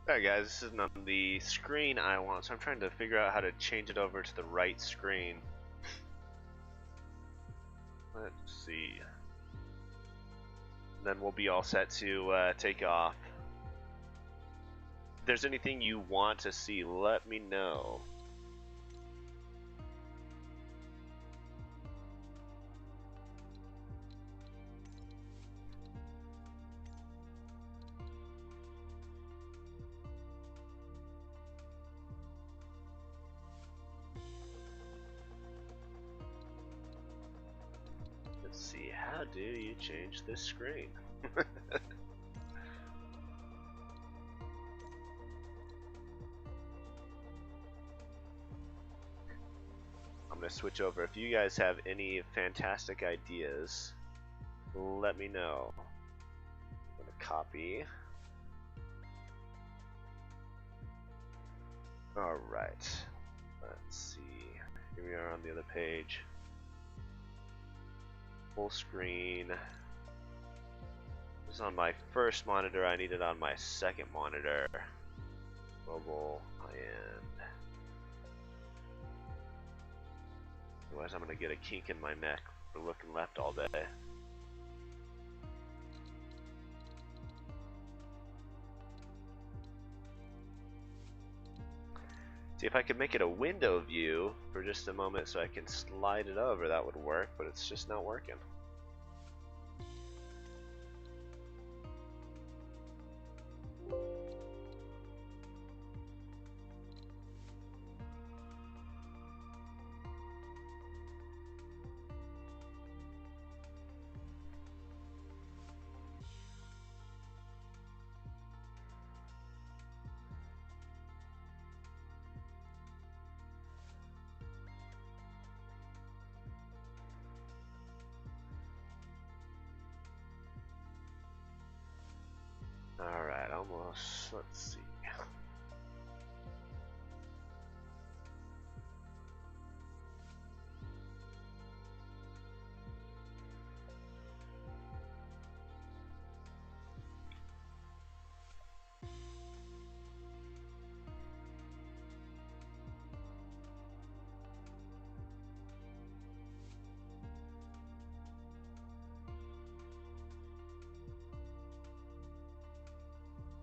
Alright guys, this isn't on the screen I want, so I'm trying to figure out how to change it over to the right screen. Let's see. Then we'll be all set to take off. If there's anything you want to see, let me know. Let's see, how do you change this screen? I'm going to switch over. If you guys have any fantastic ideas, let me know. I'm going to copy. Alright. Let's see. Here we are on the other page. Full screen. This is on my first monitor. I need it on my second monitor. Mobile, high-end. Otherwise I'm going to get a kink in my neck for looking left all day. See, if I could make it a window view for just a moment so I can slide it over, that would work, but it's just not working. Alright, almost. Let's see.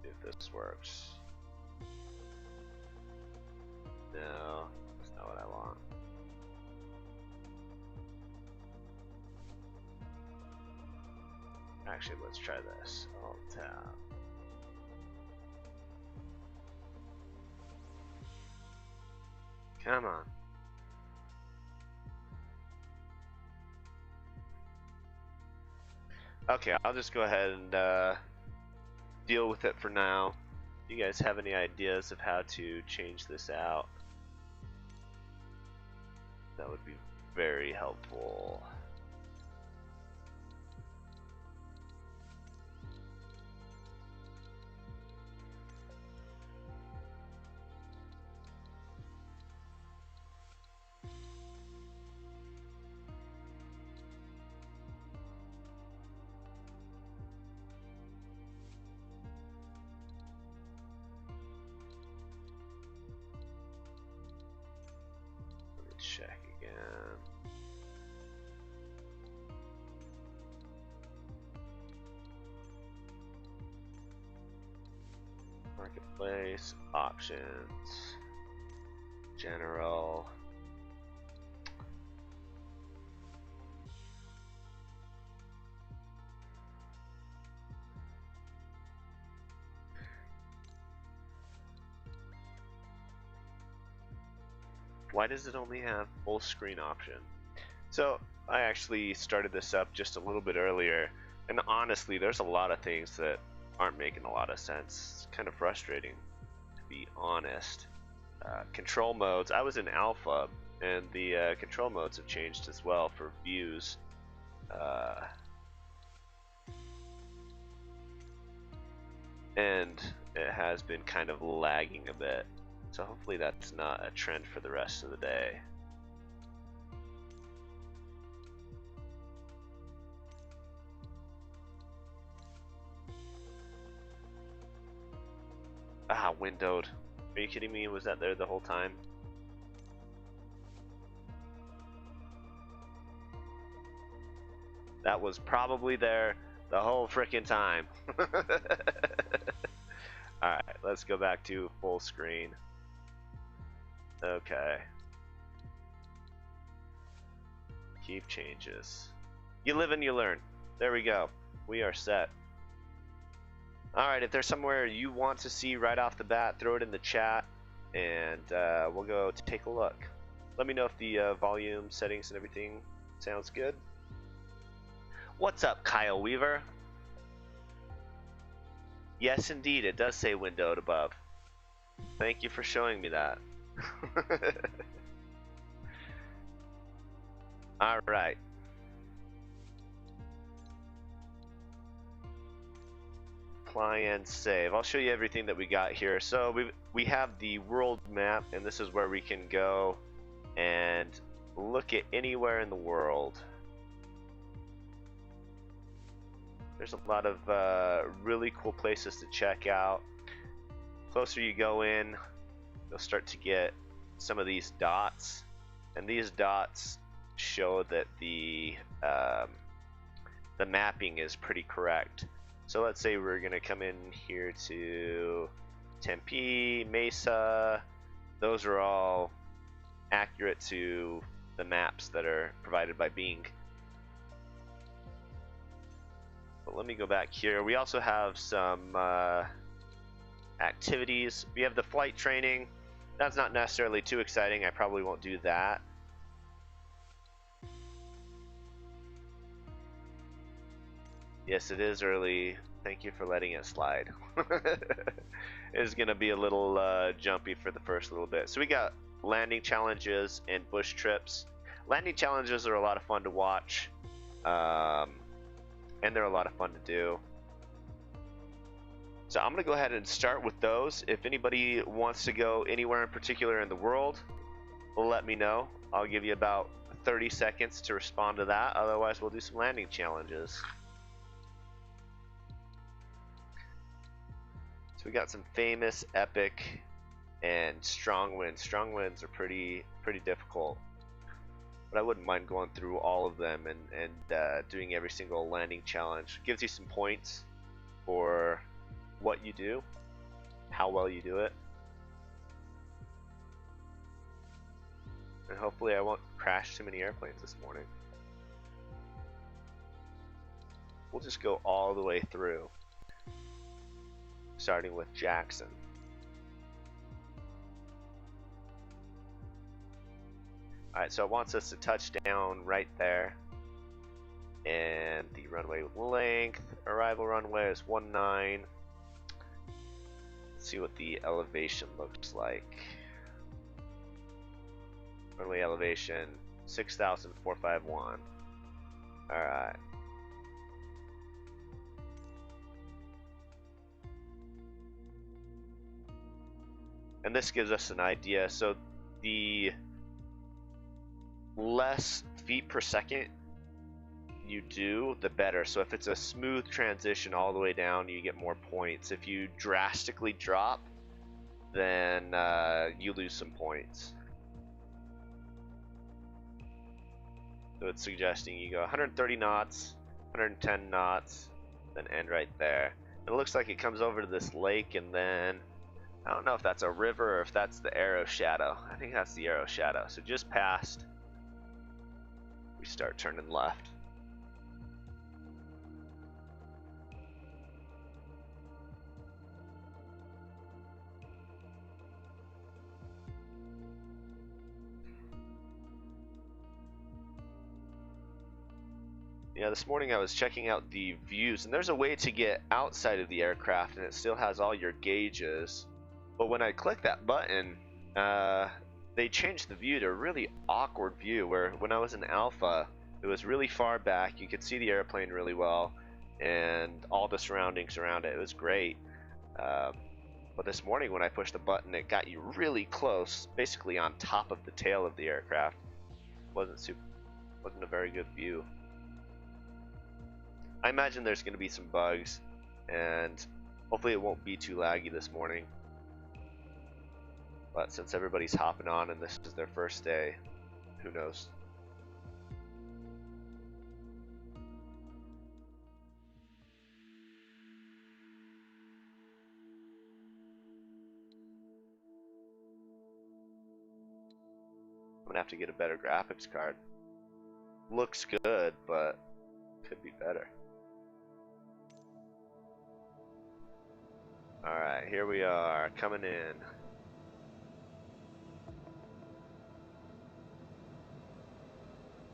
If this works. No, that's not what I want. Actually, let's try this. Alt tab. Come on. Okay, I'll just go ahead and deal with it for now. You guys have any ideas of how to change this out? That would be very helpful. Check again. Marketplace, options, general. Why does it only have full screen option? So I actually started this up just a little bit earlier, and honestly there's a lot of things that aren't making a lot of sense. It's kind of frustrating, to be honest. Control modes, I was in alpha, and the control modes have changed as well for views. And it has been kind of lagging a bit. So hopefully that's not a trend for the rest of the day. Ah, not windowed. Are you kidding me? Was that there the whole time? That was probably there the whole frickin' time. Alright, let's go back to full screen. Okay. Keep changes. You live and you learn. There we go. We are set. Alright, if there's somewhere you want to see right off the bat, throw it in the chat, and we'll go to take a look. Let me know if the volume settings and everything sounds good. What's up, Kyle Weaver? Yes, indeed, it does say windowed above. Thank you for showing me that. Alright. Apply and save. I'll show you everything that we got here. So we have the world map, and this is where we can go and look at anywhere in the world. There's a lot of really cool places to check out. Closer you go in, you'll start to get some of these dots, and these dots show that the mapping is pretty correct. So let's say we're gonna come in here to Tempe, Mesa. Those are all accurate to the maps that are provided by Bing. But let me go back here. We also have some activities. We have the flight training. That's not necessarily too exciting. I probably won't do that. Yes, it is early. Thank you for letting it slide. It's going to be a little jumpy for the first little bit. So we got landing challenges and bush trips. Landing challenges are a lot of fun to watch. And they're a lot of fun to do. So I'm going to go ahead and start with those. If anybody wants to go anywhere in particular in the world, let me know. I'll give you about 30 seconds to respond to that. Otherwise, we'll do some landing challenges. So we got some famous, epic, and strong winds. Strong winds are pretty difficult. But I wouldn't mind going through all of them and doing every single landing challenge. Gives you some points for what you do, how well you do it. And hopefully I won't crash too many airplanes this morning. We'll just go all the way through, starting with Jackson. Alright, so it wants us to touch down right there. And the runway length, arrival runway is 19. Let's see what the elevation looks like. Runway elevation, 6,451. Alright. And this gives us an idea. So the less feet per second you do, the better. So if it's a smooth transition all the way down, you get more points. If you drastically drop, then you lose some points. So it's suggesting you go 130 knots, 110 knots, then end right there. And it looks like it comes over to this lake, and then I don't know if that's a river or if that's the arrow shadow. I think that's the arrow shadow. So just past, we start turning left. Yeah, this morning I was checking out the views, and there's a way to get outside of the aircraft and it still has all your gauges. But when I click that button, they changed the view to a really awkward view, where when I was in alpha, it was really far back. You could see the airplane really well and all the surroundings around it. It was great. But this morning when I pushed the button, it got you really close, basically on top of the tail of the aircraft. Wasn't a very good view. I imagine there's going to be some bugs, and hopefully it won't be too laggy this morning. But since everybody's hopping on and this is their first day, who knows? I'm gonna have to get a better graphics card. Looks good, but could be better. Alright, here we are, coming in.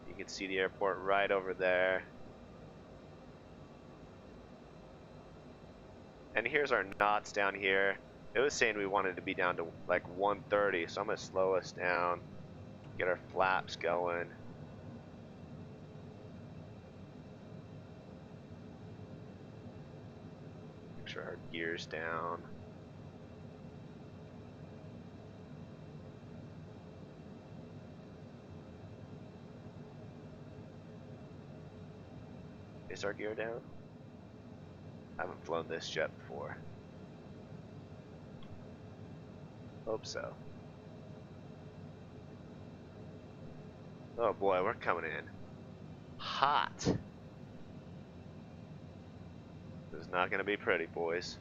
You can see the airport right over there. And here's our knots down here. It was saying we wanted to be down to like 130, so I'm gonna slow us down, get our flaps going. Make sure our gear's down. Is our gear down? I haven't flown this jet before. Hope so. Oh boy, we're coming in hot. This is not gonna be pretty, boys.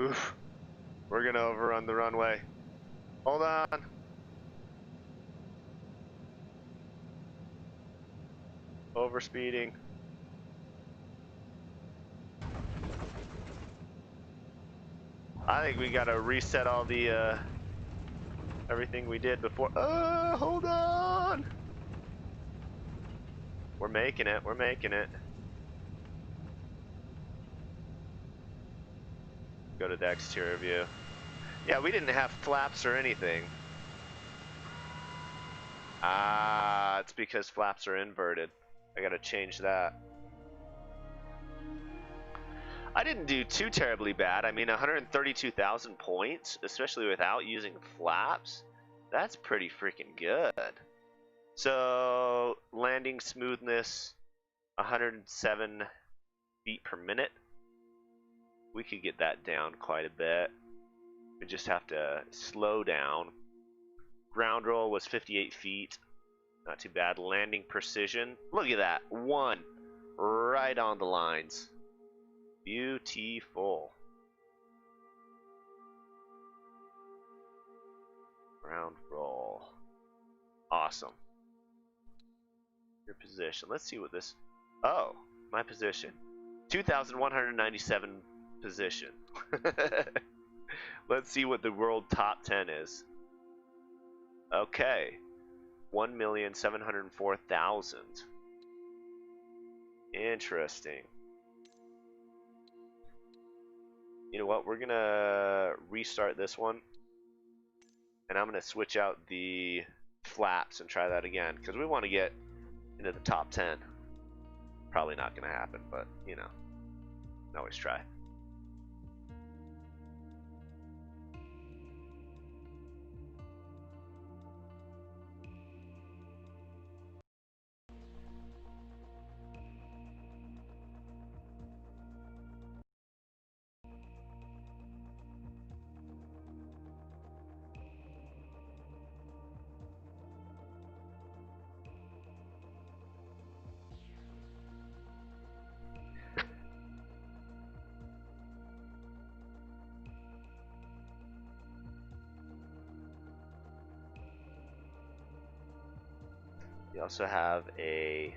Oof. We're gonna overrun the runway. Hold on. Overspeeding. I think we gotta reset all the everything we did before. Hold on. We're making it. We're making it. Go to the exterior view. Yeah, we didn't have flaps or anything. Ah, it's because flaps are inverted. I gotta change that. I didn't do too terribly bad. I mean, 132,000 points, especially without using flaps. That's pretty freaking good. So, landing smoothness, 107 feet per minute. We could get that down quite a bit. We just have to slow down. Ground roll was 58 feet. Not too bad. Landing precision. Look at that. 1. Right on the lines. Beautiful. Ground roll. Awesome. Your position. Let's see what this... Oh, my position. 2,197 position. Let's see what the world top 10 is. Okay. 1,704,000. Interesting. You know what? We're gonna restart this one. And I'm gonna switch out the flaps and try that again. Because we want to get into the top 10. Probably not gonna happen, but you know. Can always try. We also have a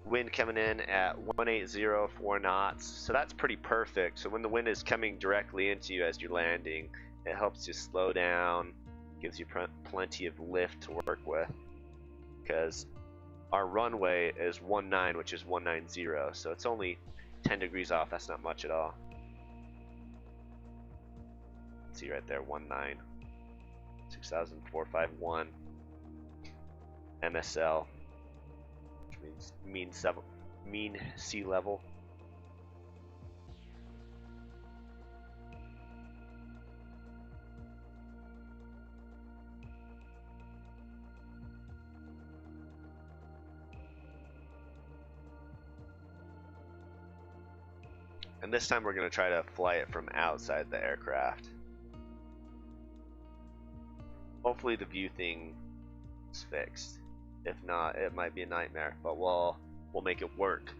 Wind coming in at 1804 knots, so that's pretty perfect. So when the wind is coming directly into you as you're landing, it helps you slow down, gives you plenty of lift to work with, because our runway is 19, which is 190, so it's only 10 degrees off. That's not much at all. See right there, 19, 6,451 MSL, which means mean sea level. And this time we're going to try to fly it from outside the aircraft. Hopefully the view thing is fixed. If not, it might be a nightmare, but we'll make it work.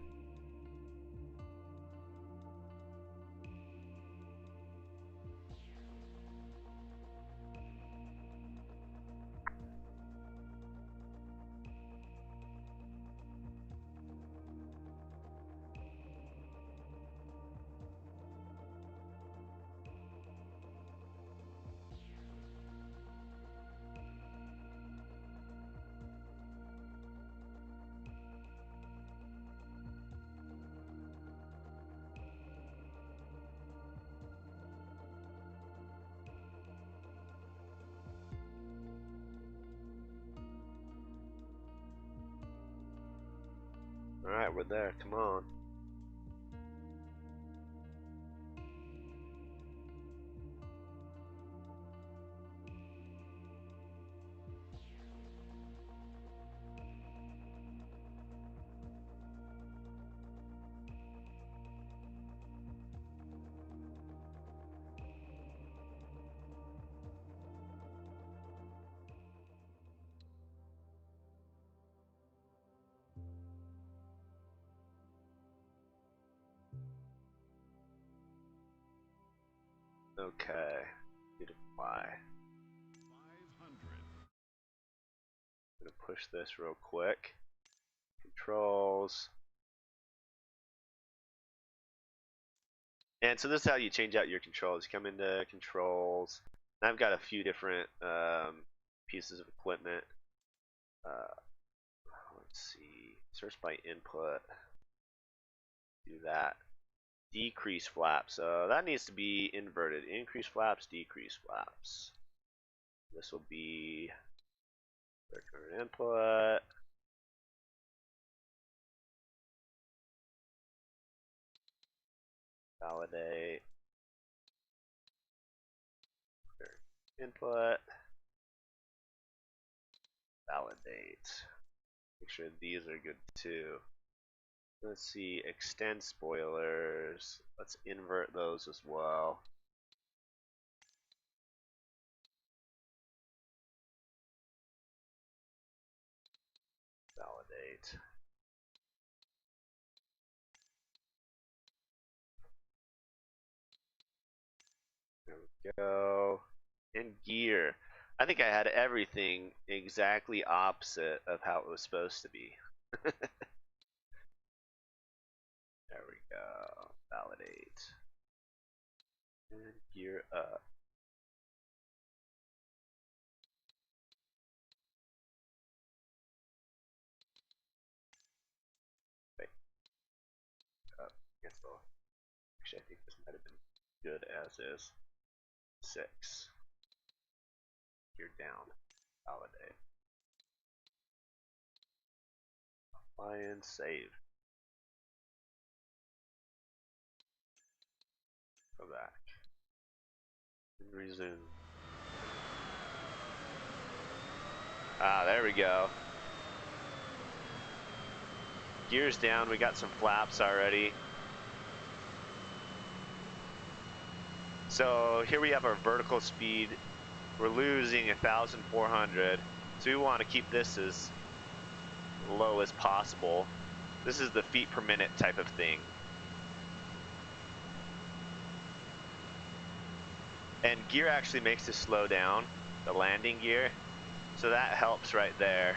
Alright, we're there. Come on. Okay. Need to fly. 500. I'm gonna push this real quick. Controls. And so this is how you change out your controls. You come into controls. And I've got a few different pieces of equipment. Let's see. Search by input. Do that. Decrease flaps. So that needs to be inverted. Increase flaps, decrease flaps. This will be current input. Validate. Input. Validate. Make sure these are good too. Let's see, extend spoilers. Let's invert those as well. Validate. There we go. And gear. I think I had everything exactly opposite of how it was supposed to be. There we go. Validate. And gear up. Wait. Up. Cancel. Actually, I think this might have been good as is. 6. Gear down. Validate. Apply and save. Go back. And resume. Ah, there we go. Gears down, we got some flaps already. So here we have our vertical speed. We're losing 1,400. So we want to keep this as low as possible. This is the feet per minute type of thing. And gear actually makes it slow down, the landing gear. So that helps right there.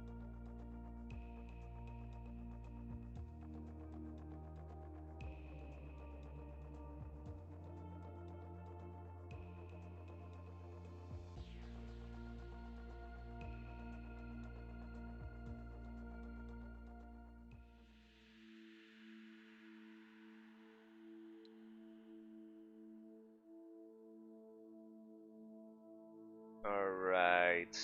Alright.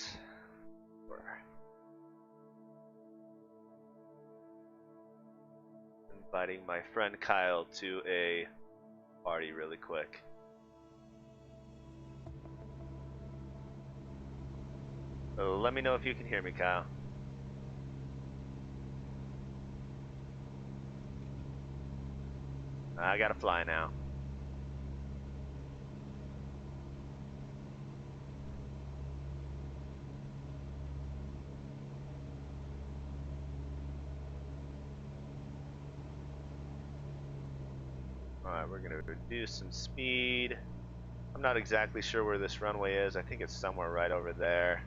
Inviting my friend Kyle to a party really quick. Let me know if you can hear me, Kyle. I gotta fly now. Alright, we're gonna reduce some speed. I'm not exactly sure where this runway is. I think it's somewhere right over there.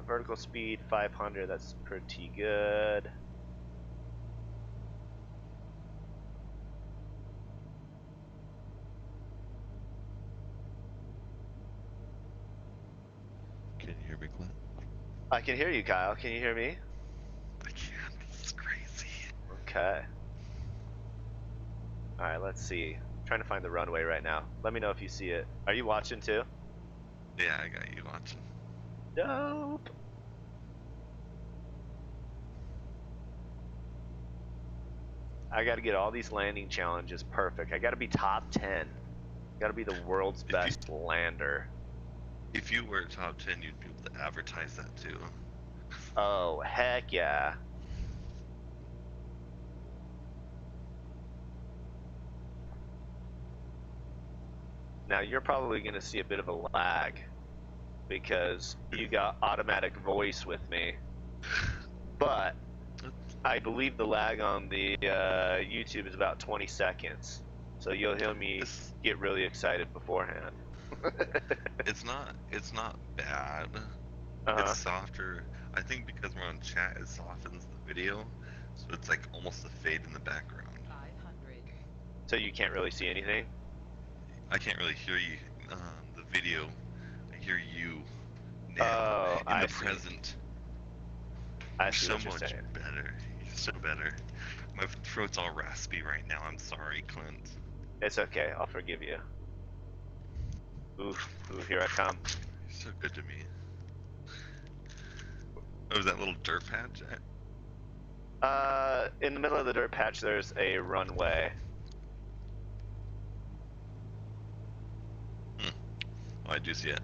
Vertical speed 500, that's pretty good. Can you hear me, Clint? I can hear you, Kyle. Can you hear me? I can't. This is crazy. Okay. Alright, let's see. I'm trying to find the runway right now. Let me know if you see it. Are you watching too? Yeah, I got you watching. Dope. I gotta get all these landing challenges perfect. I gotta be top 10. Gotta be the world's best lander. If you were top 10, you'd be able to advertise that too. Oh, heck yeah. Now you're probably gonna see a bit of a lag because you got automatic voice with me. But I believe the lag on the YouTube is about 20 seconds. So you'll hear me get really excited beforehand. It's not bad. Uh-huh. It's softer. I think because we're on chat, it softens the video, so it's like almost a fade in the background. 500. So you can't really see anything? I can't really hear you the video. I hear you now in the present. I You're see so what you're much saying. better. You're so better. My throat's all raspy right now. I'm sorry, Clint. It's okay. I'll forgive you. Ooh, here I come. You're so good to me. Oh, was that little dirt patch? In the middle of the dirt patch, there's a runway. Oh, I do see it.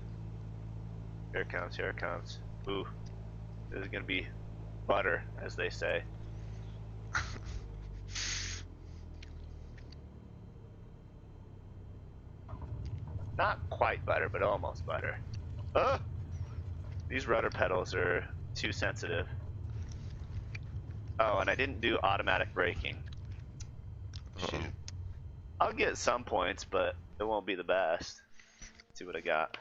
Here it comes, here it comes. Ooh, this is gonna be butter, as they say. Not quite butter, but almost butter. Oh! These rudder pedals are too sensitive. Oh, and I didn't do automatic braking. Shoot. I'll get some points, but it won't be the best. Let's see what I got.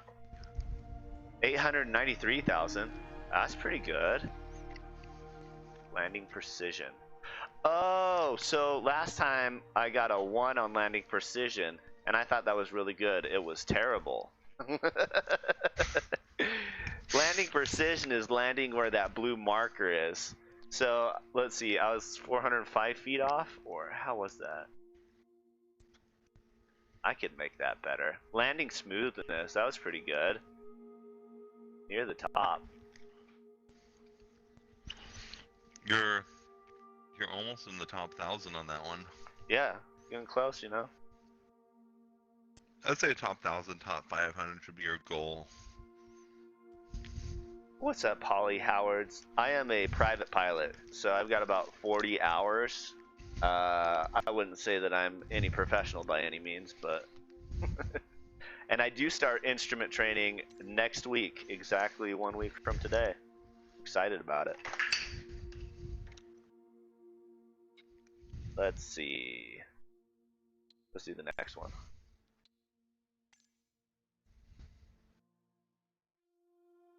893,000. That's pretty good. Landing precision. Oh, so last time I got a 1 on landing precision, and I thought that was really good. It was terrible. Landing precision is landing where that blue marker is. So let's see, I was 405 feet off, or how was that? I could make that better. Landing smoothness, that was pretty good. Near the top. You're almost in the top 1,000 on that one. Yeah, getting close, you know. I'd say top 1,000, top 500 should be your goal. What's up, Polly Howards? I am a private pilot, so I've got about 40 hours. I wouldn't say that I'm any professional by any means, but... And I do start instrument training next week, exactly 1 week from today. Excited about it. Let's see. Let's do the next one.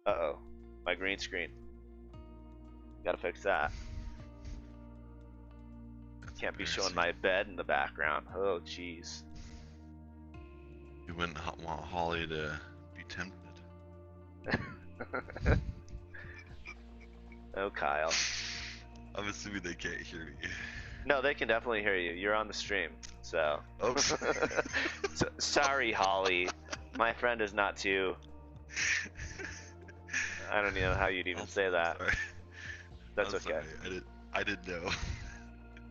Uh-oh. My green screen. Gotta fix that. Can't be showing my bed in the background. Oh, jeez. You wouldn't want Holly to be tempted. Oh, Kyle. I'm assuming they can't hear you. No, they can definitely hear you. You're on the stream, so. Oh. So sorry, Holly. My friend is not too I don't even know how you'd even say that. Sorry. That's I'm okay. Sorry. I didn't know.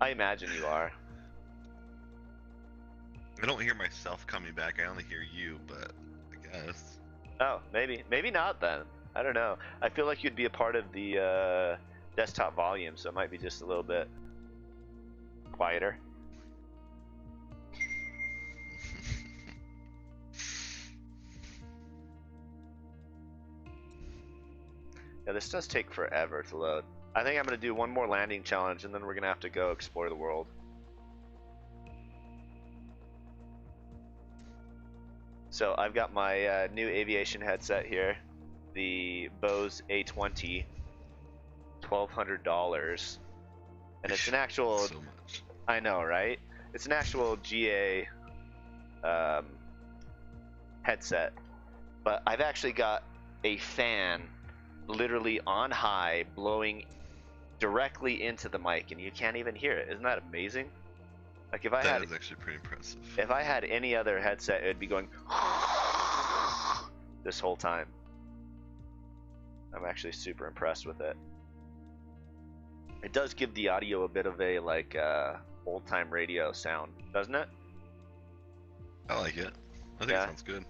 I imagine you are. I don't hear myself coming back. I only hear you, but I guess. Oh, maybe not then. I don't know. I feel like you'd be a part of the desktop volume, so it might be just a little bit quieter. Yeah, this does take forever to load. I think I'm going to do one more landing challenge, and then we're going to have to go explore the world. So I've got my new aviation headset here, the Bose A20, $1,200, and it's an actual. So much. I know, right? It's an actual GA headset, but I've actually got a fan literally on high blowing directly into the mic, and you can't even hear it. Isn't that amazing? Like if I That had, is actually pretty impressive. if I had any other headset, it'd be going this whole time. I'm actually super impressed with it. It does give the audio a bit of a like old time radio sound, doesn't it? I like it. I think it sounds good.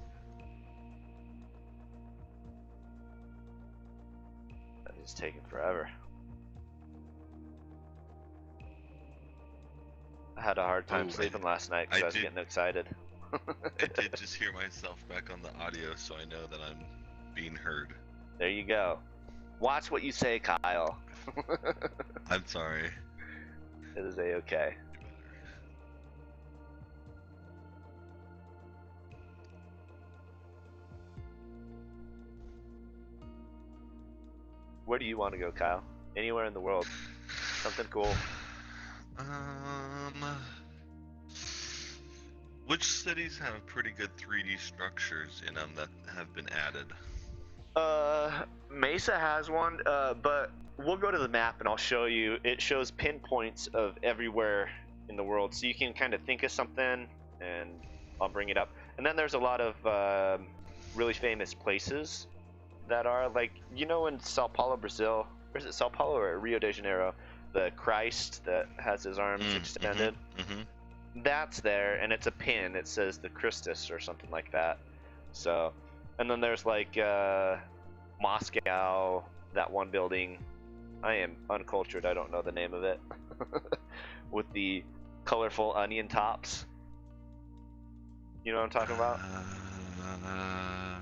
That is taking forever. I had a hard time sleeping last night because I was getting excited. I did just hear myself back on the audio, so I know that I'm being heard. There you go. Watch what you say, Kyle. I'm sorry. It is a-okay. Where do you want to go, Kyle? Anywhere in the world. Something cool. Which cities have pretty good 3D structures in them that have been added? Mesa has one, but we'll go to the map and I'll show you. It shows pinpoints of everywhere in the world, so you can kind of think of something, and I'll bring it up. And then there's a lot of really famous places that are like, you know, in Sao Paulo, Brazil, or is it Sao Paulo or Rio de Janeiro, the Christ that has his arms extended. That's there, and it's a pin. It says the Christus or something like that. So, and then there's like Moscow, that one building. I am uncultured. I don't know the name of it. With the colorful onion tops. You know what I'm talking about?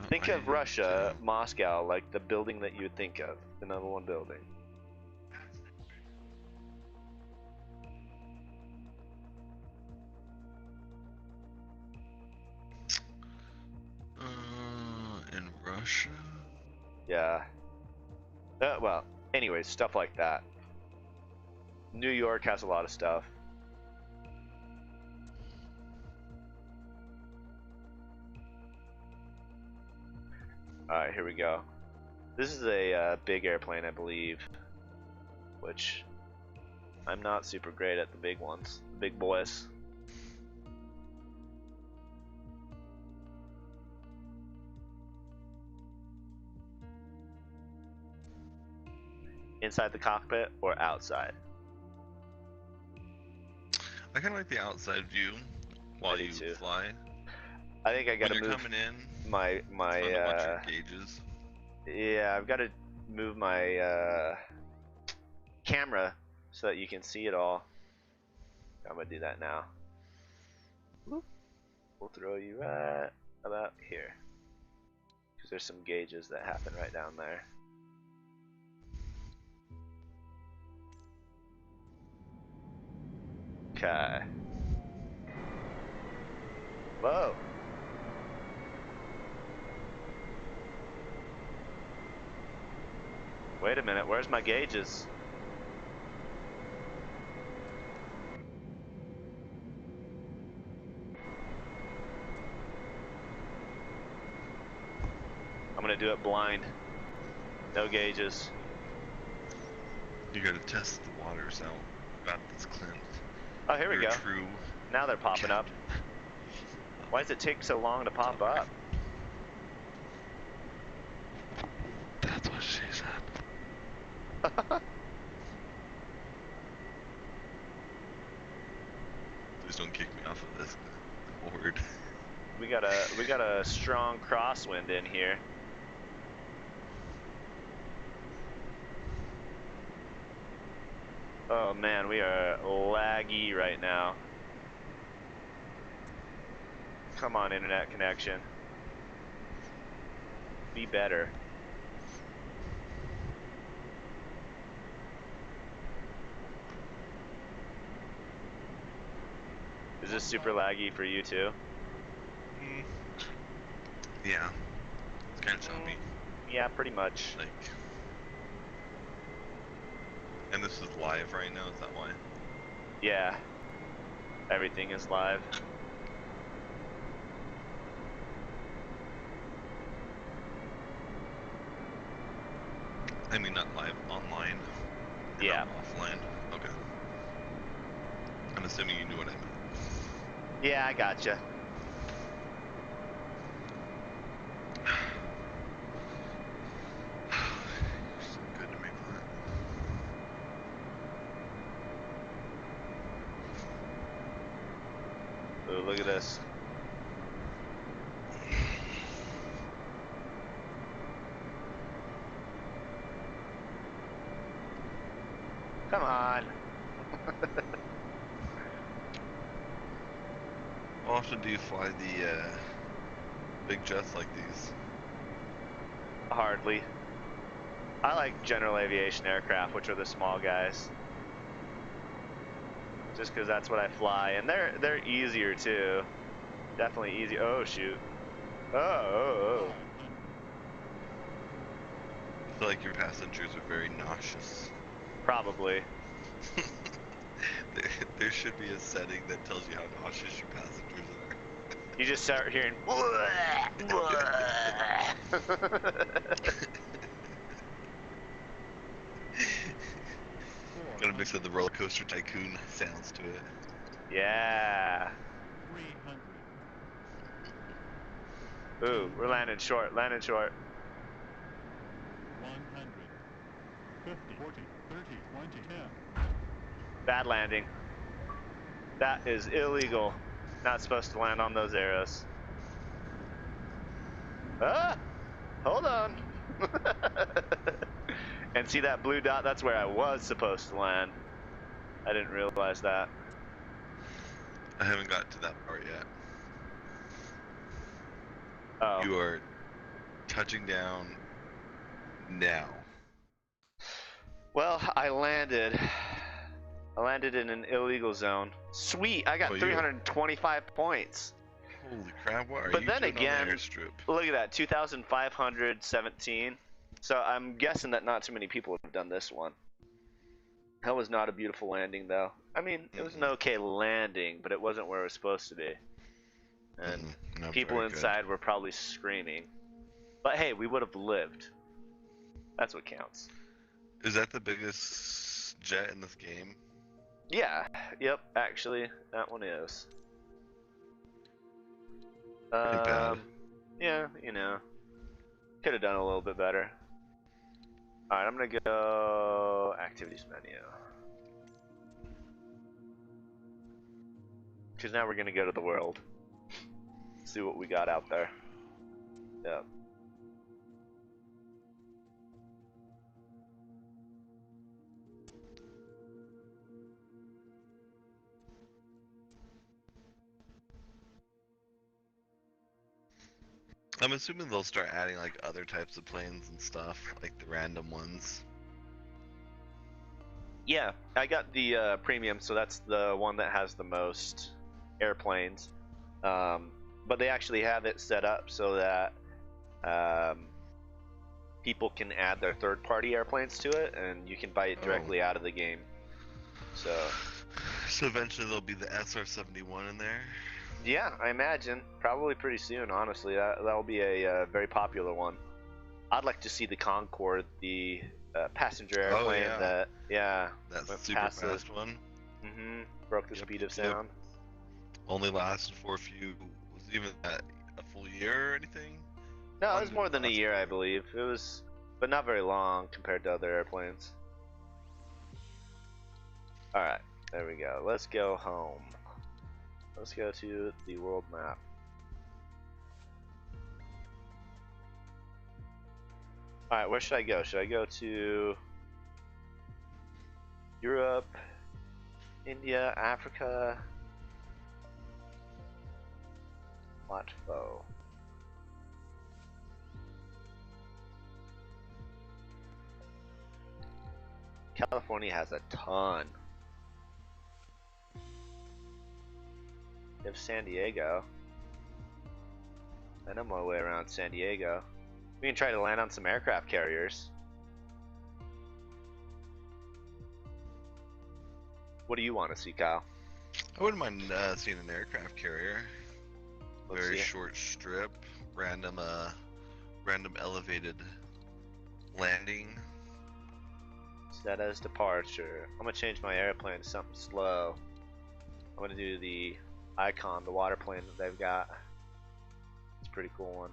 Think of Russia, Moscow, like the building that you would think of. The number one building. In Russia? Yeah. Well, anyways, stuff like that. New York has a lot of stuff. Alright, here we go. This is a big airplane, I believe. Which, I'm not super great at the big ones. The big boys. Inside the cockpit or outside? I kind of like the outside view while you fly. I think I gotta when you're move coming in, my it's fun to watch your gauges. Yeah, I've got to move my camera so that you can see it all. I'm gonna do that now. Whoop. We'll throw you right about here, because there's some gauges that happen right down there. Okay. Whoa. Wait a minute, where's my gauges? I'm gonna do it blind. No gauges. You gotta test the waters out. Got this cleansed. Oh, here we go. True. Now they're popping up. Why does it take so long to pop up? Please don't kick me off of this board. We got a strong crosswind in here. Oh man, we are laggy right now. Come on, internet connection. Be better. Is this super laggy for you too? Yeah. It's kind of choppy. Yeah, pretty much. Like, and this is live right now, is that why? Yeah. Everything is live. I mean, not live, online. Or Yeah. not offline. Okay. I'm assuming you knew what I meant. Yeah, I gotcha. You're so good to me, Clint. Ooh, look at this. Come on. How often do you fly the big jets like these? Hardly. I like general aviation aircraft, which are the small guys. Just because that's what I fly, and they're easier too. Definitely easy. Oh shoot. Oh. I feel like your passengers are very nauseous. Probably. There should be a setting that tells you how nauseous your passengers are. You just start hearing. Gotta mix in the roller coaster tycoon sounds to it. Yeah. 300. Ooh, we're landing short. Landing short. 100. 50. 40. 30. 20. 10. Bad landing. That is illegal. Not supposed to land on those arrows. Ah! Hold on. And see that blue dot? That's where I was supposed to land. I didn't realize that. I haven't got to that part yet. Oh. You are touching down now. Well, I landed in an illegal zone. Sweet, I got 325 points. Holy crap, what are But you then doing again, on the airstrip? Look at that, 2,517. So I'm guessing that not too many people have done this one. That was not a beautiful landing, though. I mean, it was an okay landing, but it wasn't where it was supposed to be. And people inside were probably screaming. But hey, we would have lived. That's what counts. Is that the biggest jet in this game? Yeah, yep, actually, that one is. Pretty bad. Yeah, you know, could have done a little bit better. Alright, I'm gonna go activities menu. Because now we're gonna go to the world. See what we got out there. Yep. I'm assuming they'll start adding like other types of planes and stuff, like the random ones. Yeah, I got the premium, so that's the one that has the most airplanes. But they actually have it set up so that people can add their third-party airplanes to it, and you can buy it directly out of the game. So eventually there'll be the SR-71 in there. Yeah, I imagine probably pretty soon. Honestly, that'll be a very popular one. I'd like to see the Concorde, the passenger airplane that super fast one. Broke the speed of sound. Only lasted for a few. Was it even a full year or anything? No, it was more than a year, I believe. It was, but not very long compared to other airplanes. Alright, there we go. Let's go home. Let's go to the world map. Alright, where should I go? Should I go to Europe, India, Africa? Latvo. California has a ton. You have San Diego. I know my way around San Diego. We can try to land on some aircraft carriers. What do you want to see, Kyle? I wouldn't mind seeing an aircraft carrier. Let's Very see it. short strip, random elevated landing. Set as departure. I'm gonna change my airplane to something slow. I'm gonna do the Icon, the water plane that they've got. It's a pretty cool one.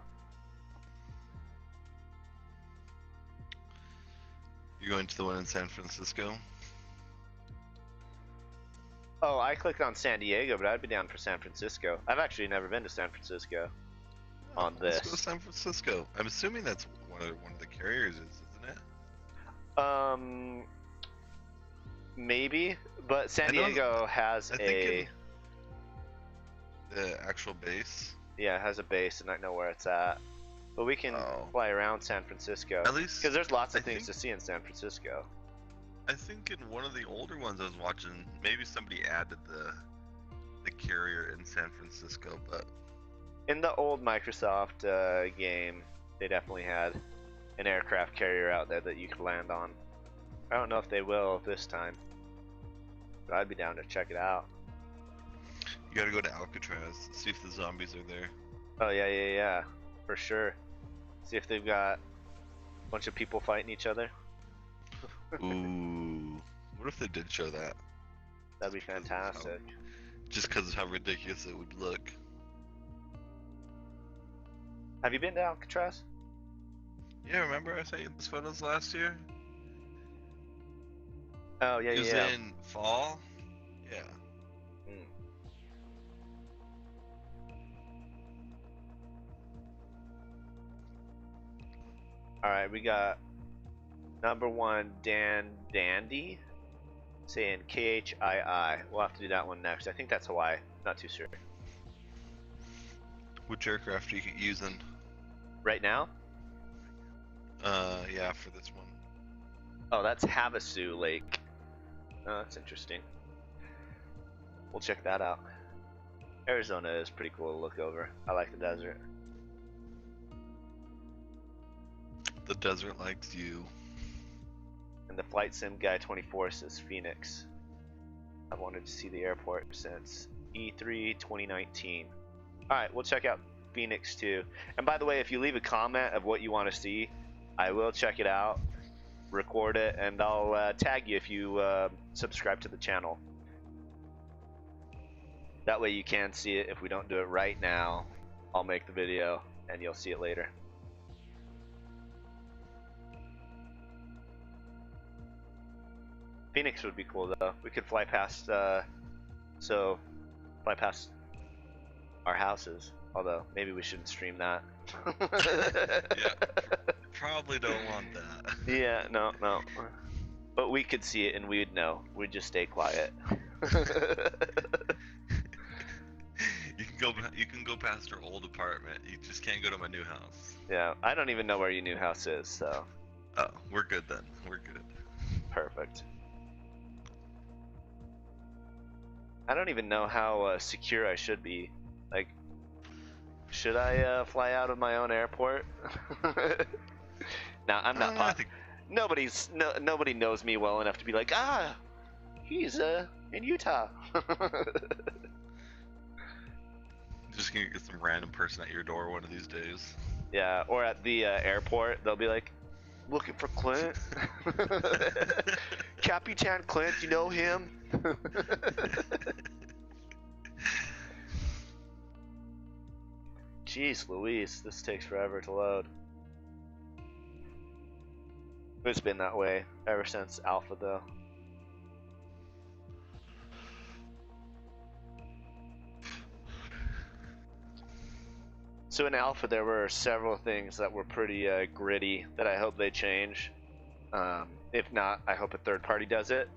You're going to the one in San Francisco? Oh, I clicked on San Diego, but I'd be down for San Francisco. I've actually never been to San Francisco on Let's go to this. San Francisco. I'm assuming that's one of the carriers, isn't it? Maybe, but San I know- Diego has I think the actual base. yeah, it has a base, and I know where it's at. But we can Oh. fly around San Francisco At least because there's lots of I things think- to see in San Francisco. I think in one of the older ones I was watching, maybe somebody added the carrier in San Francisco, but In the old Microsoft game, they definitely had an aircraft carrier out there that you could land on. I don't know if they will this time, but I'd be down to check it out. you gotta go to Alcatraz, see if the zombies are there. Oh yeah, for sure. See if they've got a bunch of people fighting each other. Ooh, what if they did show that? That'd be fantastic. Just because of how ridiculous it would look. Have you been to Alcatraz? Yeah, remember I sent you those photos last year? Oh yeah, It was yeah. in fall. Yeah. Mm. All right, we got number one Dan Dandy saying KHII. We'll have to do that one next. I think that's Hawaii. Not too sure. Which aircraft are you using? Right now? Yeah, for this one. Oh, that's Havasu Lake. Oh, that's interesting. We'll check that out. Arizona is pretty cool to look over. I like the desert. The desert likes you. And the Flight Sim Guy 24 says Phoenix. I've wanted to see the airport since E3 2019. Alright, we'll check out Phoenix too. And by the way, if you leave a comment of what you want to see, I will check it out, record it, and I'll tag you if you subscribe to the channel. That way you can see it. If we don't do it right now, I'll make the video and you'll see it later. Phoenix would be cool though. We could fly past, fly past our houses. Although maybe we shouldn't stream that. Yeah, probably don't want that. Yeah, no. But we could see it and we'd know. We'd just stay quiet. You can go past our old apartment. You just can't go to my new house. Yeah, I don't even know where your new house is, so Oh, we're good then. We're good. perfect. I don't even know how secure I should be. Like, should I fly out of my own airport? Now I'm not. I think Nobody knows me well enough to be like, he's in Utah. just gonna get some random person at your door one of these days. Yeah, or at the airport, they'll be like, looking for Clint. Capitan Clint, you know him? Jeez Louise, this takes forever to load. It's been that way ever since Alpha though. So in Alpha, there were several things that were pretty gritty that I hope they change. If not, I hope a third party does it.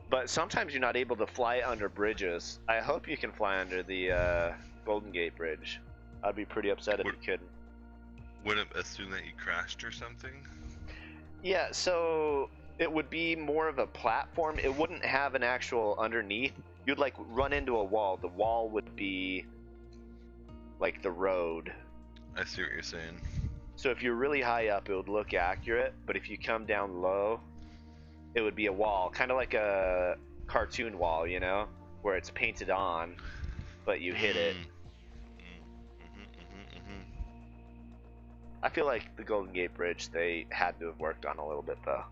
But sometimes you're not able to fly under bridges. I hope you can fly under the Golden Gate Bridge. I'd be pretty upset if you couldn't. Would it assume that you crashed or something? Yeah, so it would be more of a platform. It wouldn't have an actual underneath. You'd like run into a wall. The wall would be like the road. I see what you're saying. So if you're really high up, it would look accurate, but if you come down low, it would be a wall, kind of like a cartoon wall, you know, where it's painted on, but you hit it. I feel like the Golden Gate Bridge, they had to have worked on a little bit, though.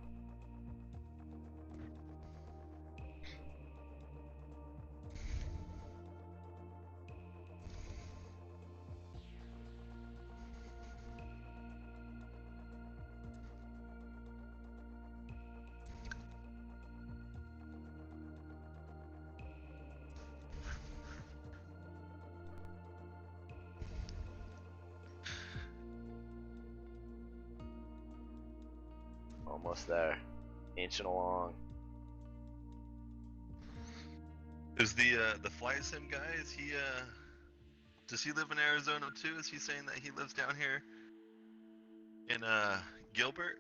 Almost there. Inching along. Is the fly sim guy, is he does he live in Arizona too? Is he saying that he lives down here in Gilbert?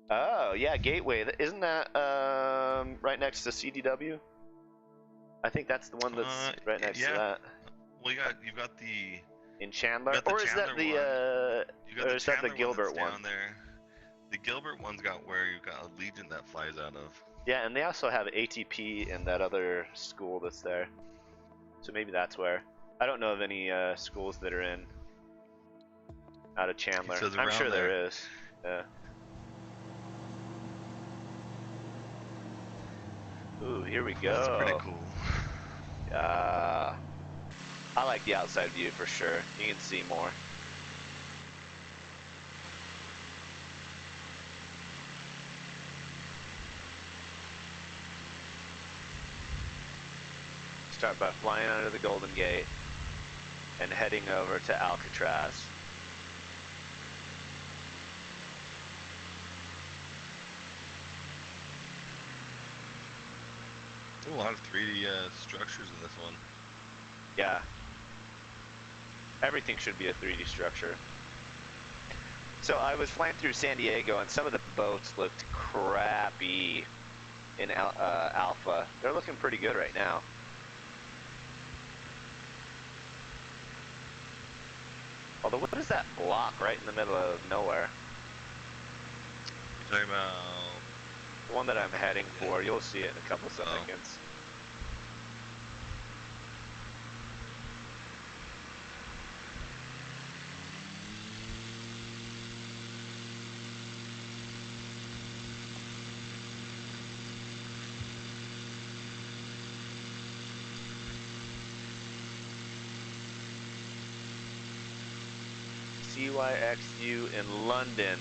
Oh, yeah, Gateway. Isn't that right next to CDW? I think that's the one that's right next to that. Well, you've got the in Chandler, the or is that the or is that the Gilbert one? Down there. The Gilbert one's got where you've got a Legion that flies out of. Yeah, and they also have ATP in that other school that's there. So maybe that's where. I don't know of any schools that are in out of Chandler. I'm sure there is. Yeah. Ooh, here we go. That's pretty cool. I like the outside view for sure. You can see more. Start by flying under the Golden Gate and heading over to Alcatraz. There's a lot of 3D structures in this one. Yeah. Everything should be a 3D structure. So I was flying through San Diego and some of the boats looked crappy in Alpha. They're looking pretty good right now. Although, what is that block right in the middle of nowhere? You're talking about... The one that I'm heading for. You'll see it in a couple seconds. CYXU in London.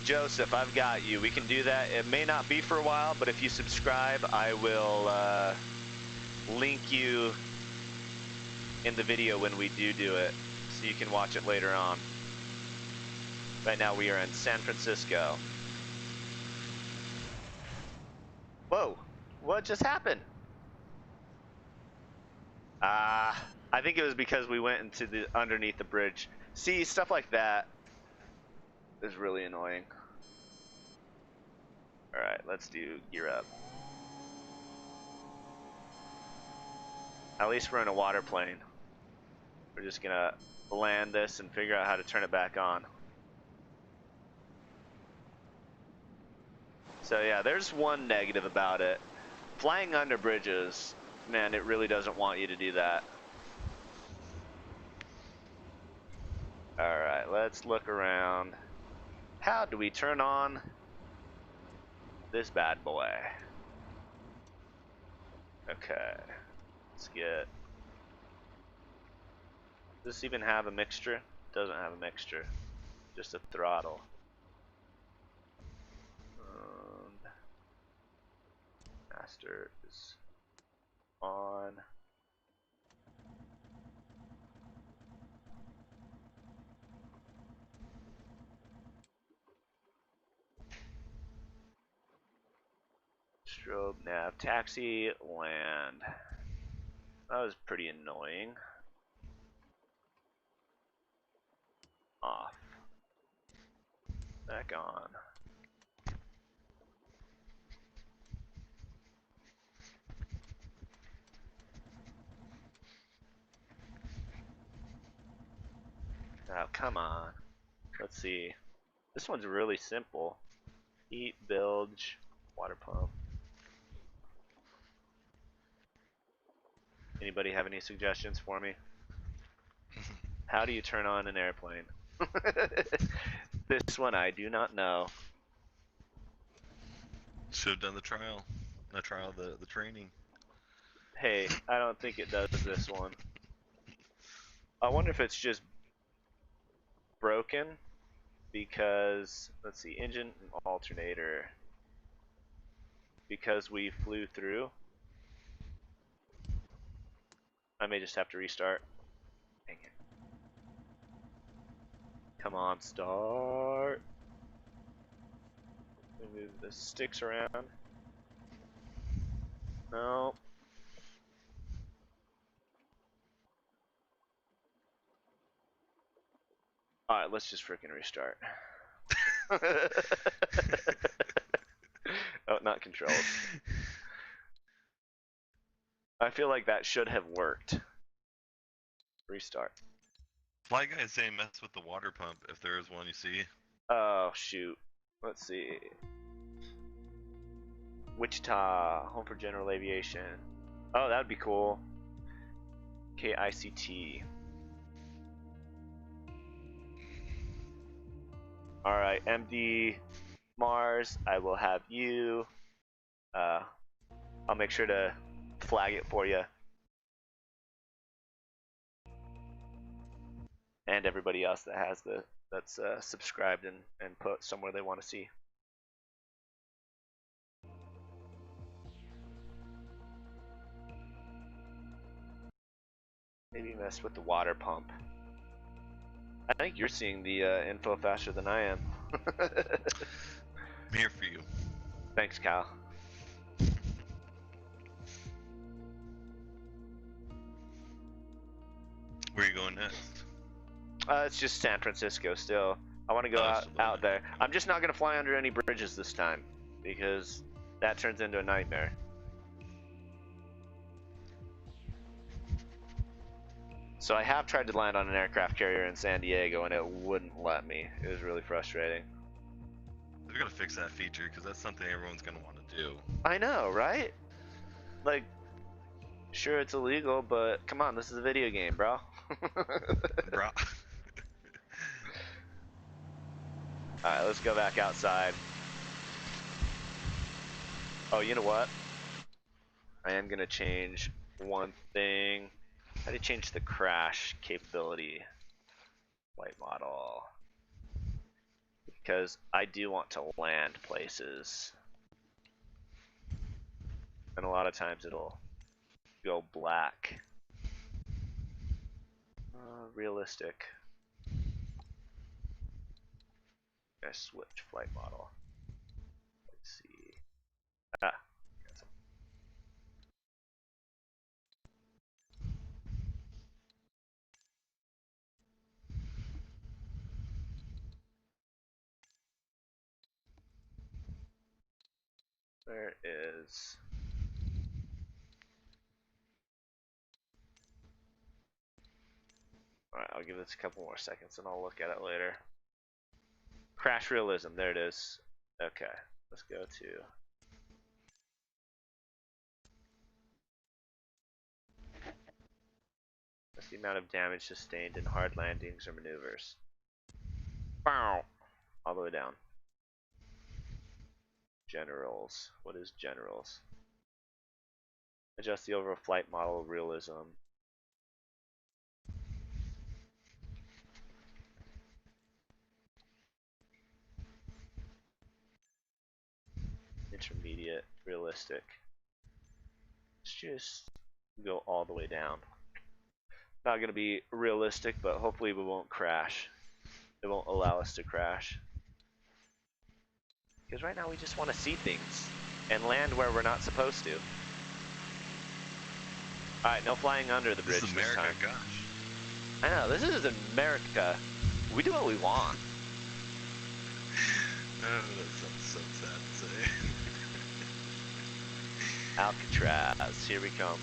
Joseph, I've got you. We can do that. It may not be for a while, but if you subscribe, I will link you in the video when we do it, so you can watch it later on. Right now we are in San Francisco. Whoa, what just happened? I think it was because we went into the underneath the bridge. See, stuff like that is really annoying. Alright, let's do gear up. At least we're in a water plane. We're just gonna land this and figure out how to turn it back on. So yeah, there's one negative about it. Flying under bridges, man, it really doesn't want you to do that. Alright, let's look around. How do we turn on this bad boy? Okay, let's get... Does this even have a mixture? It doesn't have a mixture, just a throttle. Master is on. strobe, nav, taxi, land. That was pretty annoying. Off. Back on. Oh, come on. Let's see. This one's really simple. Heat, bilge, water pump. Anybody have any suggestions for me? How do you turn on an airplane? This one I do not know. Should have done the trial. Not trial, the training. Hey, I don't think it does this one. I wonder if it's just broken because, let's see, engine and alternator. Because we flew through. I may just have to restart. Dang it. Come on, start. Move the sticks around. No. Alright, let's just freaking restart. Oh, not controls. I feel like that should have worked. Restart. Fly guy is saying mess with the water pump if there is one you see. Oh, shoot. Let's see. Wichita, home for general aviation. Oh, that would be cool. KICT. Alright, MD Mars, I will have you. I'll make sure to flag it for you. And everybody else that has that's subscribed and put somewhere they want to see. Maybe mess with the water pump. I think you're seeing the info faster than I am. I'm here for you. Thanks, Kyle. Where are you going next? It's just San Francisco still. I want to go out there. I'm just not going to fly under any bridges this time because that turns into a nightmare. So I have tried to land on an aircraft carrier in San Diego and it wouldn't let me. It was really frustrating. They're gonna fix that feature because that's something everyone's gonna want to do. I know, right? Like, sure it's illegal, but come on, this is a video game, bro. Bro. Alright, let's go back outside. Oh, you know what? I am gonna change one thing. How do you change the crash capability? Flight model. Because I do want to land places. And a lot of times it'll go black. Realistic. I switch flight model. Let's see. Ah. Cancel. There is. Alright, I'll give this a couple more seconds and I'll look at it later. Crash realism, there it is. Okay, let's go to. That's the amount of damage sustained in hard landings or maneuvers. Bow! All the way down. Generals. What is generals? Adjust the overall flight model realism. Intermediate, realistic. Let's just go all the way down. Not going to be realistic, but hopefully we won't crash. It won't allow us to crash. Because right now we just want to see things. and land where we're not supposed to. Alright, no flying under the bridge This is this America, time. gosh. I know, this is America. We do what we want. Oh, that sounds so sad to say. Alcatraz, here we come.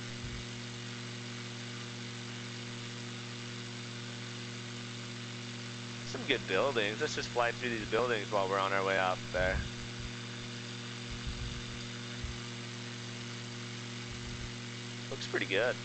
Some good buildings. Let's just fly through these buildings while we're on our way out there. Looks pretty good.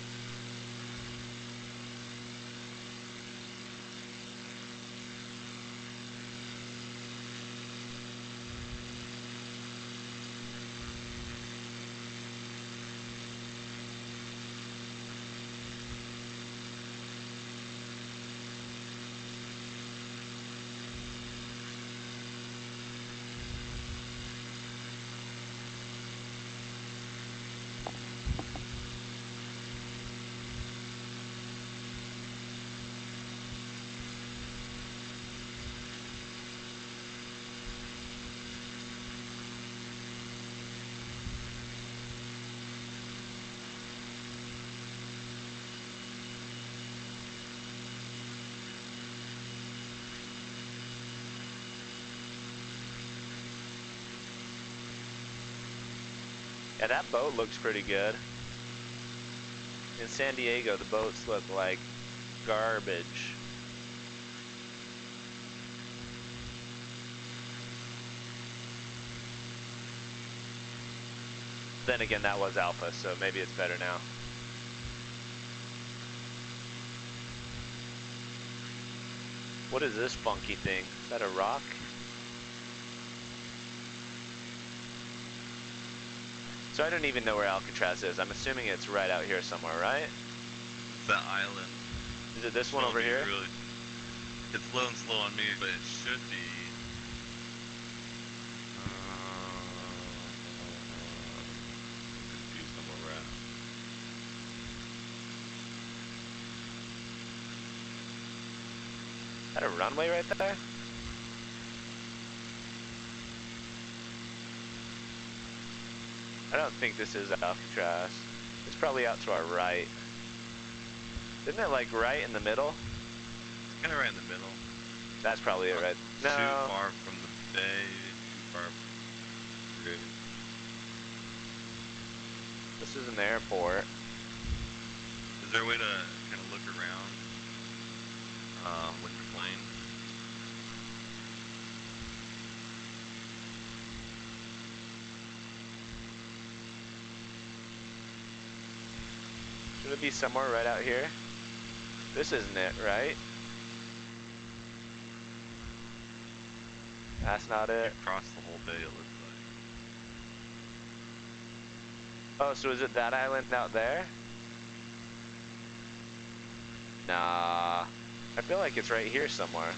Yeah, that boat looks pretty good. In San Diego, the boats look like garbage. Then again, that was Alpha, so maybe it's better now. What is this funky thing? Is that a rock? So I don't even know where Alcatraz is. I'm assuming it's right out here somewhere, right? It's that island. Is it this It's one gonna over be here? Really, it's low and slow on me, but it should be. I'm confused on where we're at. Is that a runway right there? I don't think this is Alcatraz. It's probably out to our right. Isn't it like right in the middle? It's kind of right in the middle. That's probably it, Not right? too No. far from the bay, too far from the bridge. This is an airport. Is there a way to kind of look around when you're flying? Should it be somewhere right out here? This isn't it, right? That's not You it. cross the whole bay, it looks like. Oh, so is it that island out there? Nah. I feel like it's right here somewhere.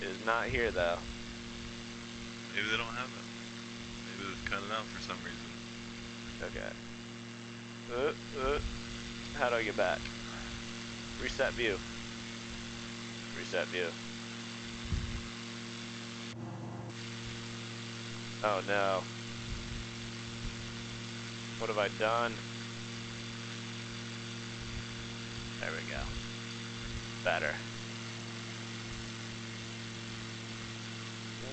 It is not here though. Maybe they don't have it. Maybe they cut it out for some reason. Okay. How do I get back? Reset view. Reset view. Oh no. What have I done? There we go. Better.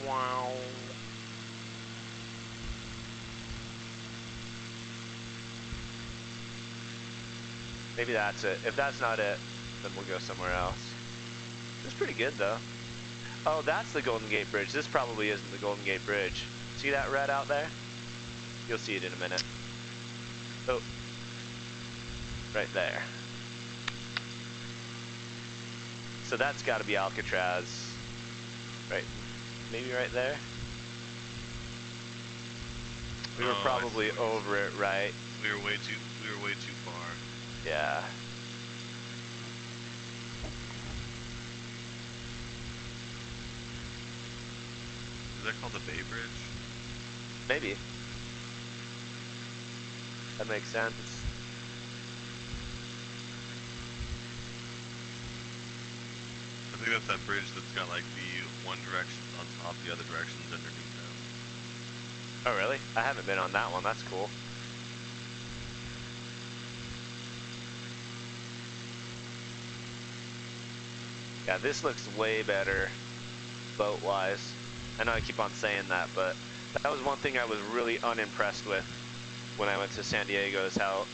Wow. Maybe that's it. If that's not it, then we'll go somewhere else. It's pretty good though. Oh, that's the Golden Gate Bridge. This probably isn't the Golden Gate Bridge. See that red out there? You'll see it in a minute. Oh. Right there. So that's got to be Alcatraz. Right. Maybe right there? We were probably over it, right? We were way too far. Yeah. Is that called the Bay Bridge? Maybe. That makes sense. I think that's that bridge that's got like the one direction on top, the other direction's underneath them. Oh, really? I haven't been on that one. That's cool. Yeah, this looks way better boat-wise. I know I keep on saying that, but that was one thing I was really unimpressed with when I went to San Diego, is how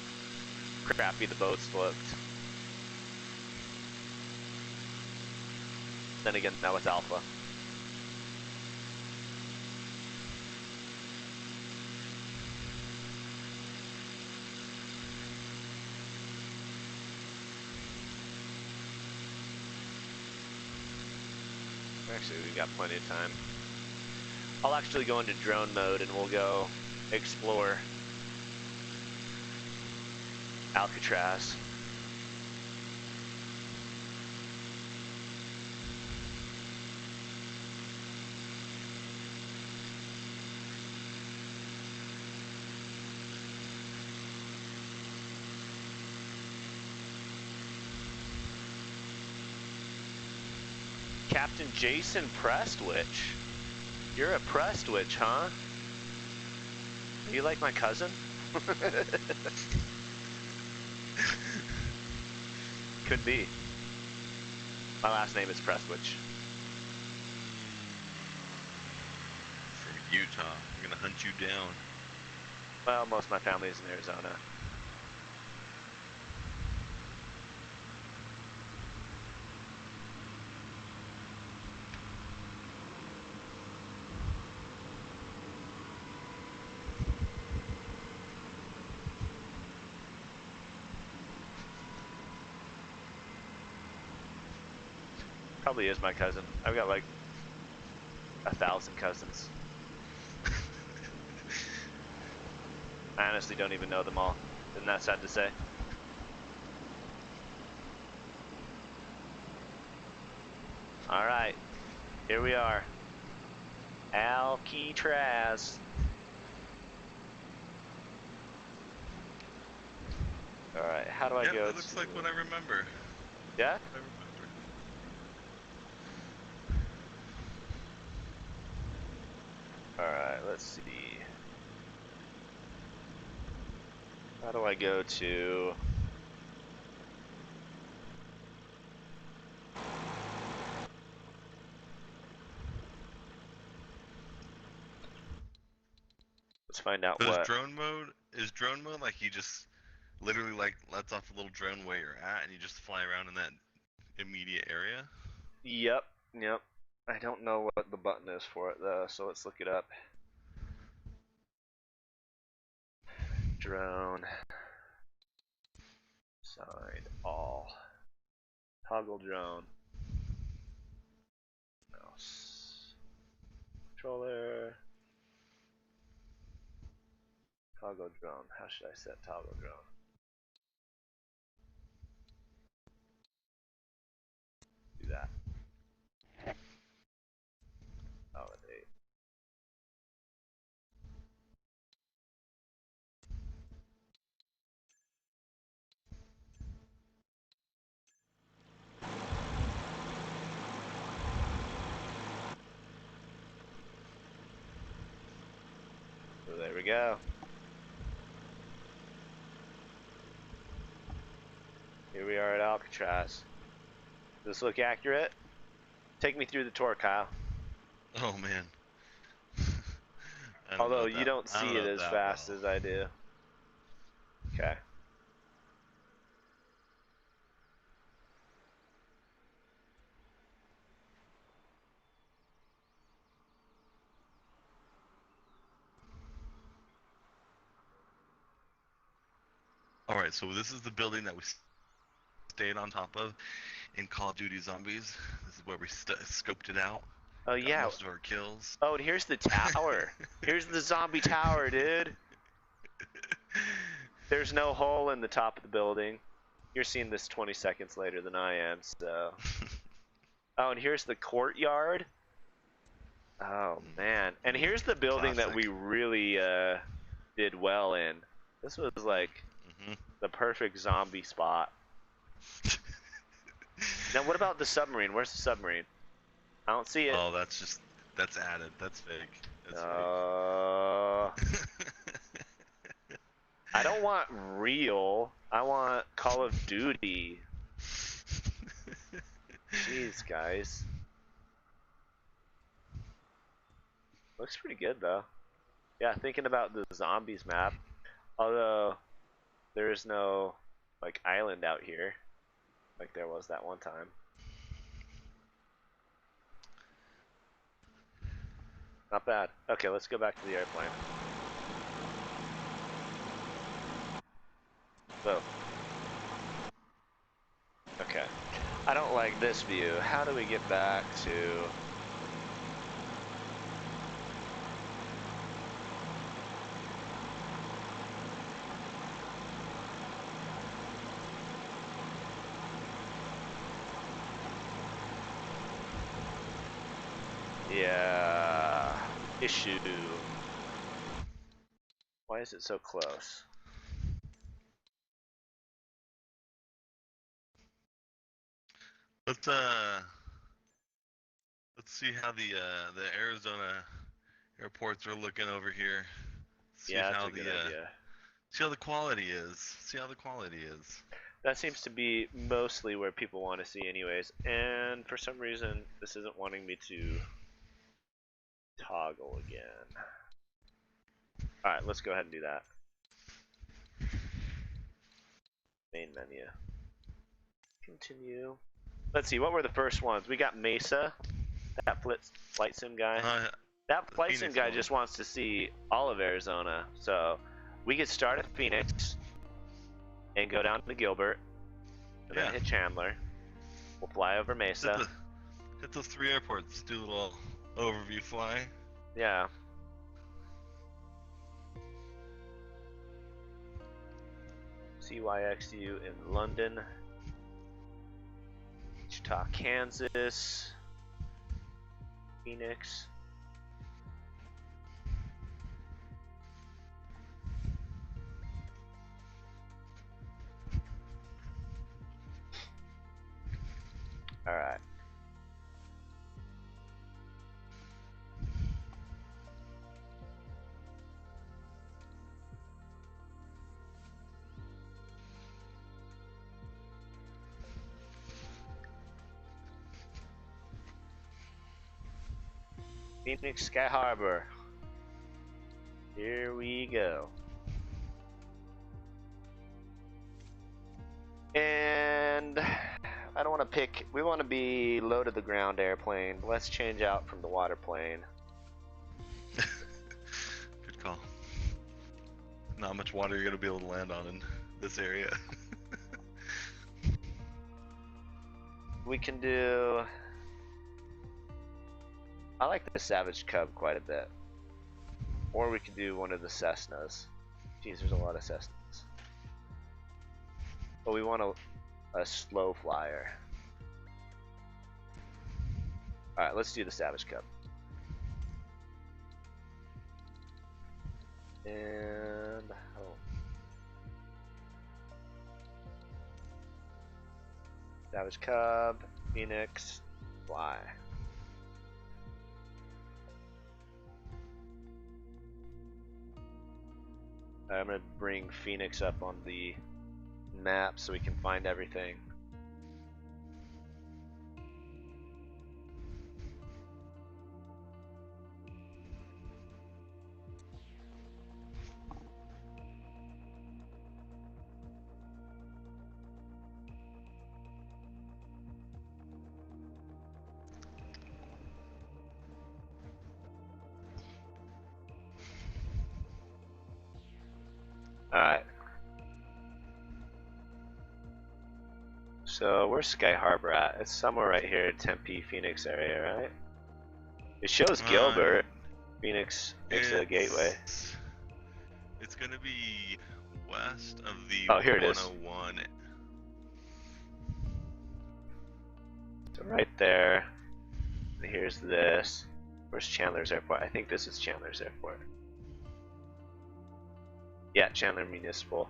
crappy the boats looked. Then again, that was Alpha. Actually, we've got plenty of time. I'll actually go into drone mode and we'll go explore Alcatraz. Captain Jason Prestwich. You're a Prestwich, huh? Are you like my cousin? Could be. My last name is Prestwich. For Utah, I'm gonna hunt you down. Well, most of my family is in Arizona. Probably is my cousin. I've got like 1,000 cousins. I honestly don't even know them all. Isn't that sad to say? Alright, here we are. Alcatraz. Alright, how do I Yep, go that looks like what I remember. Yeah? I remember. Alright, let's see. How do I go to... Let's find out So what... is drone mode like you just literally like lets off a little drone where you're at and you just fly around in that immediate area? Yep, yep. I don't know what the button is for it though, so let's look it up. Drone. Sign all. Toggle drone. Mouse. Controller. Toggle drone. How should I set toggle drone? Do that. Validate. So there we go. Here we are at Alcatraz. Does this look accurate? Take me through the tour, Kyle. Oh man. Although you don't I don't see it know as that fast well. as I do. Okay. Alright, so this is the building that we stayed on top of in Call of Duty Zombies. This is where we scoped it out. Oh Got yeah. most of our kills. Oh, and here's the tower. Here's the zombie tower, dude. There's no hole in the top of the building. You're seeing this 20 seconds later than I am, so. Oh, and here's the courtyard. Oh man. And here's the building that we Classic. really did well in. This was like the perfect zombie spot. Now, what about the submarine? Where's the submarine? I don't see it. Oh, that's added. That's fake. That's Uh, fake. I don't want real. I want Call of Duty. Jeez, guys. Looks pretty good though. Yeah, thinking about the zombies map. Although there is no like island out here, like there was that one time. Not bad. Okay, let's go back to the airplane. So. Okay. I don't like this view. How do we get back to... Yeah. Issue. Why is it so close? Let's see how the Arizona airports are looking over here. See Yeah, that's how a good the idea. see how the quality is. See how the quality is. That seems to be mostly where people want to see anyways. And for some reason, this isn't wanting me to toggle again. Alright, let's go ahead and do that. Main menu. Continue. Let's see, what were the first ones? We got Mesa, that flight sim guy. That flight sim Phoenix guy one. just wants to see all of Arizona. So we could start at Phoenix and go down to Gilbert and then hit Chandler. We'll fly over Mesa. Hit those 3 airports. Do a little overview fly. Yeah. CYXU in London. Wichita, Kansas. Phoenix. Alright. Phoenix Sky Harbor. Here we go. And I don't want to pick, we want to be low to the ground airplane. Let's change out from the water plane. Good call. Not much water you're gonna be able to land on in this area. We can do, I like the Savage Cub quite a bit. Or we could do one of the Cessnas. Jeez, there's a lot of Cessnas. But we want a slow flyer. Alright, let's do the Savage Cub. And Savage Cub, Phoenix, fly. I'm gonna bring Phoenix up on the map so we can find everything. Alright. So where's Sky Harbor at? It's somewhere right here, Tempe, Phoenix area, right? It shows Gilbert. Phoenix Mesa Gateway. It's gonna be west of the Oh, here it is. 101. So right there. And here's this. Where's Chandler's Airport? I think this is Chandler's Airport. Yeah, Chandler Municipal.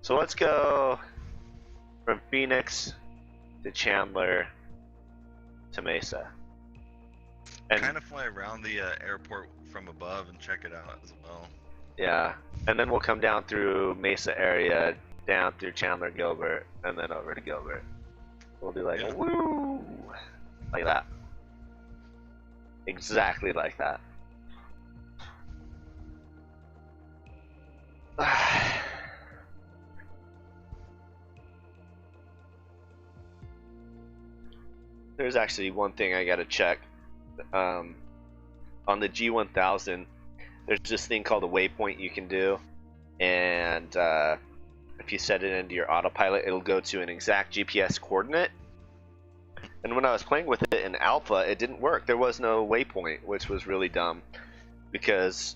So let's go from Phoenix to Chandler to Mesa. And Kind of fly around the airport from above and check it out as well. yeah, and then we'll come down through Mesa area, down through Chandler, Gilbert, and then over to Gilbert. We'll do like Yeah. woo, like that, exactly like that. There's actually one thing I gotta check. On the G1000, there's this thing called a waypoint you can do, and if you set it into your autopilot, it'll go to an exact GPS coordinate. And when I was playing with it in alpha, it didn't work. There was no waypoint, which was really dumb, because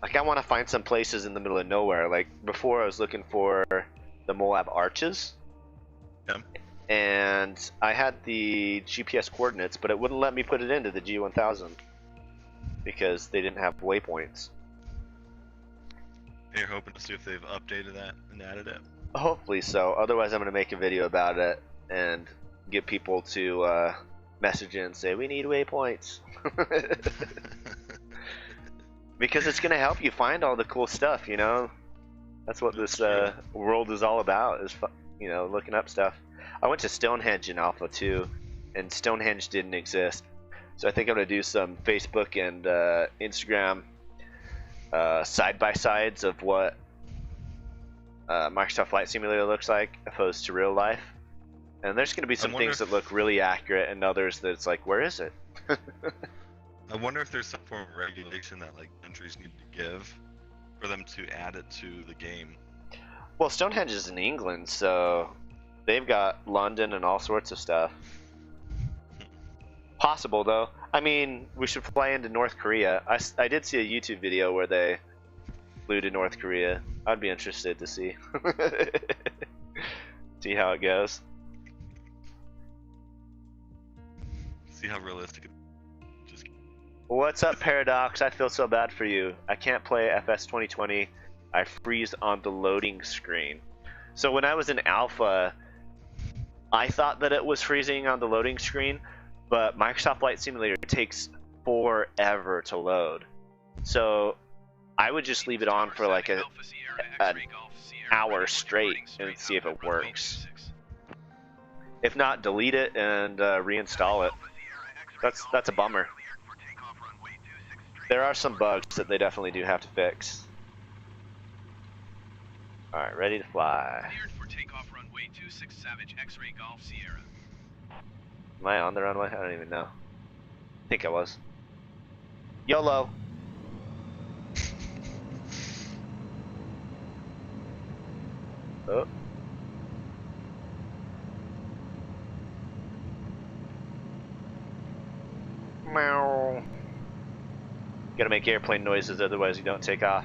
like I want to find some places in the middle of nowhere. Like before, I was looking for the Moab Arches. Yeah. And I had the GPS coordinates, but it wouldn't let me put it into the G1000 because they didn't have waypoints. You're hoping to see if they've updated that and added it. Hopefully so. Otherwise, I'm going to make a video about it and get people to message in and say, we need waypoints. Because it's going to help you find all the cool stuff, you know? That's what this world is all about, is, you know, looking up stuff. I went to Stonehenge in Alpha 2, and Stonehenge didn't exist. So I think I'm going to do some Facebook and Instagram side-by-sides of what Microsoft Flight Simulator looks like opposed to real life. And there's going to be some things that look really accurate and others that it's like, where is it? I wonder if there's some form of regulation that like countries need to give for them to add it to the game. Well, Stonehenge is in England, so they've got London and all sorts of stuff. Possible, though. I mean, we should fly into North Korea. I did see a YouTube video where they flew to North Korea. I'd be interested to see. See how it goes. See how realistic it is. What's up, Paradox? I feel so bad for you. I can't play FS 2020. I freeze on the loading screen. So when I was in alpha, I thought that it was freezing on the loading screen, but Microsoft Flight Simulator takes forever to load. So I would just leave it on for like an hour straight and see if it works. If not, delete it and reinstall it. That's a bummer. There are some bugs that they definitely do have to fix. Alright, ready to fly. Cleared for takeoff runway 26 Savage X-ray Golf Sierra. Am I on the runway? I don't even know. I think I was. YOLO! Oh. Meow. Gotta make airplane noises, otherwise you don't take off.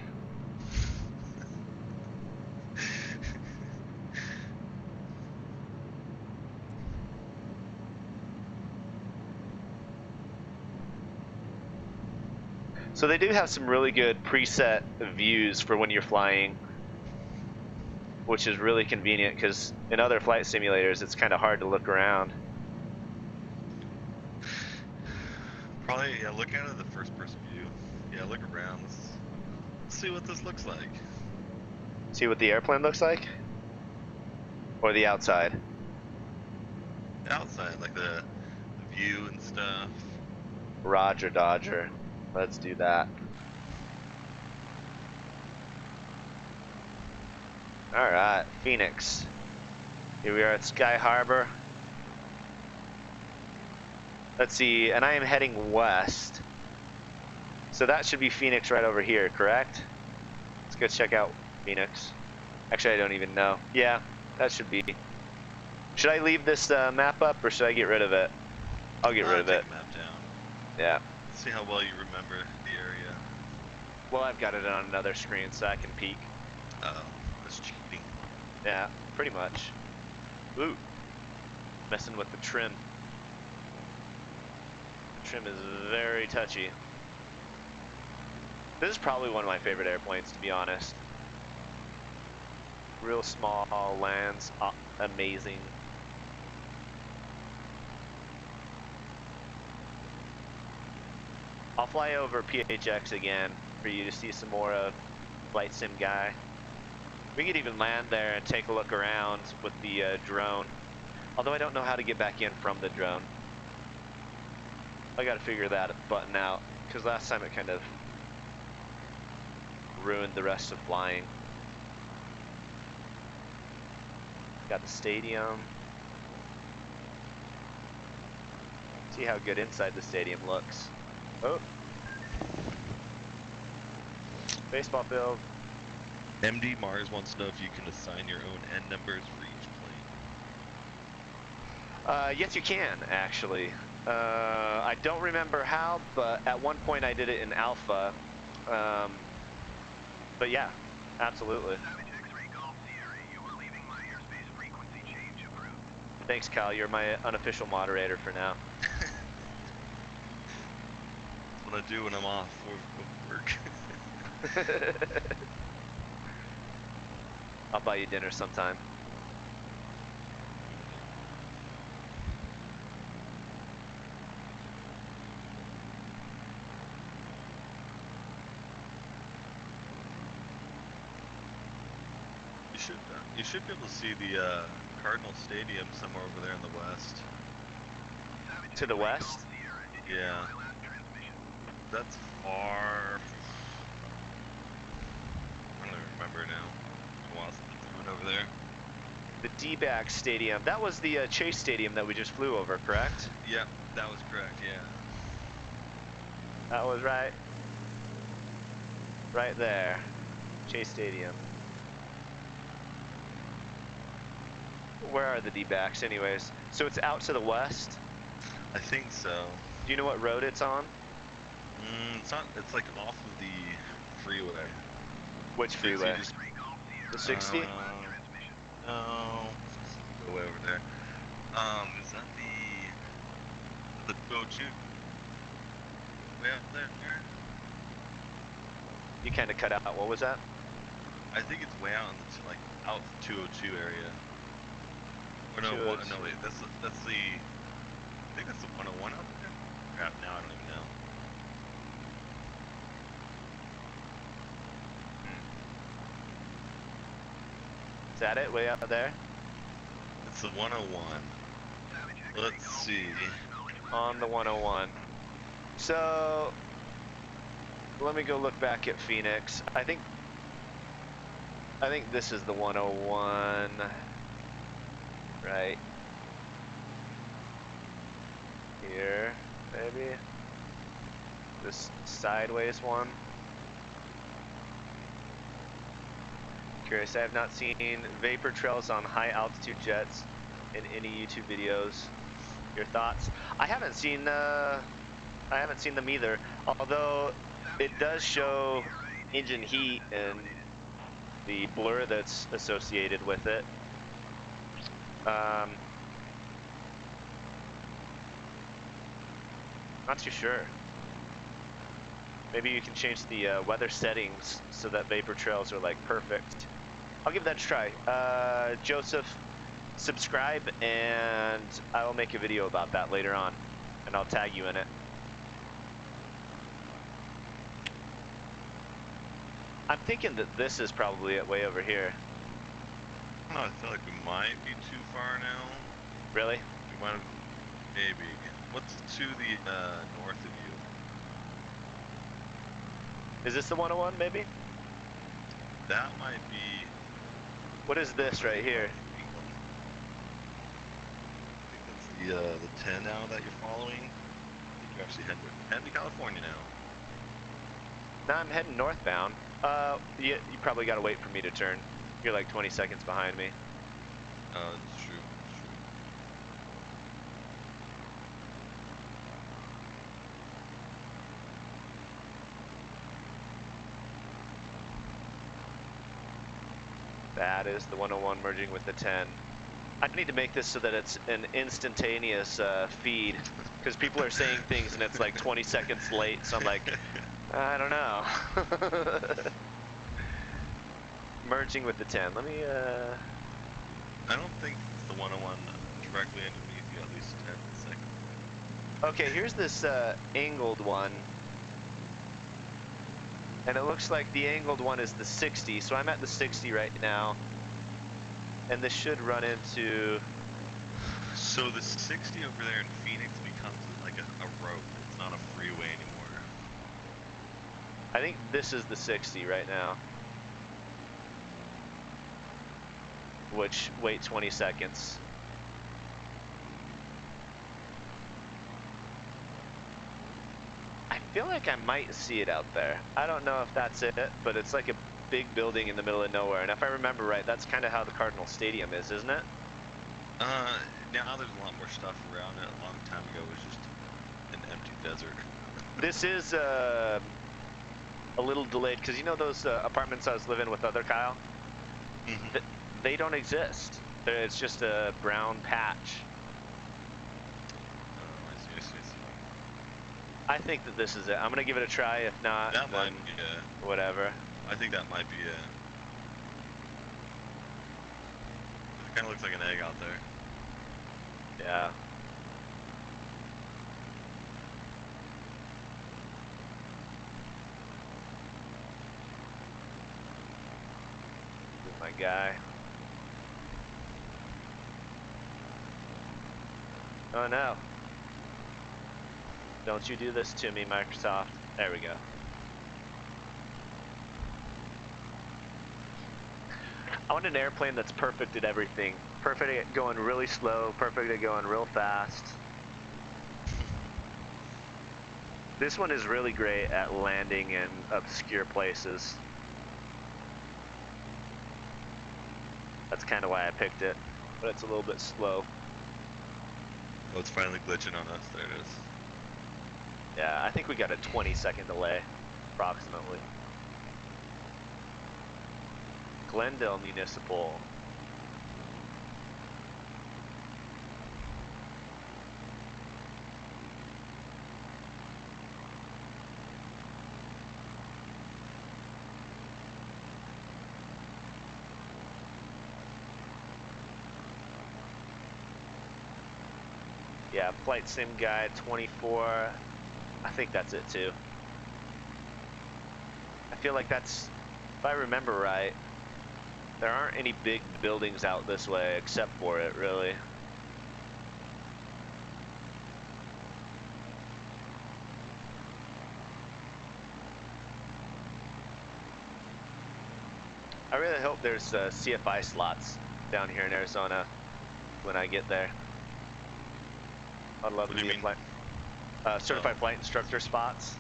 So they do have some really good preset views for when you're flying, which is really convenient because in other flight simulators it's kind of hard to look around. Probably, yeah, look out of the first person view. Yeah, look around. Let's see what this looks like. See what the airplane looks like? Or the outside? Outside, like the view and stuff. Roger, Dodger. Let's do that. Alright, Phoenix. Here we are at Sky Harbor. Let's see, and I am heading west. So that should be Phoenix right over here, correct? Let's go check out Phoenix. Actually, I don't even know. Yeah, that should be. Should I leave this map up or should I get rid of it? I'll get rid of it. Take the map down. Yeah. See how well you remember the area. Well, I've got it on another screen so I can peek. Oh, that's cheating. Yeah, pretty much. Ooh. Messing with the trim. The trim is very touchy. This is probably one of my favorite airplanes, to be honest. Real small, lands amazing. I'll fly over PHX again for you to see some more of Flight Sim Guy. We could even land there and take a look around with the drone. Although I don't know how to get back in from the drone. I gotta figure that button out, because last time it kind of ruined the rest of flying. Got the stadium. See how good inside the stadium looks. Oh. Baseball field. MD Mars wants to know if you can assign your own end numbers for each plane. Yes, you can, actually. I don't remember how, but at one point I did it in alpha. But yeah, absolutely. Thanks, Kyle. You're my unofficial moderator for now. That's what I do when I'm off work. I'll buy you dinner sometime. You should be able to see the Cardinal Stadium somewhere over there in the west. To the west? Yeah. That's far. I don't even remember now. It's been a while since I went over there. The D-back stadium. That was the Chase Stadium that we just flew over, correct? Yeah, that was correct, yeah. That was right. Right there. Chase Stadium. Where are the D-backs anyways? So it's out to the west? I think so. Do you know what road it's on? It's not, it's like off of the freeway. Which freeway? The 60? No. Go way over there. Is that the 202? Way up there? You kind of cut out. What was that? I think it's way out in the, like, out 202 area. Or no, 202. no wait, that's the, I think that's the 101 out there? Crap, now I don't even know. Is that it? Way out there? It's the 101. Let's see. On the 101. So, let me go look back at Phoenix. I think this is the 101. Right. Here, maybe. This sideways one. Curious, I have not seen vapor trails on high altitude jets in any YouTube videos. Your thoughts? I haven't seen them either. Although it does show engine heat and the blur that's associated with it. Not too sure. Maybe you can change the weather settings so that vapor trails are like perfect. I'll give that a try. Joseph, subscribe and I will make a video about that later on and I'll tag you in it. I'm thinking that this is probably it way over here. I don't know, I feel like we might be too far now. Really? We might have, maybe. What's to the north of you? Is this the 101 maybe? That might be. What is this right here? I think that's the 10 now that you're following. I think you're actually heading to California now. Now I'm heading northbound. You probably gotta wait for me to turn. You're like 20 seconds behind me. It's true. That is the 101 merging with the 10. I need to make this so that it's an instantaneous feed, because people are saying things and it's like 20 seconds late, so I'm like, I don't know. Merging with the 10. Let me, I don't think it's the 101 directly underneath you, at least 10 seconds. Okay, here's this angled one. And it looks like the angled one is the 60, so I'm at the 60 right now. And this should run into... So the 60 over there in Phoenix becomes like a road. It's not a freeway anymore. I think this is the 60 right now. Which, wait 20 seconds. I feel like I might see it out there. I don't know if that's it, but it's like a big building in the middle of nowhere. And if I remember right, that's kind of how the Cardinal Stadium is, isn't it? Now there's a lot more stuff around it. A long time ago it was just an empty desert. This is a little delayed, because you know those apartments I was living with other Kyle? Mm-hmm. They don't exist. It's just a brown patch. I see. I think that this is it. I'm going to give it a try. If not, That then might be it. whatever. I think that might be it. It kind of looks like an egg out there. Yeah. My guy. Oh no. Don't you do this to me, Microsoft. There we go. I want an airplane that's perfect at everything. Perfect at going really slow, perfect at going real fast. This one is really great at landing in obscure places. That's kind of why I picked it, but it's a little bit slow. Oh, it's finally glitching on us. There it is. Yeah, I think we got a 20-second delay, approximately. Glendale Municipal. Yeah, Flight Sim Guide 24. I think that's it too. I feel like that's, if I remember right, there aren't any big buildings out this way except for it, really. I really hope there's CFI slots down here in Arizona when I get there. I'd love What to do be you a mean? flight, certified flight instructor spots.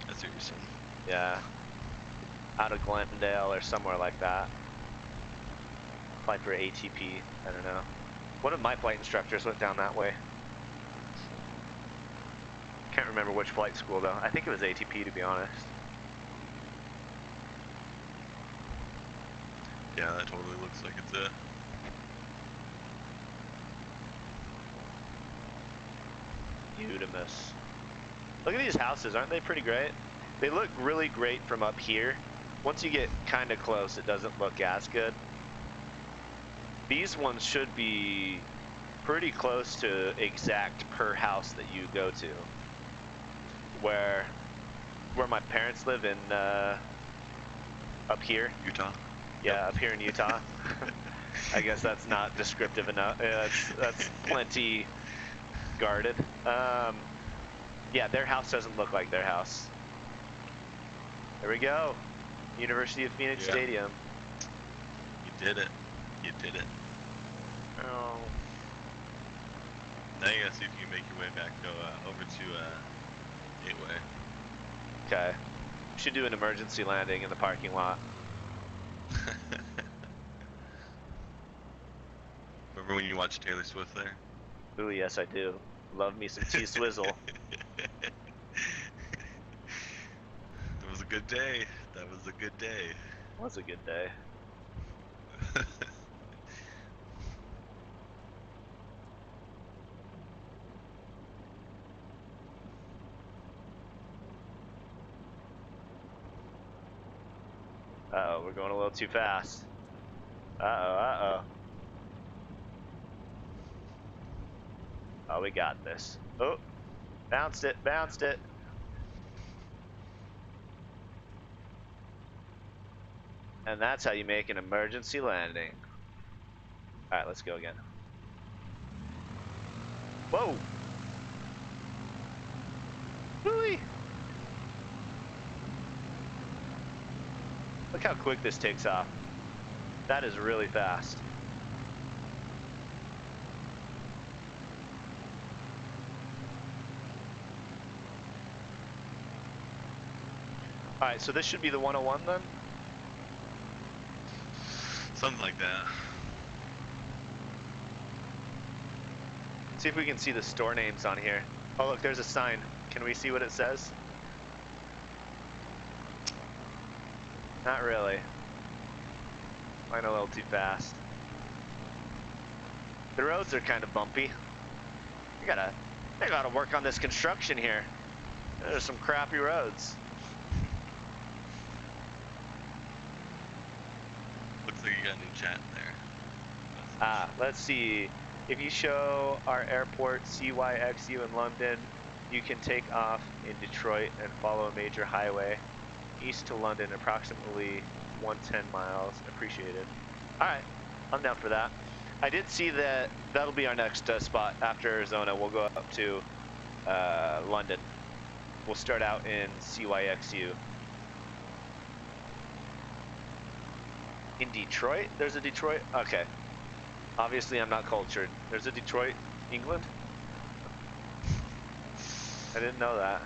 That's what you're saying. Yeah, out of Glendale or somewhere like that. Apply for ATP. I don't know. One of my flight instructors went down that way. Can't remember which flight school though. I think it was ATP, to be honest. Yeah, that totally looks like it's it. Udamus. Look at these houses, aren't they pretty great? They look really great from up here. Once you get kind of close, it doesn't look as good. These ones should be pretty close to exact per house that you go to. Where my parents live in, up here. Utah? Yeah, Yep. up here in Utah. I guess that's not descriptive enough. Yeah, that's plenty guarded. Yeah, their house doesn't look like their house. There we go. University of Phoenix Yeah. Stadium. You did it. You did it. Oh. Now you gotta see if you can make your way back over to Gateway. Okay. We should do an emergency landing in the parking lot. Remember when you watched Taylor Swift there? Ooh, yes, I do. Love me some T-Swizzle. It was a good day. That was a good day. Was a good day. Uh-oh, we're going a little too fast. Uh-oh. Oh, we got this. Oh, bounced it. And that's how you make an emergency landing. Alright, let's go again. Whoa! Whee! Look how quick this takes off. That is really fast. Alright, so this should be the 101 then? Something like that. See if we can see the store names on here. Oh look, there's a sign. Can we see what it says? Not really. Mine a little too fast. The roads are kind of bumpy. They gotta work on this construction here. There's some crappy roads. Looks like you got a new chat in there. Ah, let's see. If you show our airport CYXU in London, you can take off in Detroit and follow a major highway east to London, approximately 110 miles. Appreciated. Alright, I'm down for that. I did see that that'll be our next spot after Arizona. We'll go up to London. We'll start out in CYXU. In Detroit? There's a Detroit? Okay. Obviously, I'm not cultured. There's a Detroit, England? I didn't know that.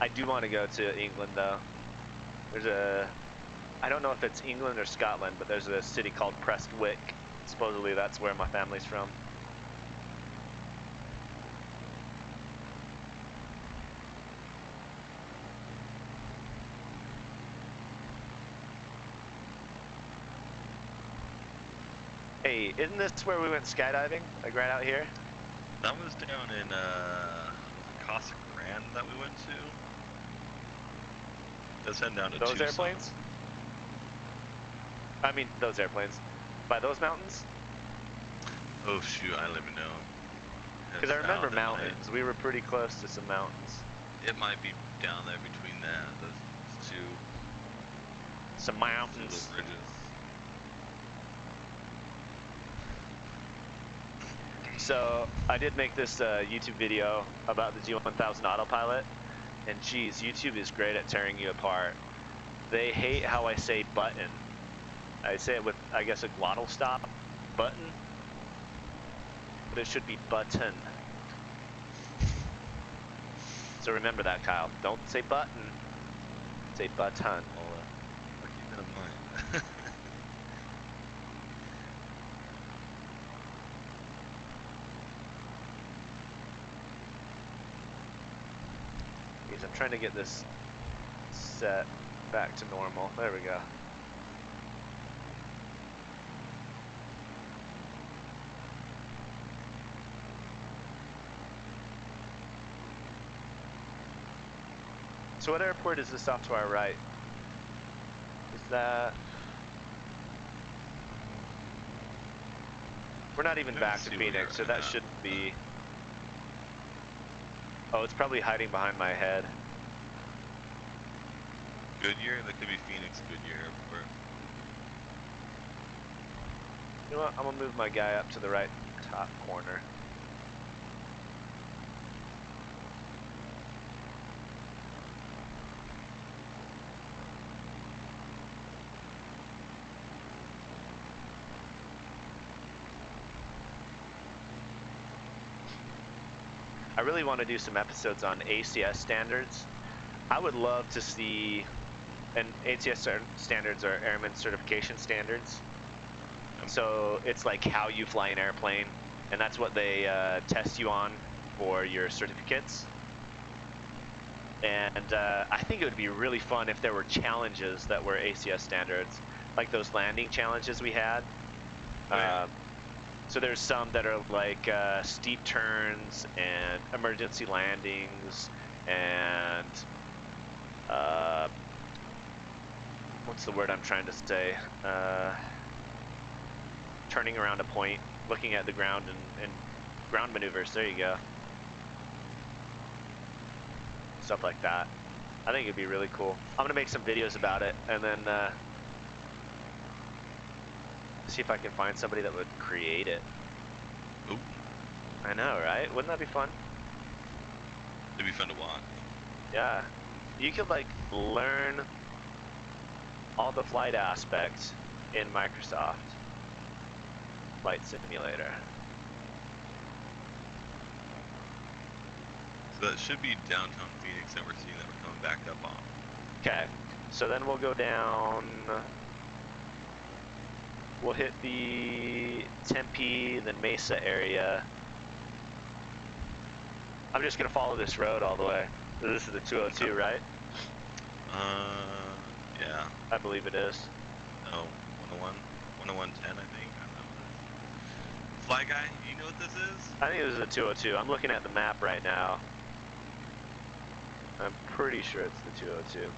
I do want to go to England, though. There's a... I don't know if it's England or Scotland, but there's a city called Prestwick. Supposedly, that's where my family's from. Hey, isn't this where we went skydiving? Like right out here? That was down in Casa Grande that we went to. Let's head down to Those Tucson. airplanes? I mean, those airplanes. By those mountains? Oh shoot, I don't even know. Because I remember It mountains. We were pretty close to some mountains. It might be down there between those two Some little mountains. bridges. So, I did make this YouTube video about the G1000 autopilot. And geez, YouTube is great at tearing you apart. They hate how I say button. I say it with, I guess, a glottal stop. Button. But it should be button. So remember that, Kyle. Don't say button. Say button. I'll keep that in mind. Geez, I'm trying to get this set back to normal. There we go. So what airport is this off to our right? Is that... We're not even Let's back to see where we Phoenix, are so right that now. shouldn't be... Oh, it's probably hiding behind my head. Goodyear? That could be Phoenix Goodyear Airport. You know what? I'm gonna move my guy up to the right top corner. I really want to do some episodes on ACS standards. I would love to see, and ACS standards are Airman Certification Standards. So it's like how you fly an airplane, and that's what they test you on for your certificates. And I think it would be really fun if there were challenges that were ACS standards, like those landing challenges we had. Oh, yeah. So there's some that are like steep turns and emergency landings and what's the word I'm trying to say? Turning around a point, looking at the ground and ground maneuvers. There you go. stuff like that. I think it'd be really cool. I'm gonna make some videos about it and then see if I can find somebody that would create it. Ooh, I know, right? Wouldn't that be fun? it'd be fun to watch. Yeah. You could like learn all the flight aspects in Microsoft Flight Simulator. So that should be downtown Phoenix that we're seeing that we're coming back up on. Okay. So then we'll go down. We'll hit the Tempe, then Mesa area. I'm just gonna follow this road all the way. This is the 202, right? Yeah. I believe it is. No, 101, 10110, I think. I don't know what it is. Fly guy, you know what this is? I think this is the 202. I'm looking at the map right now. I'm pretty sure it's the 202.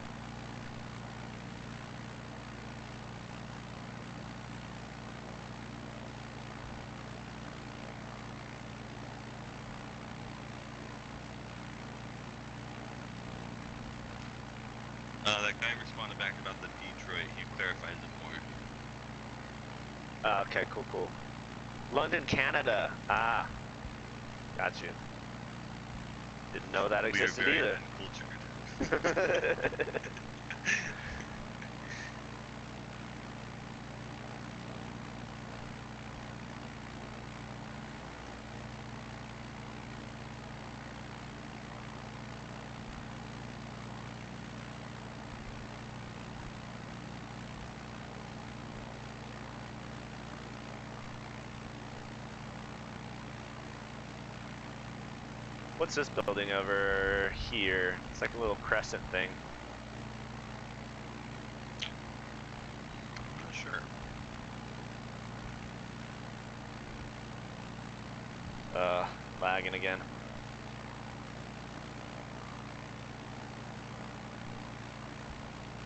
That guy responded back about the Detroit. He clarifies it more. Okay, cool, cool. London, Canada. Ah, got you. Didn't know that We are existed very either. uncultured. What's this building over here? It's like a little crescent thing. I'm not sure. Lagging again.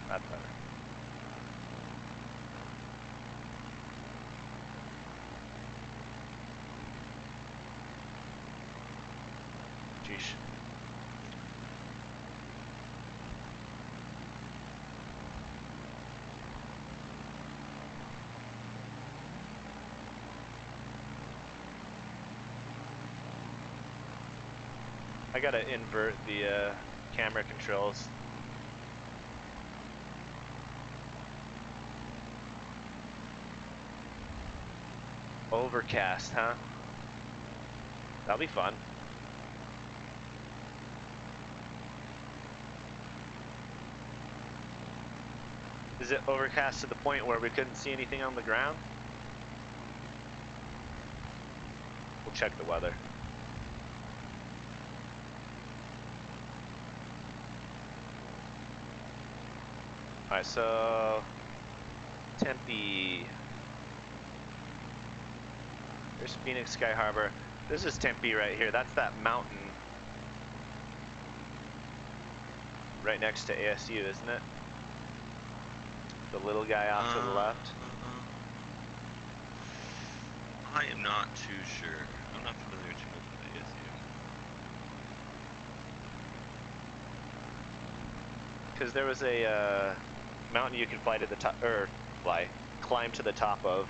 That's better. Jeez. I gotta invert the camera controls. Overcast, huh? That'll be fun. Is it overcast to the point where we couldn't see anything on the ground? We'll check the weather. Alright, so Tempe. There's Phoenix Sky Harbor. This is Tempe right here. That's that mountain right next to ASU, isn't it? The little guy off to the left. I am not too sure. I'm not familiar too much with ASU. Because there was a mountain you could fly to the top, or climb to the top of,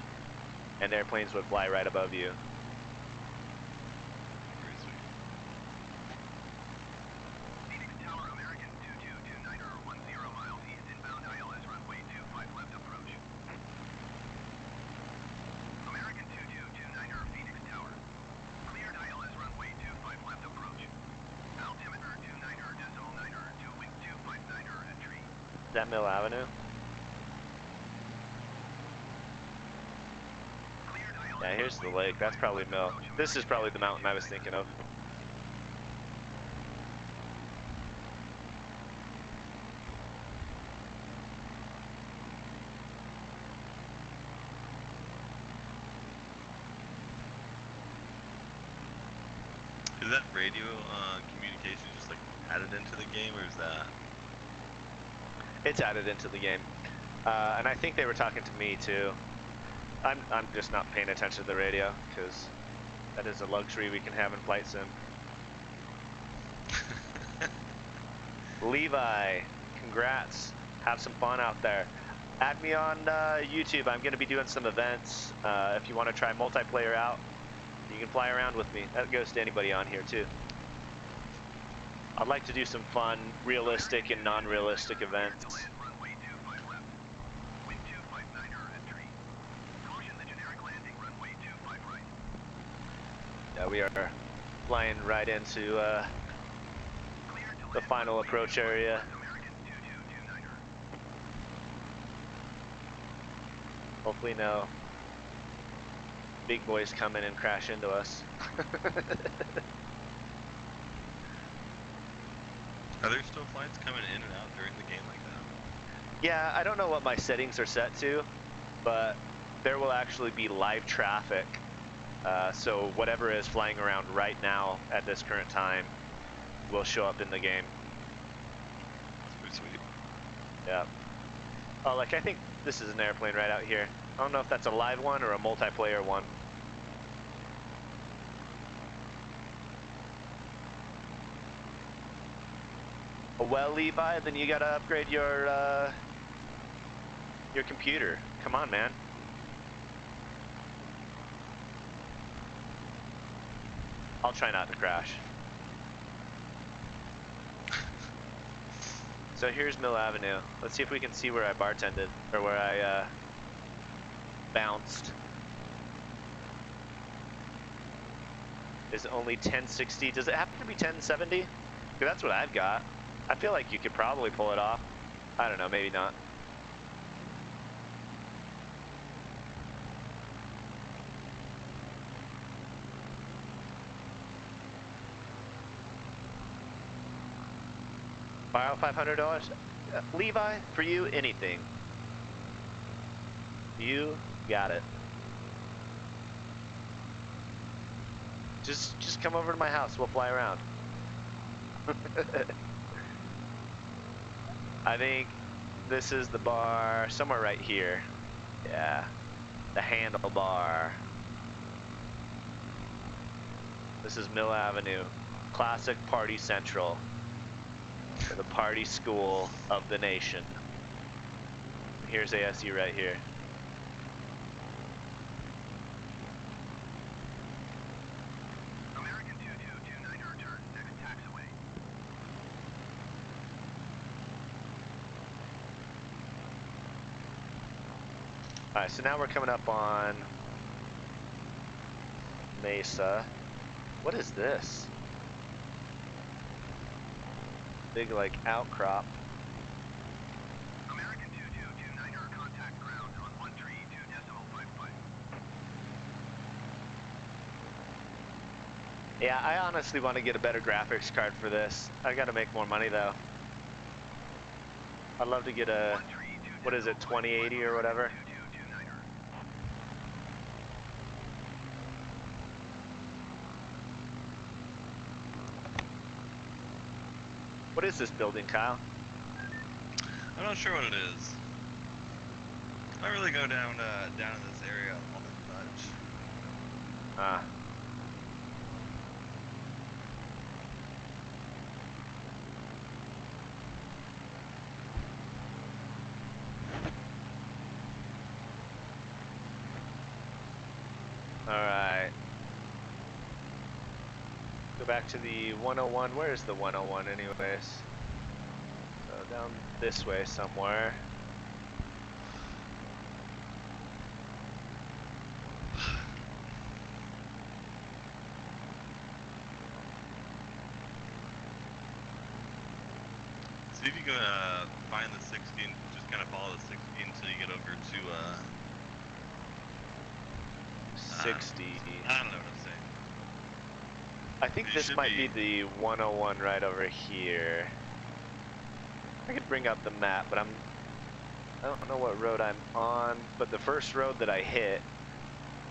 and airplanes would fly right above you. Very sweet. Phoenix Tower, American 2229er, 10 miles east, inbound ILS runway 25 left approach. American 2229er, Phoenix Tower. Cleared ILS runway 25 left approach. Altimeter 29er, decimal 9er, 2 wind 259er, entry. Is that Mill Avenue? Yeah, here's the lake. That's probably Mill. This is probably the mountain I was thinking of. Is that radio communication just like added into the game, or is that? It's added into the game. And I think they were talking to me too. I'm just not paying attention to the radio because that is a luxury we can have in Flight Sim. Levi, congrats. Have some fun out there. Add me on YouTube. I'm going to be doing some events. If you want to try multiplayer out, you can fly around with me. That goes to anybody on here too. I'd like to do some fun, realistic and non-realistic events. Runway 25 left. Wind 259er entry. Caution the generic landing, runway 25 right. Yeah, we are flying right into Cleared to the land final runway approach 25 area. left, American 2229er. Hopefully no big boys come in and crash into us. Are there still flights coming in and out during the game like that? Yeah, I don't know what my settings are set to, but there will actually be live traffic. So whatever is flying around right now at this current time will show up in the game. That's pretty sweet. Yeah. Oh, like I think this is an airplane right out here. I don't know if that's a live one or a multiplayer one. Well, Levi, then you gotta upgrade your computer. Come on, man. I'll try not to crash. So here's Mill Avenue. Let's see if we can see where I bartended, or where I bounced. Is it only 1060? Does it have to be 1070? That's what I've got. I feel like you could probably pull it off. I don't know, maybe not. Borrow $500? Levi, for you, anything. You got it. Just come over to my house. We'll fly around. I think this is the bar somewhere right here. Yeah, the handlebar. This is Mill Avenue, classic party central, the party school of the nation. Here's ASU right here. American 2229er return, next taxiway. Alright, so now we're coming up on Mesa. What is this? Big, like, outcrop. American 2229er contact ground on 132.55. Yeah, I honestly want to get a better graphics card for this. I gotta make more money, though. I'd love to get a, what is it, 2080 or whatever? What is this building, Kyle? I'm not sure what it is. I don't really go down down in this area all that much. Ah. Alright. Go back to the 101. Where is the 101 anyways? So down this way somewhere. See if you can find the 16, just kind of follow the 16 until you get over to 60. I don't know what I'm saying. I think It this should might be be- the 101 right over here. I could bring up the map, but I don't know what road I'm on, but the first road that I hit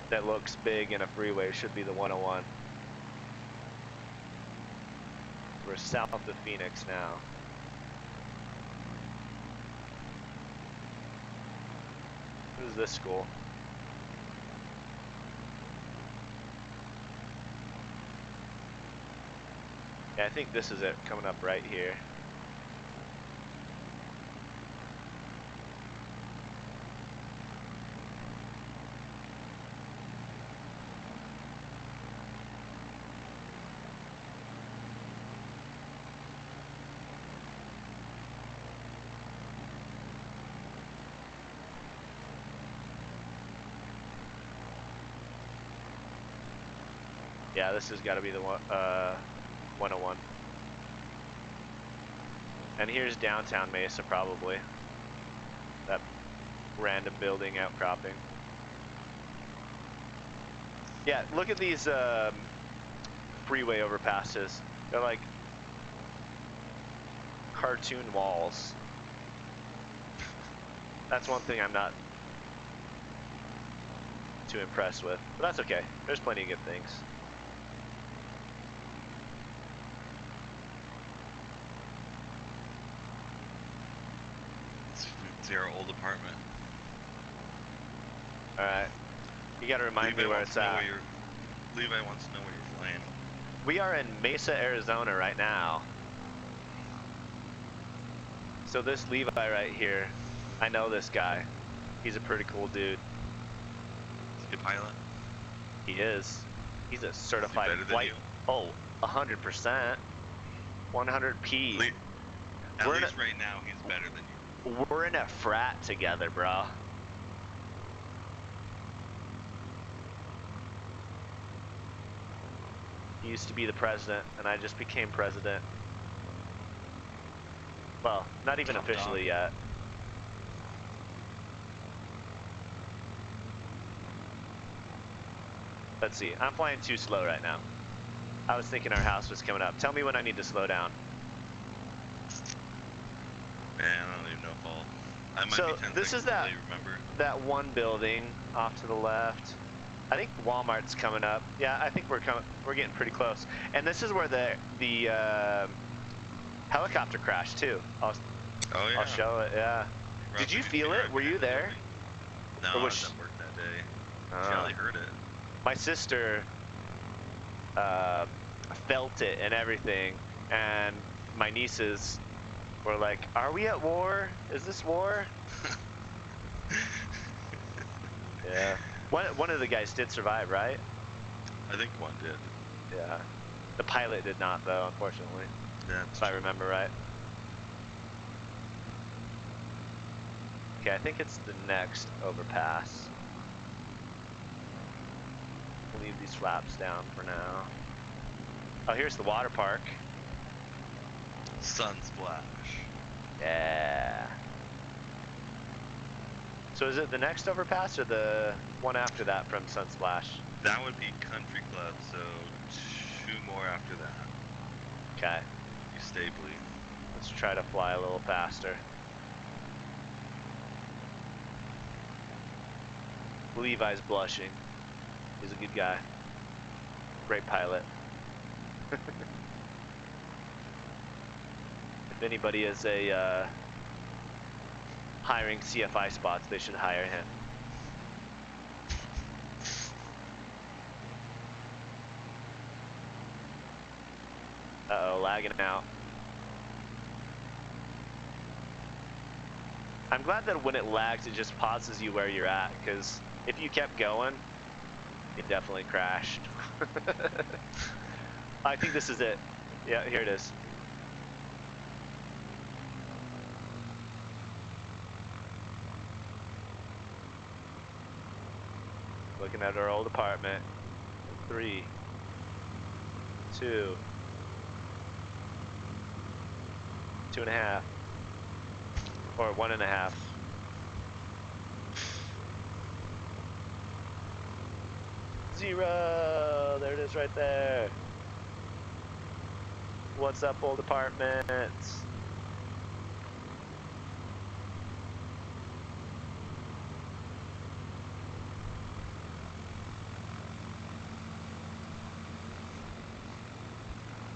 that looks big in a freeway should be the 101. We're south of Phoenix now. What is this school? Yeah, I think this is it, coming up right here. Yeah, this has got to be the one, 101. And here's downtown Mesa, probably. That random building outcropping. Yeah, look at these freeway overpasses. They're like cartoon walls. That's one thing I'm not too impressed with, but that's okay. There's plenty of good things. It's our old apartment. All right, you got to remind me where it's at. Levi wants to know where you're flying. We are in Mesa, Arizona right now. So this Levi right here, I know this guy. He's a pretty cool dude. He's a good pilot. He is. He's a certified better than flight. you? Oh, 100%. 100p. At least right now, he's better than you. We're in a frat together, bro. He used to be the president, and I just became president. Well, not even Top officially dog. yet. Let's see. I'm flying too slow right now. I was thinking our house was coming up. Tell me when I need to slow down. Man, I don't even know if I might So be 10 this is seconds until you remember. that one building off to the left. I think Walmart's coming up. Yeah, I think we're getting pretty close. And this is where the helicopter crashed too. Oh yeah. I'll show it. Yeah. Did you feel it? Were you there? No, Or I was was at work that day. Oh. Charlie heard it. My sister felt it and everything, and my nieces were like, "Are we at war? Is this war?" Yeah. One of the guys did survive, right? I think one did. Yeah. The pilot did not, though, unfortunately. Yeah. If I remember right. Okay, I think it's the next overpass. We'll leave these flaps down for now. Oh, here's the water park. Sunsplash. Yeah. So is it the next overpass or the one after that from Sunsplash? That would be Country Club, so 2 more after that. Okay. You stably. Let's try to fly a little faster. Levi's blushing. He's a good guy. Great pilot. If anybody is a hiring CFI spots, they should hire him. Uh-oh, lagging out. I'm glad that when it lags, it just pauses you where you're at, because if you kept going, it definitely crashed. I think this is it. Yeah, here it is. Looking at our old apartment. 3, 2, 2.5, or 1.5. Zero. There it is, right there. What's up, old apartment?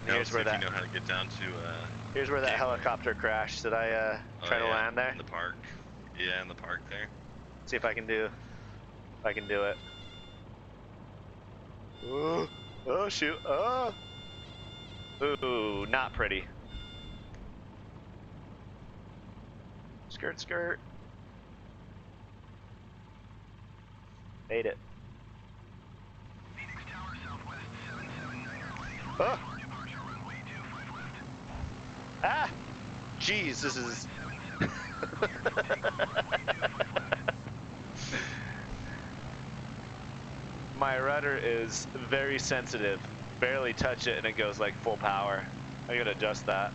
Here's where if that. you know how to get down to. Here's where that Gateway. helicopter crashed. Did I try to land there? In the park. Yeah, in the park there. See if I can do. If I can do it. Oh, oh shoot! Oh. Ooh, not pretty. Skirt, skirt. Made it. Phoenix Tower Southwest 779 ready Oh. for departure runway 25 left. Ah! Jeez, this is. 779 cleared for takeoff runway 25 left. my rudder is very sensitive. Barely touch it and it goes like full power. I gotta adjust that.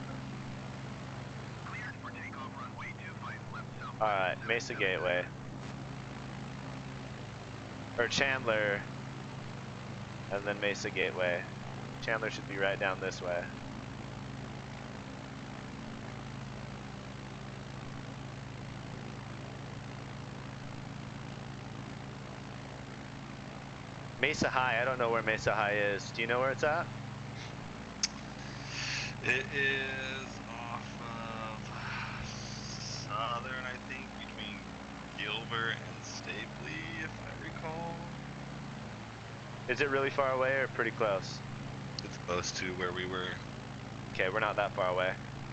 Cleared for takeoff runway 25 left south. Alright, Mesa Gateway. Or Chandler. And then Mesa Gateway. Chandler should be right down this way. Mesa High, I don't know where Mesa High is. Do you know where it's at? It is off of Southern, I think, between Gilbert and Stapley, if I recall. Is it really far away or pretty close? It's close to where we were. Okay, we're not that far away.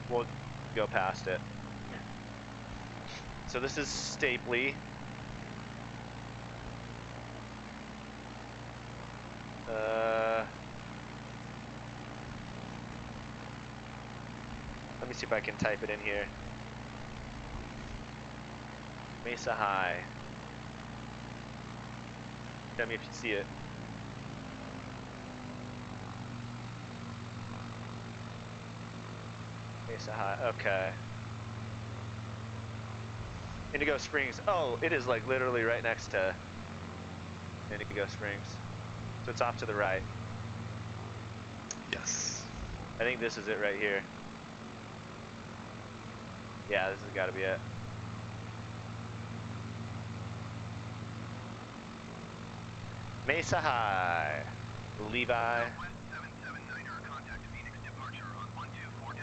We'll go past it. So this is Stapley. Let me see if I can type it in here. Mesa High. Tell me if you see it. Mesa High, okay. Indigo Springs. Oh, it is like literally right next to Indigo Springs. So it's off to the right. Yes. I think this is it right here. Yeah, this has got to be it. Mesa High. Levi. Southwest 779er, contact Phoenix departure on 124.1.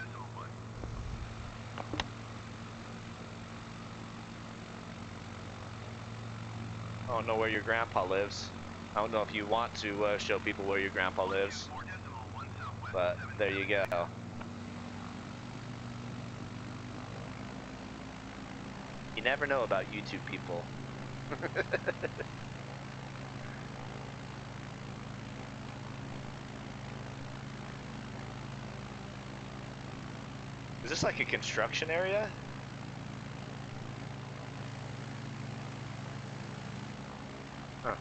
I don't know where your grandpa lives. I don't know if you want to show people where your grandpa lives, 4.1 southwest but there you go. You never know about YouTube people. Is this like a construction area? Huh.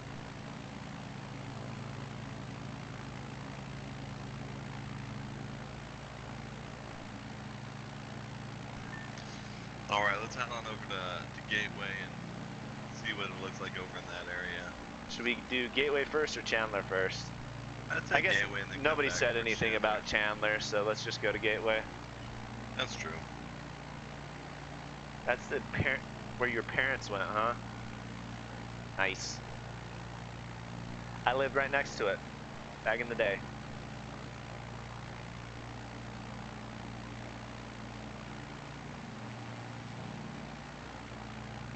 All right, let's head on over to Gateway and see what it looks like over in that area. Should we do Gateway first or Chandler first? I'd say I guess Gateway and then come nobody back said for anything Chandler. about Chandler, so let's just go to Gateway. That's true. That's the where your parents went, huh? Nice. I lived right next to it back in the day.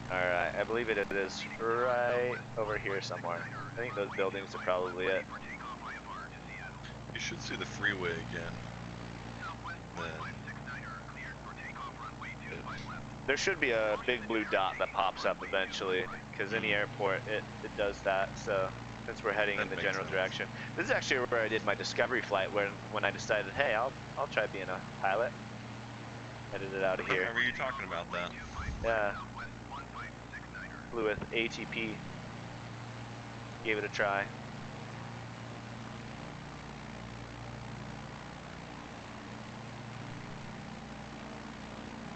Alright, I believe it is right over here somewhere. I think those buildings are probably it. You should see the freeway again. There should be a big blue dot that pops up eventually, because any airport, it does that, so since we're heading in the makes general sense. direction. This is actually where I did my discovery flight, when I decided, hey, I'll try being a pilot. Headed it out of I here. remember you talking about that. Yeah. Flew with ATP. Gave it a try.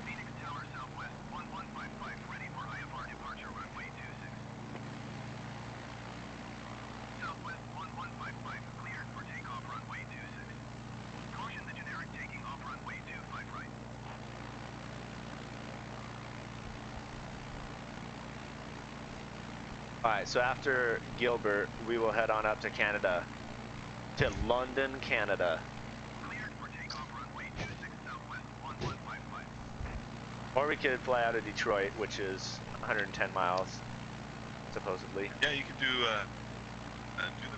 Phoenix Tower Southwest 1155, ready for IFR departure runway 26. Southwest 1155, cleared for takeoff runway 26. Caution the generic taking off runway 25 right. Alright, so after Gilbert, we will head on up to Canada. To London, Canada. Cleared for takeoff runway 26 Southwest 1155. Or we could fly out of Detroit, which is 110 miles, supposedly. Yeah, you could do the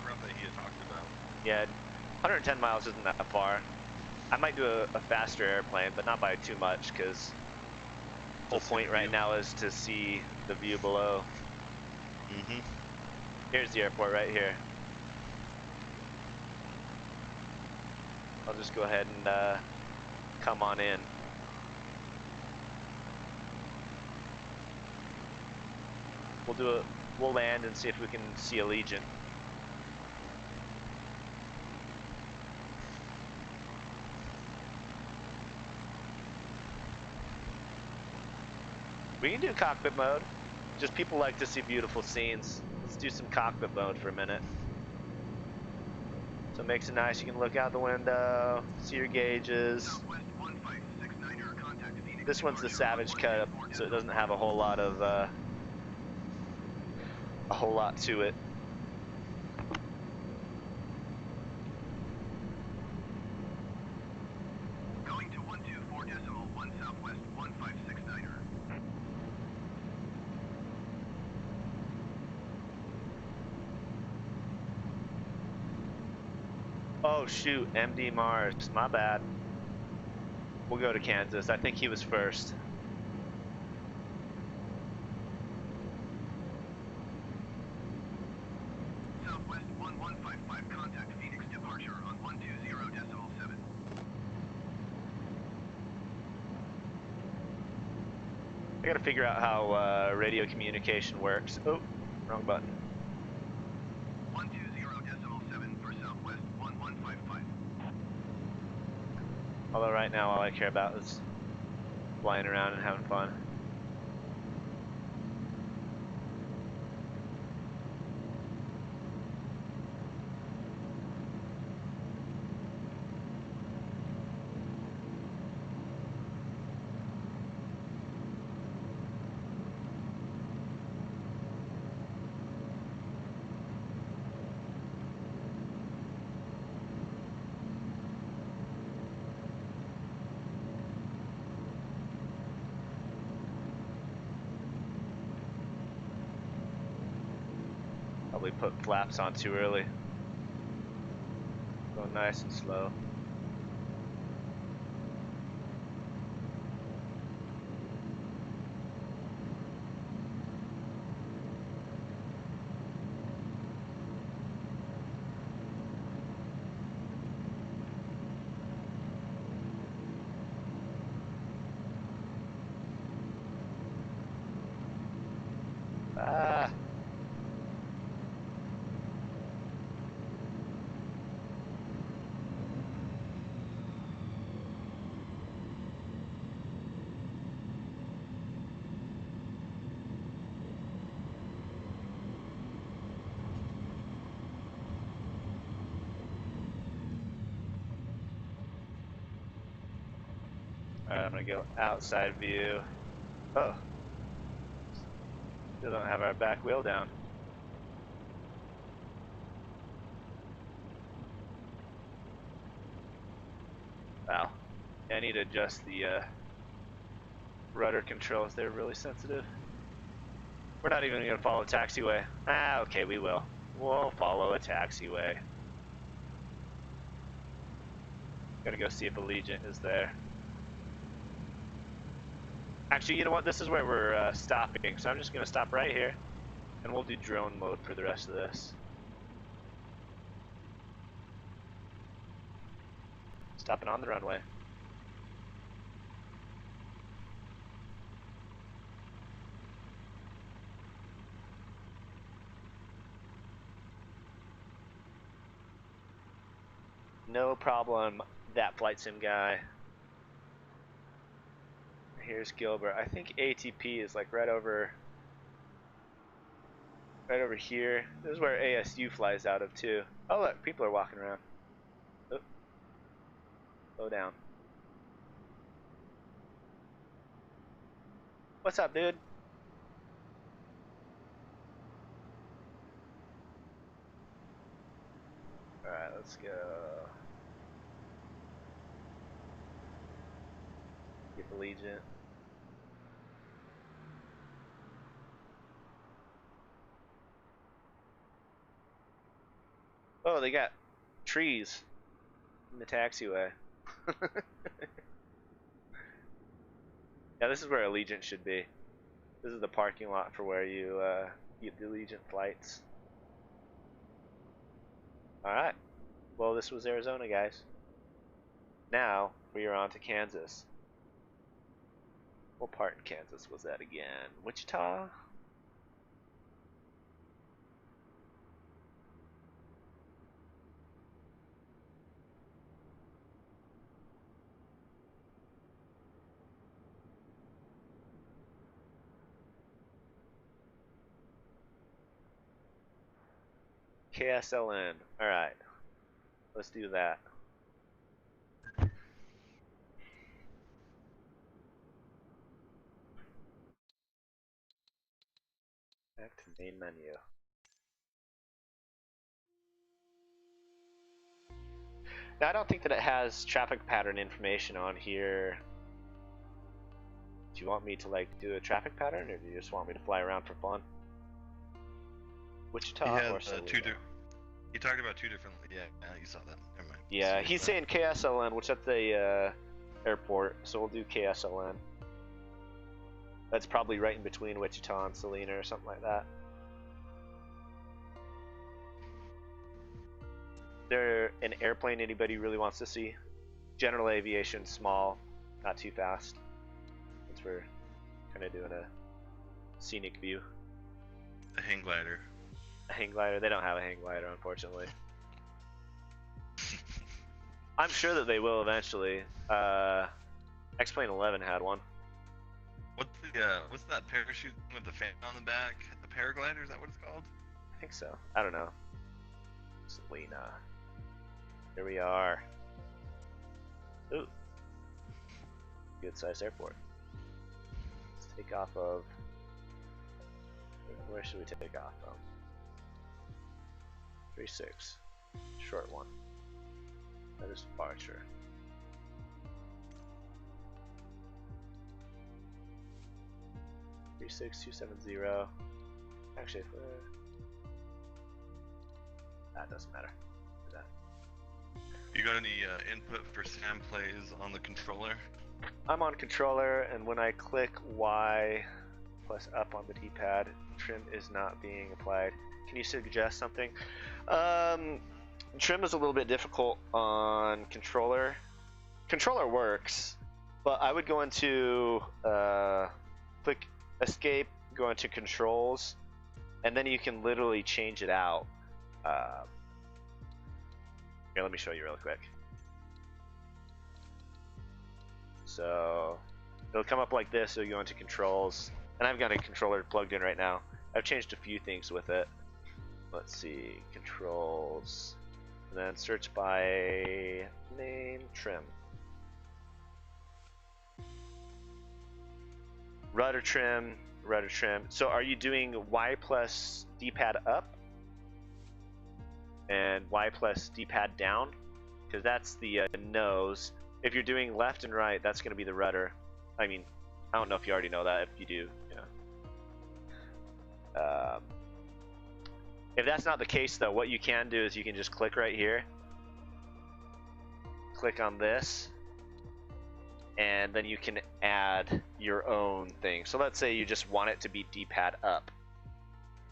route that he had talked about. Yeah, 110 miles isn't that far. I might do a faster airplane, but not by too much, because the whole Just see point the right view. now is to see the view below. Mm-hmm. Here's the airport right here. I'll just go ahead and come on in. We'll land and see if we can see Allegiant. We can do cockpit mode. Just people like to see beautiful scenes. Let's do some cockpit mode for a minute. So it makes it nice. You can look out the window, see your gauges. Southwest 1569er, contact Phoenix This one's the departure on Savage cut, so it doesn't have a whole lot to it. Going to 124.1 Southwest 1569er. Oh shoot, MD Mars, my bad. We'll go to Kansas. I think he was first. Southwest 1155, contact Phoenix departure on 120.7. I gotta figure out how radio communication works. Oh, wrong button. 120.7 for Southwest 1155. Although right now all I care about is flying around and having fun. Probably put flaps on too early. Go nice and slow. Ah. Alright, I'm gonna go outside view. Oh. Still don't have our back wheel down. Wow. Yeah, I need to adjust the rudder controls. They're really sensitive. We're not even gonna follow a taxiway. Ah, okay, we will. We'll follow a taxiway. Gotta go see if Allegiant is there. Actually, you know what? This is where we're stopping, so I'm just gonna stop right here, and we'll do drone mode for the rest of this. Stopping on the runway. No problem, that flight sim guy. Here's Gilbert. I think ATP is like right over here. This is where ASU flies out of too. Oh look, people are walking around. Oh. Slow down. What's up, dude? Alright, let's go. Get the Legion. Oh, they got trees in the taxiway. Yeah, this is where Allegiant should be. This is the parking lot for where you get the Allegiant flights. Alright. Well, this was Arizona, guys. Now, we are on to Kansas. What part in Kansas was that again? Wichita? KSLN. Alright. Let's do that. Back to main menu. Now I don't think that it has traffic pattern information on here. Do you want me to like do a traffic pattern, or do you just want me to fly around for fun? Wichita or Salina? He talked about two different. Yeah, you saw that. Never mind. Yeah, he's saying KSLN, which is at the airport, so we'll do KSLN. That's probably right in between Wichita and Salina or something like that. There an airplane anybody really wants to see? General aviation, small, not too fast. Since we're kind of doing a scenic view. A hang glider. A hang glider? They don't have a hang glider, unfortunately. I'm sure that they will eventually. X-Plane 11 had one. What's that parachute with the fan on the back? The paraglider, is that what it's called? I think so. I don't know. Salina. Here we are. Ooh. Good sized airport. Let's take off of. Where should we take off from? 36. Short one. That is departure. Three 6270. Actually, that doesn't matter. Do that. You got any input for Sam plays on the controller? I'm on controller, and when I click Y plus up on the D-pad, trim is not being applied. Can you suggest something? Trim is a little bit difficult on controller. Controller works, but I would go into click escape, go into controls, and then you can literally change it out. Here, let me show you real quick. So it'll come up like this, so you go into controls, and I've got a controller plugged in right now. I've changed a few things with it. Let's see, controls, and then search by name, trim. Rudder trim, rudder trim. So are you doing Y plus D-pad up and Y plus D-pad down? Because that's the nose. If you're doing left and right, that's going to be the rudder. I mean, I don't know if you already know that. If you do, yeah. If that's not the case, though, what you can do is you can just click right here. Click on this. And then you can add your own thing. So let's say you just want it to be D-pad up.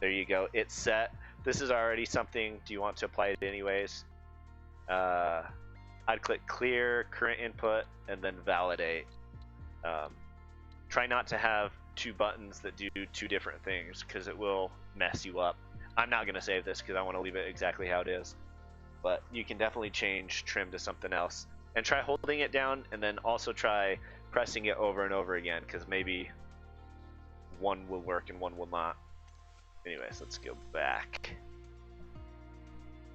There you go. It's set. This is already something. Do you want to apply it anyways? I'd click clear, current input, and then validate. Try not to have two buttons that do two different things, because it will mess you up. I'm not going to save this because I want to leave it exactly how it is. But you can definitely change trim to something else. And try holding it down, and then also try pressing it over and over again, because maybe one will work and one will not. Anyways, let's go back.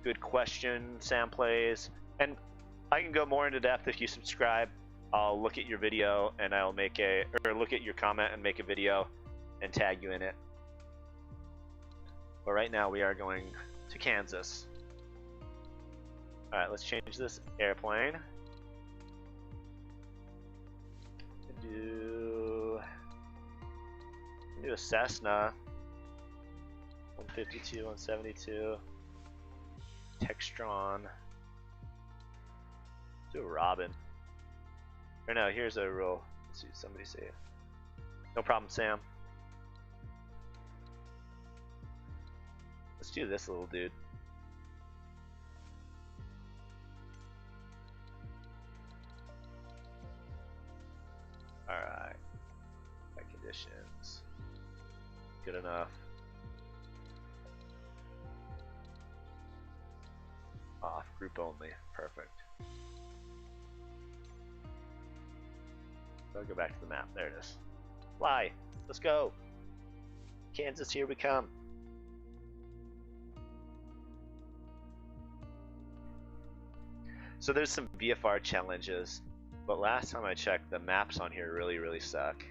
Good question, Sam Plays. And I can go more into depth if you subscribe. I'll look at your video and I'll make or look at your comment and make a video and tag you in it. But right now we are going to Kansas. Alright, let's change this airplane. Do a Cessna 152, 172, Textron. Do a Robin. Or no, here's a real. Let's see, somebody say it. No problem, Sam. Let's do this little dude. Alright. Flight conditions. Good enough. Off, group only. Perfect. I'll go back to the map. There it is. Fly! Let's go! Kansas, here we come. So there's some VFR challenges, but last time I checked, the maps on here really suck.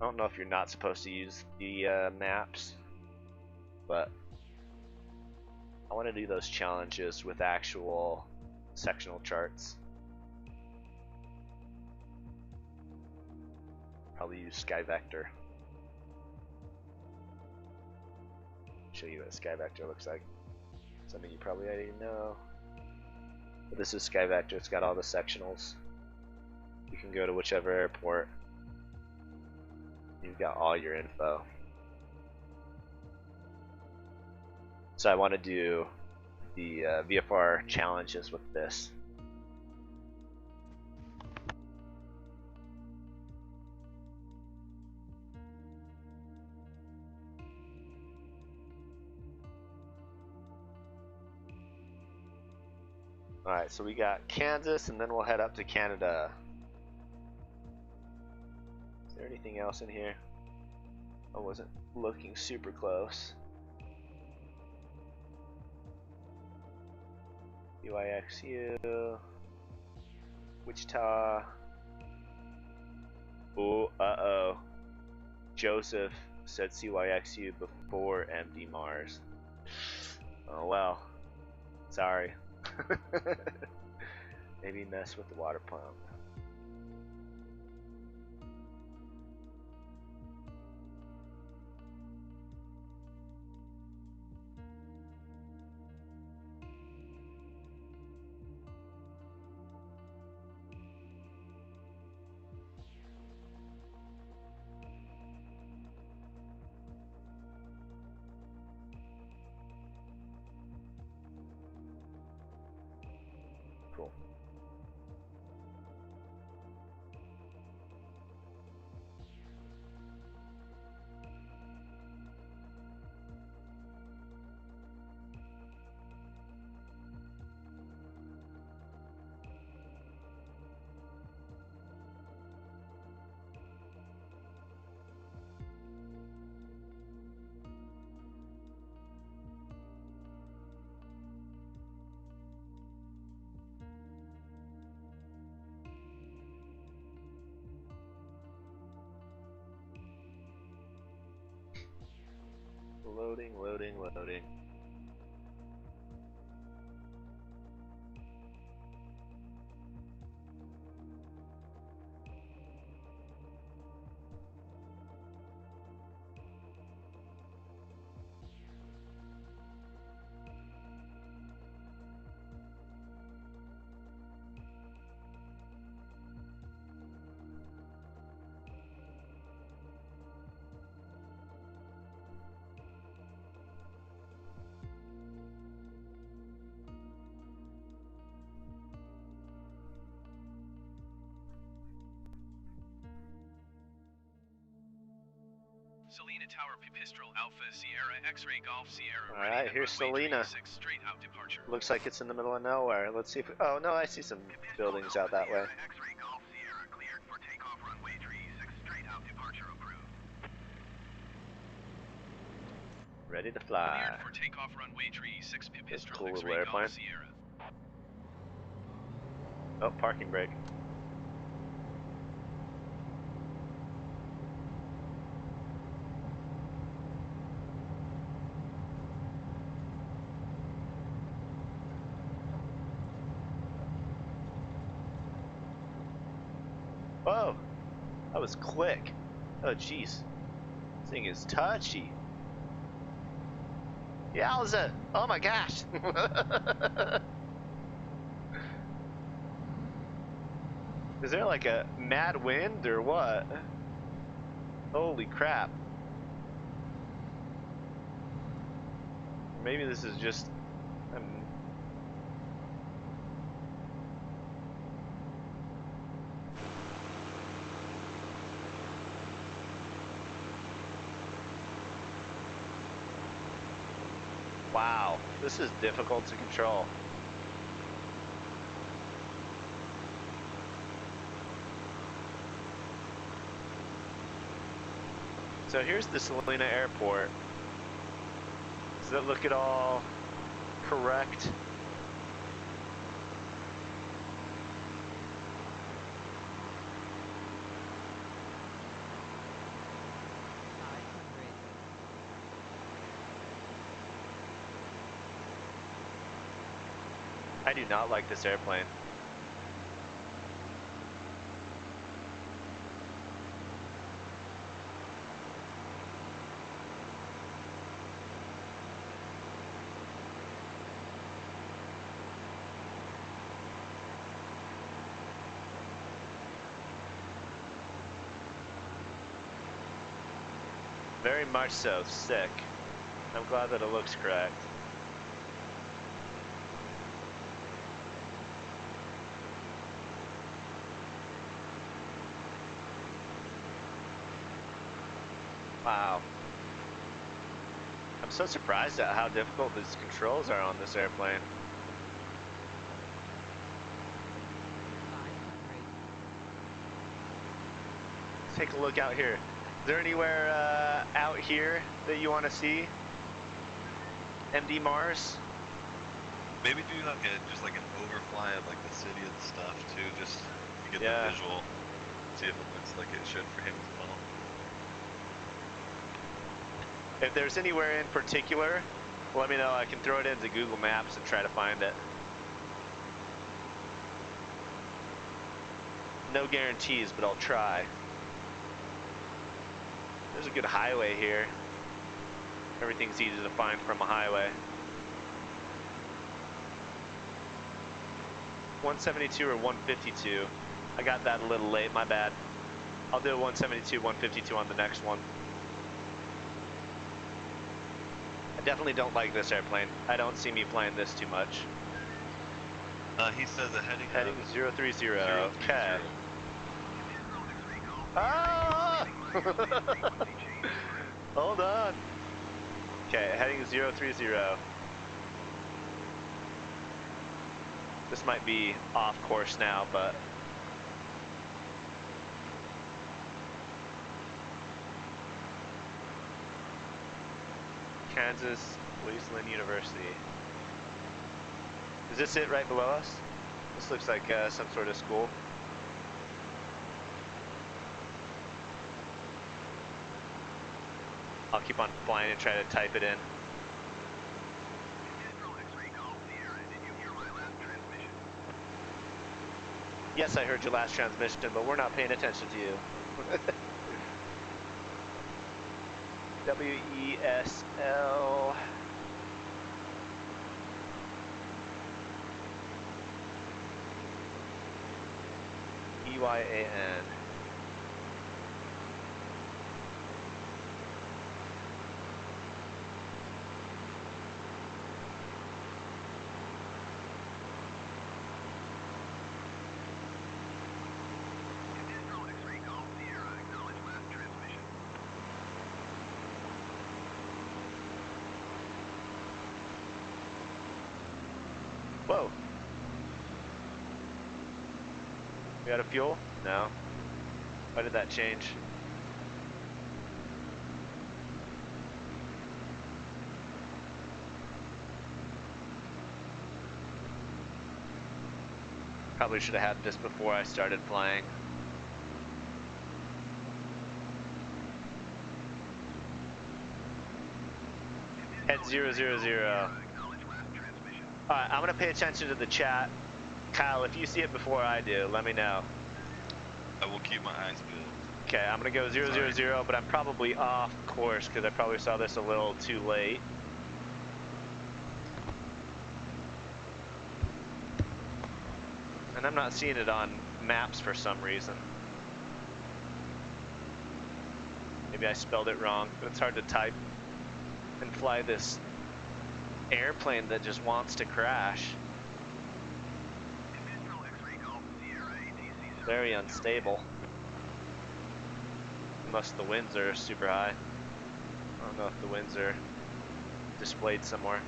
I don't know if you're not supposed to use the maps, but I want to do those challenges with actual sectional charts. Probably use Sky Vector. Show you what Sky Vector looks like. Something you probably already know. But this is Sky Vector. It's got all the sectionals. You can go to whichever airport. You've got all your info. So I want to do the VFR challenges with this. Alright, so we got Kansas, and then we'll head up to Canada. Is there anything else in here? I wasn't looking super close. UIXU, Wichita. Oh, uh-oh. Joseph said CYXU before MD Mars. Oh well. Sorry. Maybe mess with the water pump. Cool. Loading, loading, loading. Selena Tower Pipistrel Alpha Sierra X-Ray Golf Sierra. Alright, here's Selena. Straight out departure. Looks like it's in the middle of nowhere. Let's see if we, oh no, I see some buildings out that way. X-Ray Golf Sierra cleared for takeoff runway 36 straight out departure approved. Ready to fly. Cleared for takeoff runway 36 That's a Pipistrel cool little X-Ray airplane. Golf Sierra. Oh, parking brake. Whoa, that was quick. Oh jeez, this thing is touchy. Yowza! Oh my gosh! Is there like a mad wind or what? Holy crap. Maybe this is just... Wow, this is difficult to control. So here's the Selena Airport. Does it look at all correct? I do not like this airplane. Very much so, sick. I'm glad that it looks correct. Wow. I'm so surprised at how difficult these controls are on this airplane. 500. Take a look out here. Is there anywhere out here that you want to see? MD Mars? Maybe do like just like an overfly of like the city and stuff too, just to get Yeah. the visual. See if it looks like it should for him as well. If there's anywhere in particular, let me know. I can throw it into Google Maps and try to find it. No guarantees, but I'll try. There's a good highway here. Everything's easy to find from a highway. 172 or 152. I got that a little late, my bad. I'll do a 172, 152 on the next one. I definitely don't like this airplane. I don't see me flying this too much. He says a heading Heading 030. 030. Okay. Ah! Hold on. Okay, heading 030. This might be off course now, but Kansas Wasteland University. Is this it right below us? This looks like some sort of school. I'll keep on flying and try to type it in. Yes, I heard your last transmission, but we're not paying attention to you. WESL. EYAN. Whoa. We out of fuel? No. Why did that change? Probably should have had this before I started flying. Head 000. Alright, I'm gonna pay attention to the chat. Kyle, if you see it before I do, let me know. I will keep my eyes peeled. Okay, I'm gonna go 000, but I'm probably off course because I probably saw this a little too late. And I'm not seeing it on maps for some reason. Maybe I spelled it wrong, but it's hard to type and fly this airplane that just wants to crash. Very unstable. Unless the winds are super high. I don't know if the winds are displayed somewhere.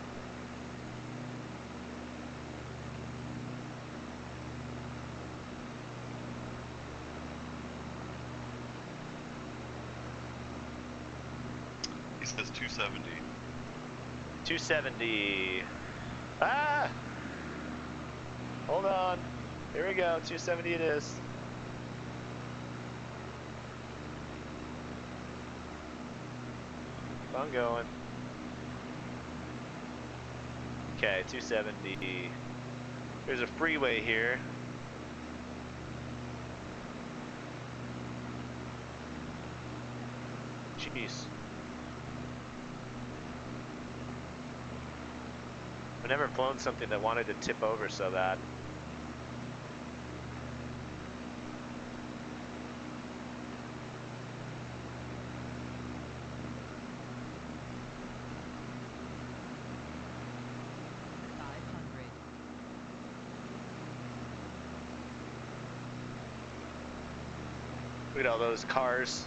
He says 270. 270. Ah! Hold on. Here we go. 270 it is. Keep on going. Okay, 270. There's a freeway here. Jeez. I've never flown something that wanted to tip over so bad. Look at all those cars.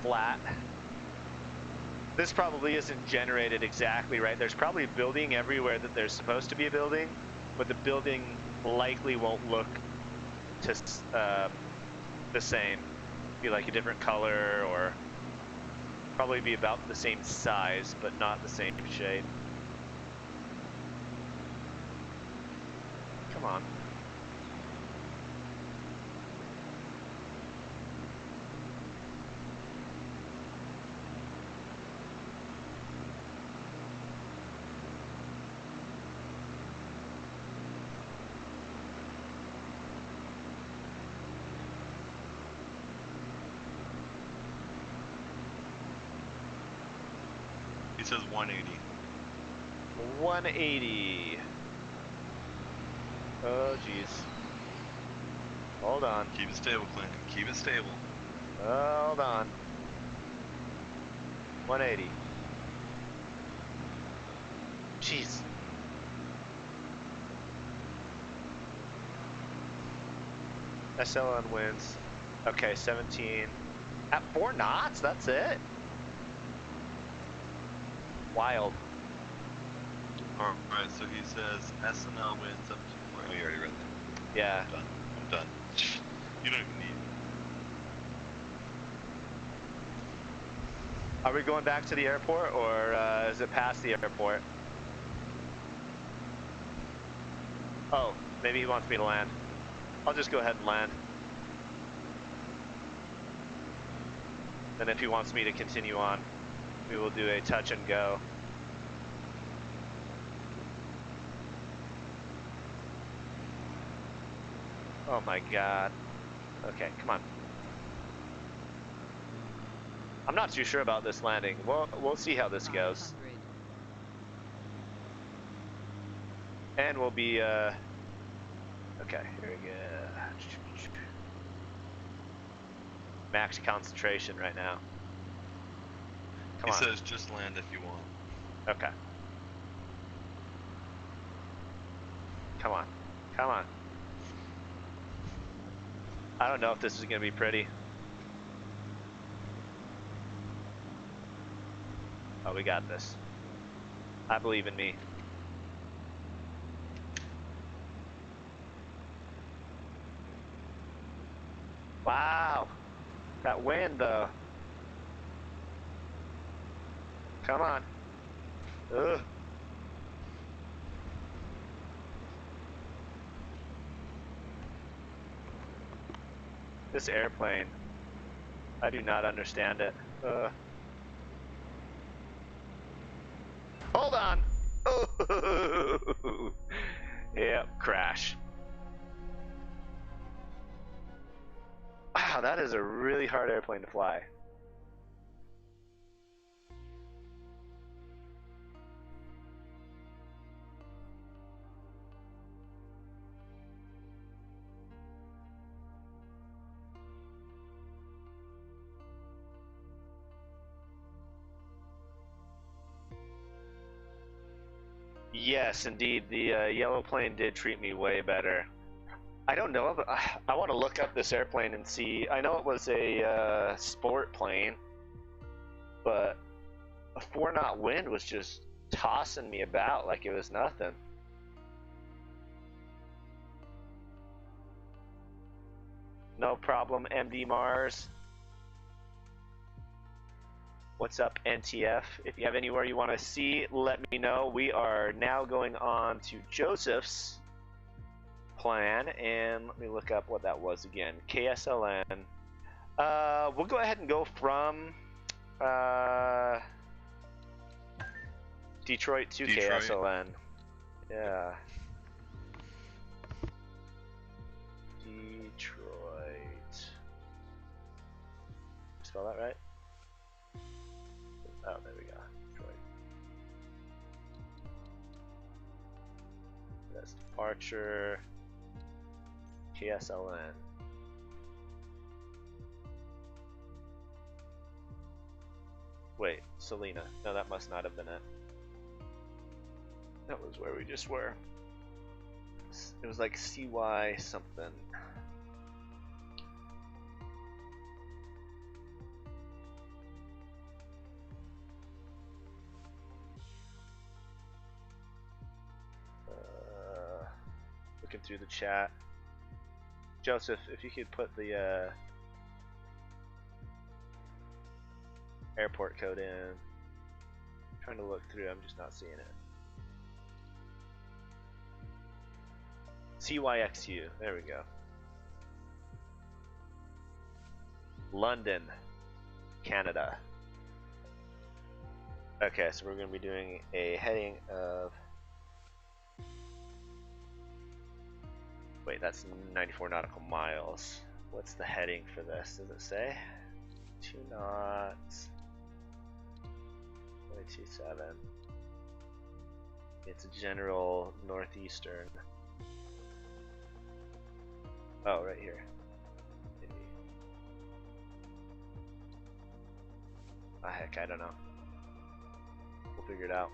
Flat. This probably isn't generated exactly right. There's probably a building everywhere that there's supposed to be a building, but the building likely won't look to the same. Be like a different color, or probably be about the same size, but not the same shape. Come on. He says 180. 180. Oh, jeez. Hold on. Keep it stable, Clinton. Keep it stable. Hold on. 180. Jeez. SLN wins. Okay, 17. At 4 knots? That's it? Wild. Alright, so he says SNL wins up to... Oh, you already read that. Yeah. I'm done. I'm done. You don't even need me. Are we going back to the airport, or is it past the airport? Oh, maybe he wants me to land. I'll just go ahead and land. And if he wants me to continue on, we will do a touch and go. Oh my god. Okay, come on. I'm not too sure about this landing. We'll see how this goes. And we'll be okay, here we go. Max concentration right now. Come on. He says just land if you want. Okay. Come on. Come on. I don't know if this is going to be pretty. Oh, we got this. I believe in me. Wow. That wind, though. Come on. Ugh. This airplane. I do not understand it. Hold on. Oh. Yep, crash. Wow, that is a really hard airplane to fly. Yes, indeed. The yellow plane did treat me way better. I don't know, but I want to look up this airplane and see. I know it was a sport plane, but a 4-knot wind was just tossing me about like it was nothing. No problem, MD Mars. What's up, NTF? If you have anywhere you want to see, let me know. We are now going on to Joseph's plan, and let me look up what that was again. KSLN. We'll go ahead and go from Detroit to Detroit. KSLN. Yeah. Detroit. Spell that right? Oh, there we go. Detroit. That's departure. KSLN. Wait, Selena. No, that must not have been it. That was where we just were. It was like CY something. Looking through the chat. Joseph, if you could put the airport code in. I'm trying to look through, I'm just not seeing it. CYXU, there we go. London, Canada. Okay, so we're going to be doing a heading of... Wait, that's 94 nautical miles. What's the heading for this? Does it say? 2 knots. 27. It's a general northeastern. Oh, right here. Maybe. Ah, heck, I don't know. We'll figure it out.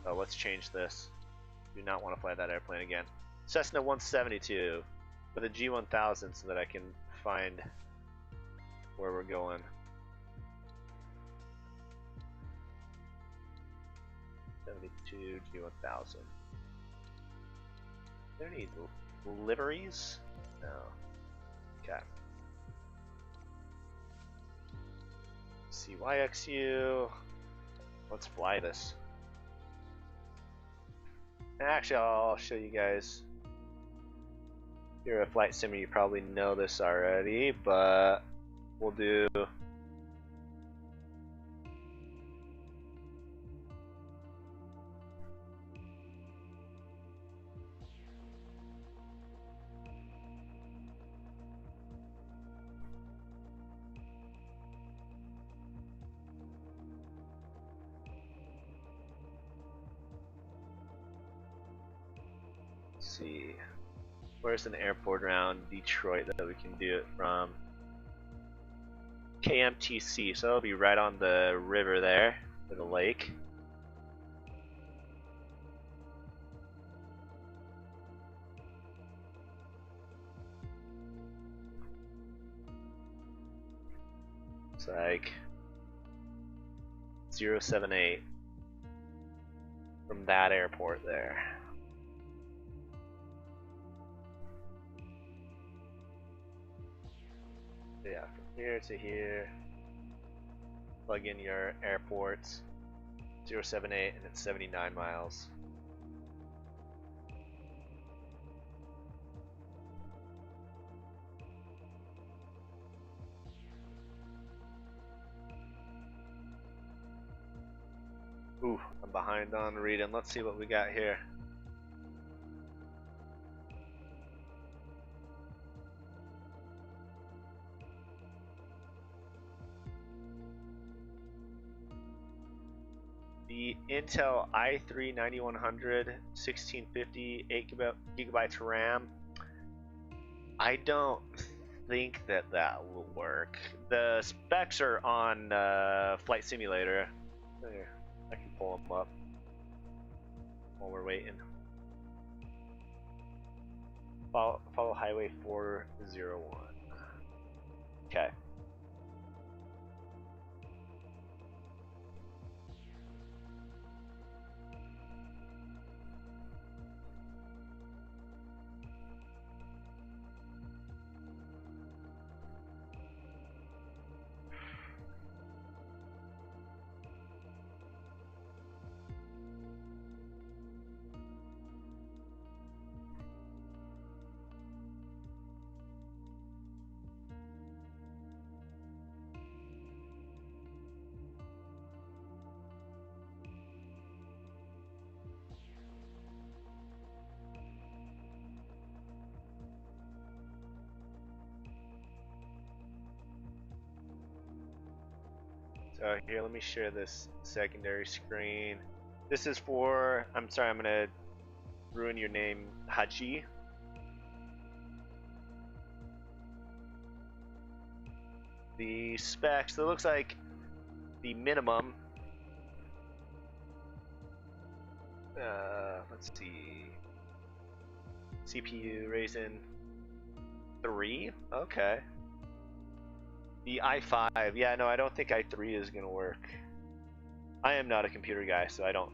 Oh, let's change this. Do not want to fly that airplane again. Cessna 172 with a G1000 so that I can find where we're going. '72 G1000. There any liveries? No. Okay. CYXU. Let's fly this. Actually, I'll show you guys. If you're a flight simmer, you probably know this already, but we'll do. See, where's an airport around Detroit that we can do it from? KMTC, so it'll be right on the river there, or the lake. It's like 078 from that airport there. Yeah, from here to here, plug in your airports, 078, and it's 79 miles. Ooh, I'm behind on reading. Let's see what we got here. The Intel i3 9100 1650 8 gigabytes RAM. I don't think that will work. The specs are on Flight Simulator. There, I can pull them up while we're waiting. Follow Highway 401. Okay. So here, let me share this secondary screen. This is for, I'm sorry, I'm gonna ruin your name, Haji. The specs, so it looks like the minimum, let's see, CPU Ryzen 3, okay. The i5, yeah, no, I don't think i3 is gonna work. I am not a computer guy, so I don't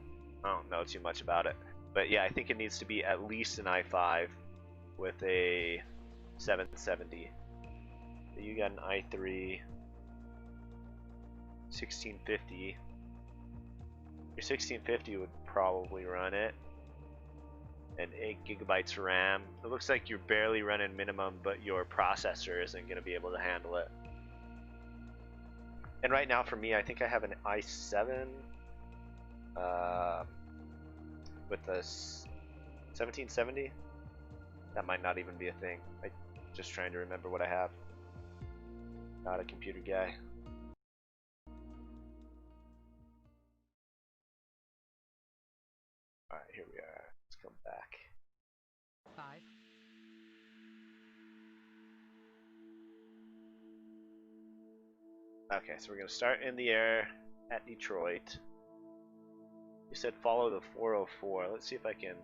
know too much about it. But yeah, I think it needs to be at least an i5 with a 770. So you got an i3 1650. Your 1650 would probably run it. And 8 gigabytes RAM. It looks like you're barely running minimum, but your processor isn't going to be able to handle it. And right now for me, I think I have an i7 with a 1770. That might not even be a thing. I'm just trying to remember what I have. Not a computer guy. Alright, here we are. Let's come back. 5. Okay, so we're going to start in the air at Detroit. You said follow the 404. Let's see if I can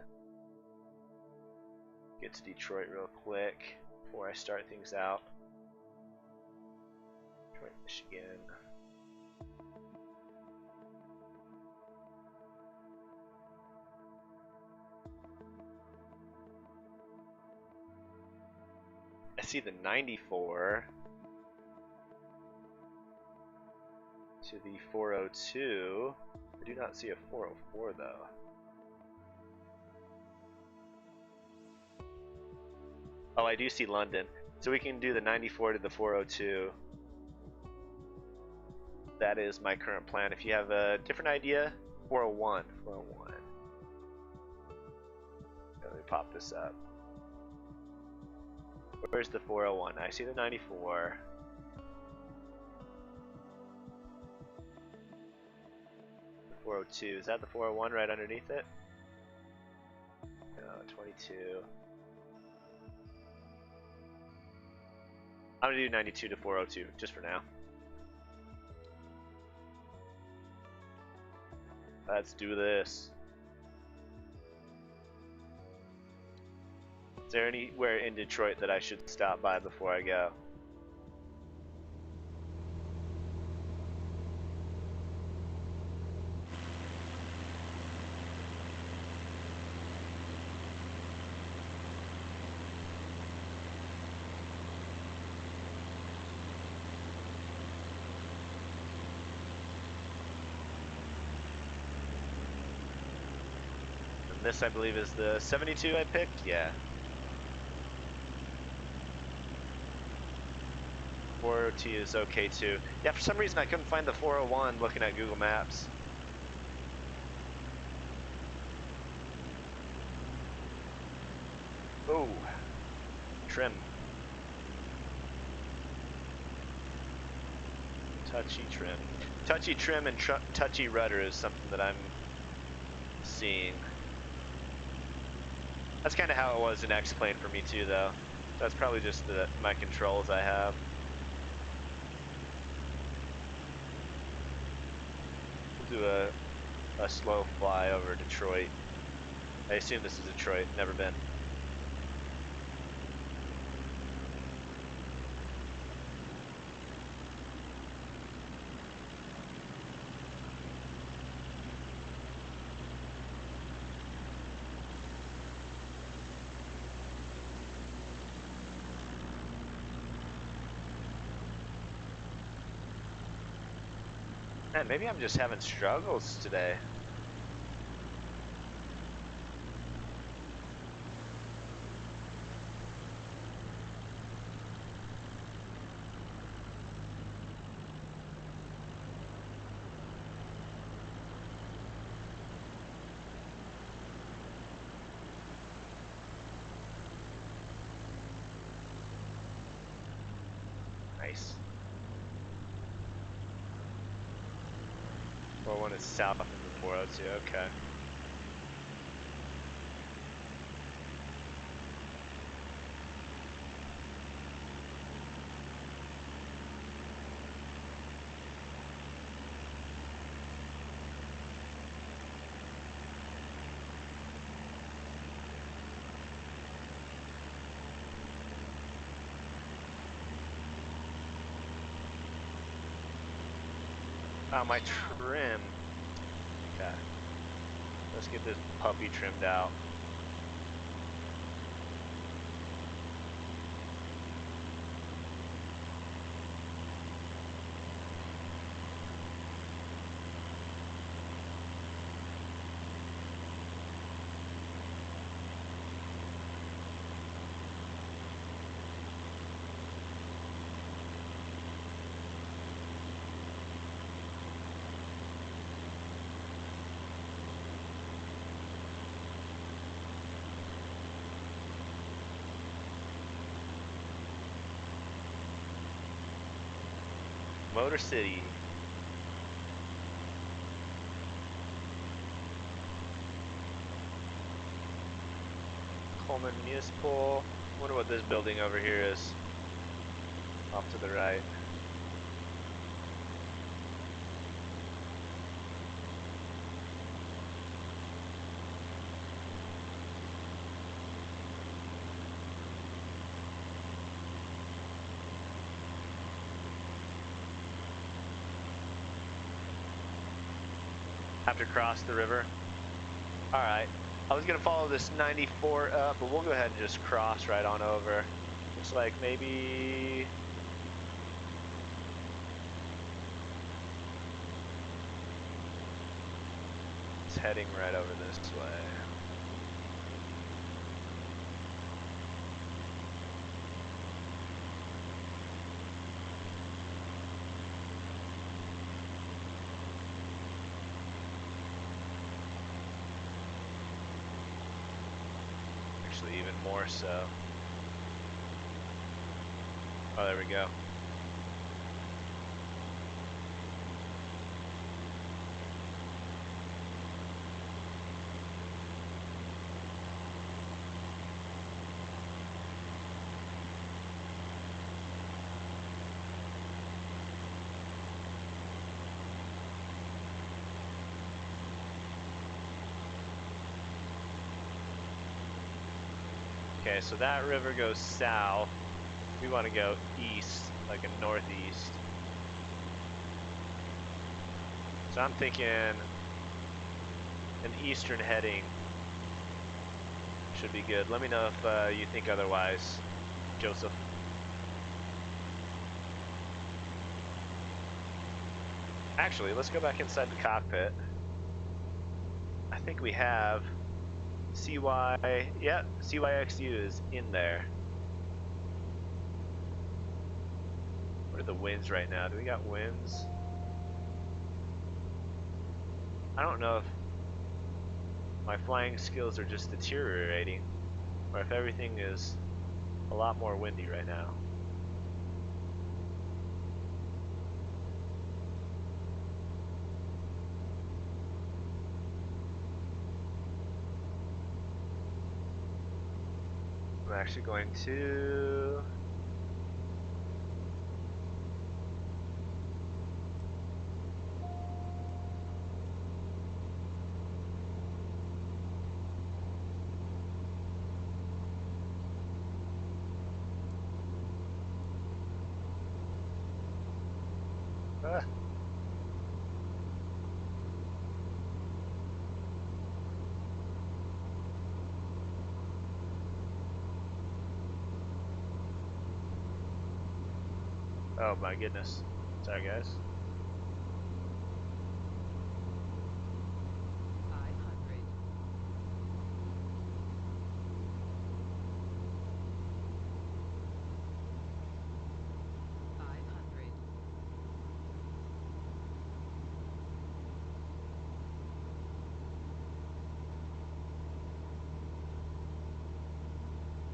get to Detroit real quick before I start things out. Detroit, Michigan. I see the 94 to the 402. I do not see a 404 though. Oh, I do see London. So we can do the 94 to the 402. That is my current plan. If you have a different idea, 401. 401. Let me pop this up. Where's the 401? I see the 94. The 402. Is that the 401 right underneath it? No, 22. I'm gonna do 92 to 402 just for now. Let's do this. Is there anywhere in Detroit that I should stop by before I go? And this, I believe, is the 72 I picked? Yeah. 402 is okay too. Yeah, for some reason I couldn't find the 401 looking at Google Maps. Oh, trim. Touchy trim. Touchy trim and touchy rudder is something that I'm seeing. That's kind of how it was in X-Plane for me too, though. That's probably just my controls I have. We'll do a slow fly over Detroit. I assume this is Detroit. Never been. Man, maybe I'm just having struggles today. Nice. Or when it's south of the 402, okay. My trim. Okay. Let's get this puppy trimmed out. Motor City. Coleman Municipal. Wonder what this building over here is. Off to the right. Have to cross the river. Alright. I was gonna follow this 94 up, but we'll go ahead and just cross right on over. Looks like maybe... it's heading right over this way. Even more so. Oh, there we go. Okay, so that river goes south. We want to go east, like a northeast. So I'm thinking an eastern heading should be good. Let me know if you think otherwise, Joseph. Actually, let's go back inside the cockpit. I think we have CY, yep, CYXU is in there. What are the winds right now? Do we got winds? I don't know if my flying skills are just deteriorating or if everything is a lot more windy right now. I'm actually going to... Ah. Oh my goodness. Sorry guys. 500.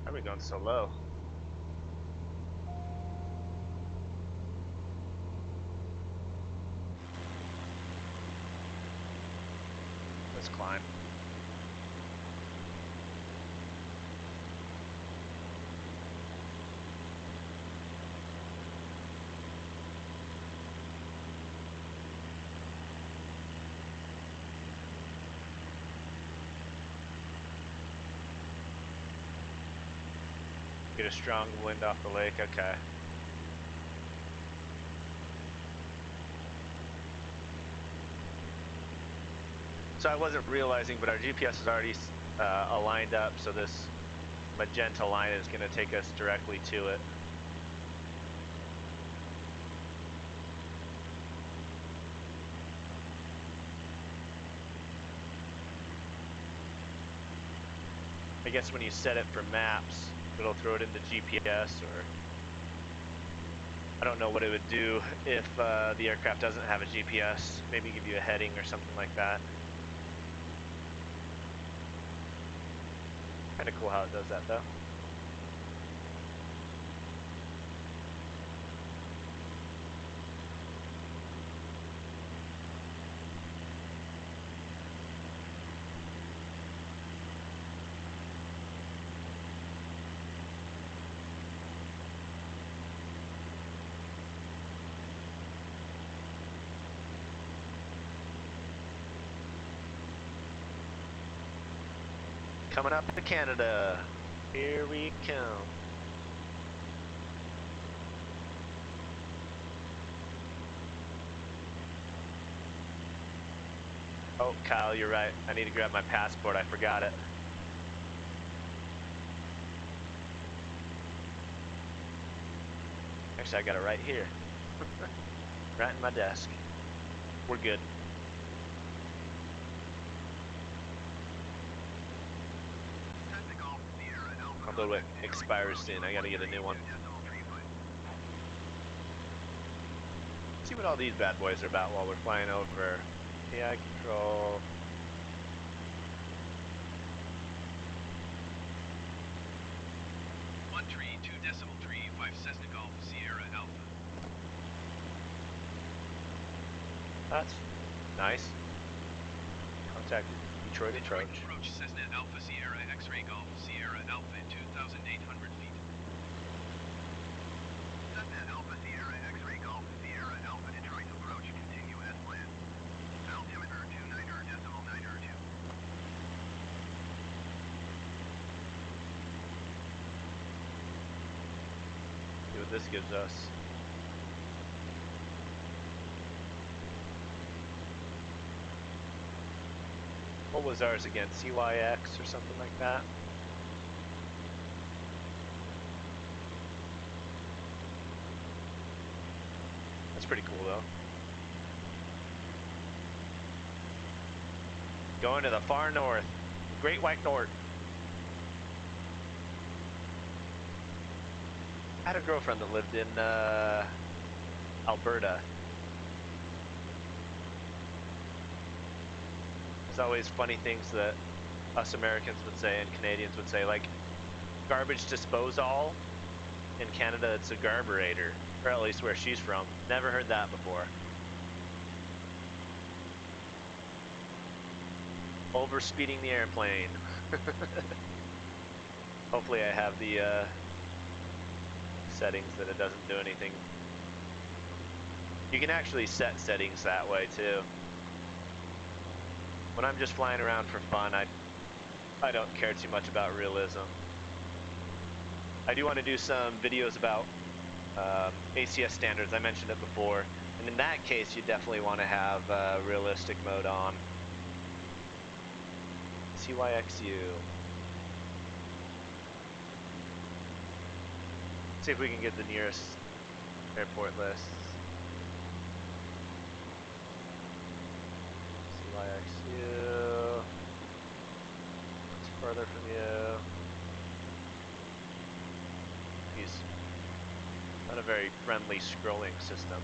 How are we going so low? this climb. Get a strong wind off the lake, okay. So I wasn't realizing, but our GPS is already aligned up, so this magenta line is going to take us directly to it. I guess when you set it for maps, it'll throw it into GPS, or I don't know what it would do if the aircraft doesn't have a GPS. Maybe give you a heading or something like that. Kind of cool how it does that though. Coming up to Canada. Here we come. Oh, Kyle, you're right. I need to grab my passport. I forgot it. Actually, I got it right here. Right in my desk. We're good. Although it expires soon, I gotta get a new one. See what all these bad boys are about while we're flying over. AI control. One tree, 2.35 Cessna Golf Sierra Alpha. That's nice. Contact Detroit approach. Approach Cessna Alpha Sierra X-ray Golf Sierra Alpha at 2,800 feet. Cessna Alpha Sierra X-ray Golf Sierra Alpha Detroit approach. Continue as planned. Altimeter 29.902. See what this gives us. What was ours again? CYX or something like that? That's pretty cool though. Going to the far north. Great White North. I had a girlfriend that lived in Alberta. There's always funny things that us Americans would say and Canadians would say, like garbage disposal. In Canada, it's a garburator, or at least where she's from. Never heard that before. Overspeeding the airplane. Hopefully I have the settings that it doesn't do anything. You can actually set settings that way too. When I'm just flying around for fun, I don't care too much about realism. I do want to do some videos about ACS standards. I mentioned it before, and in that case you definitely want to have realistic mode on. CYXU. See if we can get the nearest airport list. CYXU. It's further from you. He's not a very friendly scrolling system.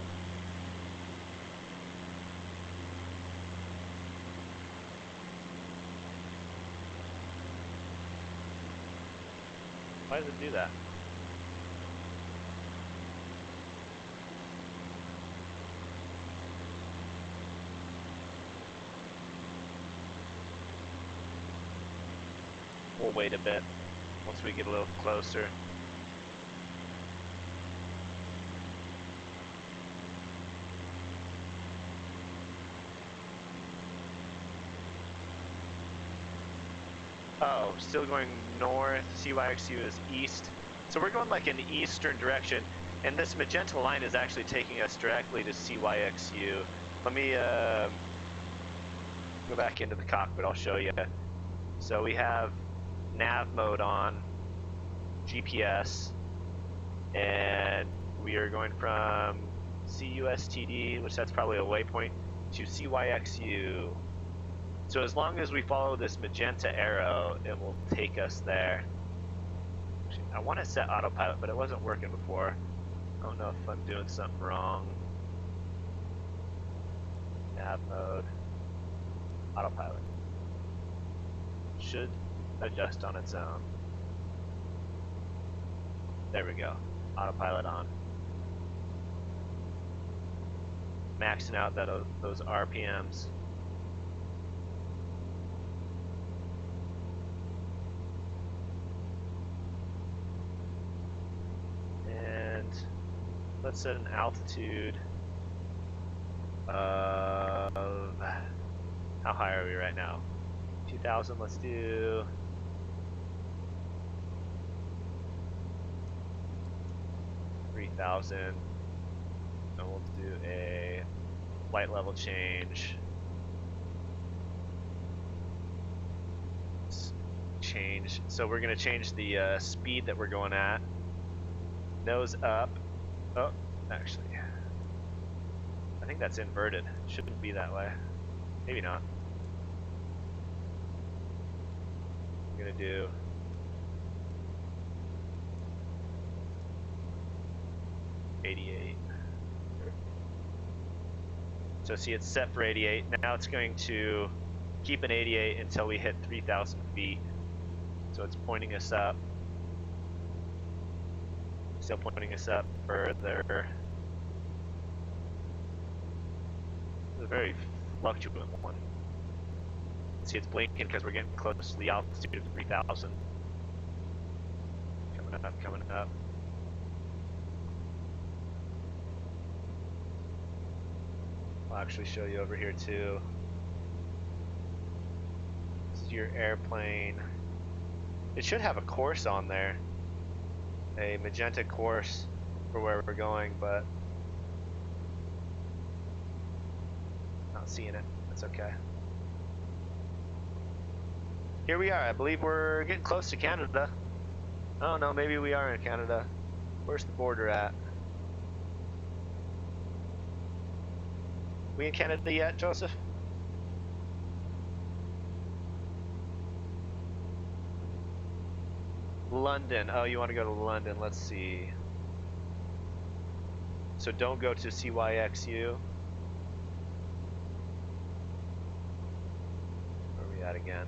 Why does it do that? we'll wait a bit once we get a little closer. Oh, still going north. CYXU is east. So we're going like in the eastern direction, and this magenta line is actually taking us directly to CYXU. Let me go back into the cockpit, I'll show you. So we have nav mode on, GPS, and we are going from CUSTD, which that's probably a waypoint, to CYXU. So as long as we follow this magenta arrow, it will take us there. Actually, I want to set autopilot, but it wasn't working before. I don't know if I'm doing something wrong. Nav mode. Autopilot. Should adjust on its own. There we go. Autopilot on. Maxing out those RPMs. And let's set an altitude of, how high are we right now? 2,000, let's do 3,000, and we'll do a flight level change. So we're going to change the speed that we're going at. Nose up. Oh, actually, I think that's inverted. Shouldn't be that way. Maybe not. I'm going to do .88. So see, it's set for 88. Now it's going to keep an 88 until we hit 3,000 feet. So it's pointing us up. Still pointing us up further. It's a very fluctuant one. See, it's blinking because we're getting close to the altitude of 3,000. Coming up, coming up. I'll actually show you over here too. This is your airplane. It should have a course on there. A magenta course for where we're going, but not seeing it. That's okay. Here we are. I believe we're getting close to Canada. Oh no, maybe we are in Canada. Where's the border at? We in Canada yet, Joseph? London. Oh, you want to go to London. Let's see. So don't go to CYXU. Where are we at again?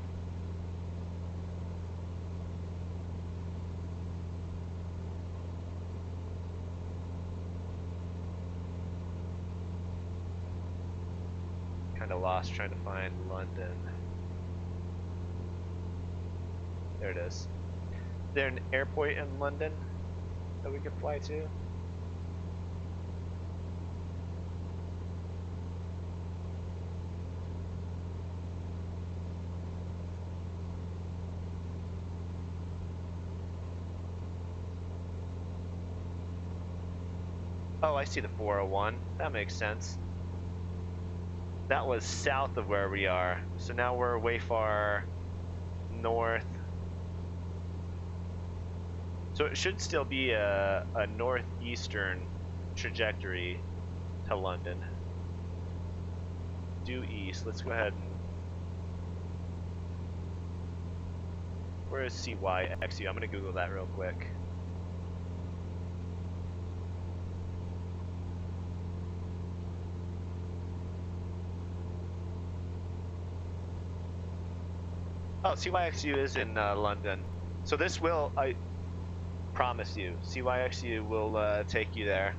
Kind of lost trying to find London. There it is. Is there an airport in London that we could fly to? Oh, I see the 401. That makes sense. That was south of where we are. So now we're way far north. So it should still be a northeastern trajectory to London. Due east. Let's go ahead and... Where is CYXU? I'm going to Google that real quick. Oh, CYXU is in London. So this will, I promise you, CYXU will take you there.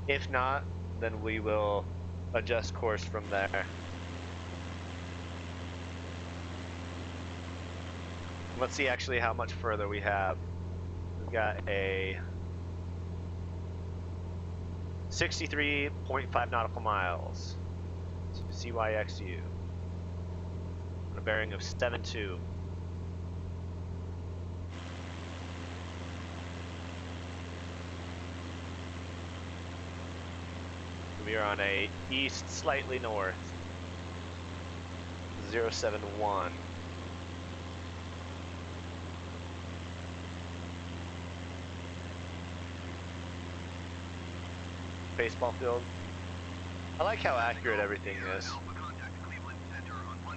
If not, then we will adjust course from there. Let's see actually how much further we have. We've got a 63.5 nautical miles to CYXU on a bearing of 7.2. We are on a east, slightly north, 071. Baseball field. I like how accurate everything is. Alpha contact Cleveland Center on 127.3.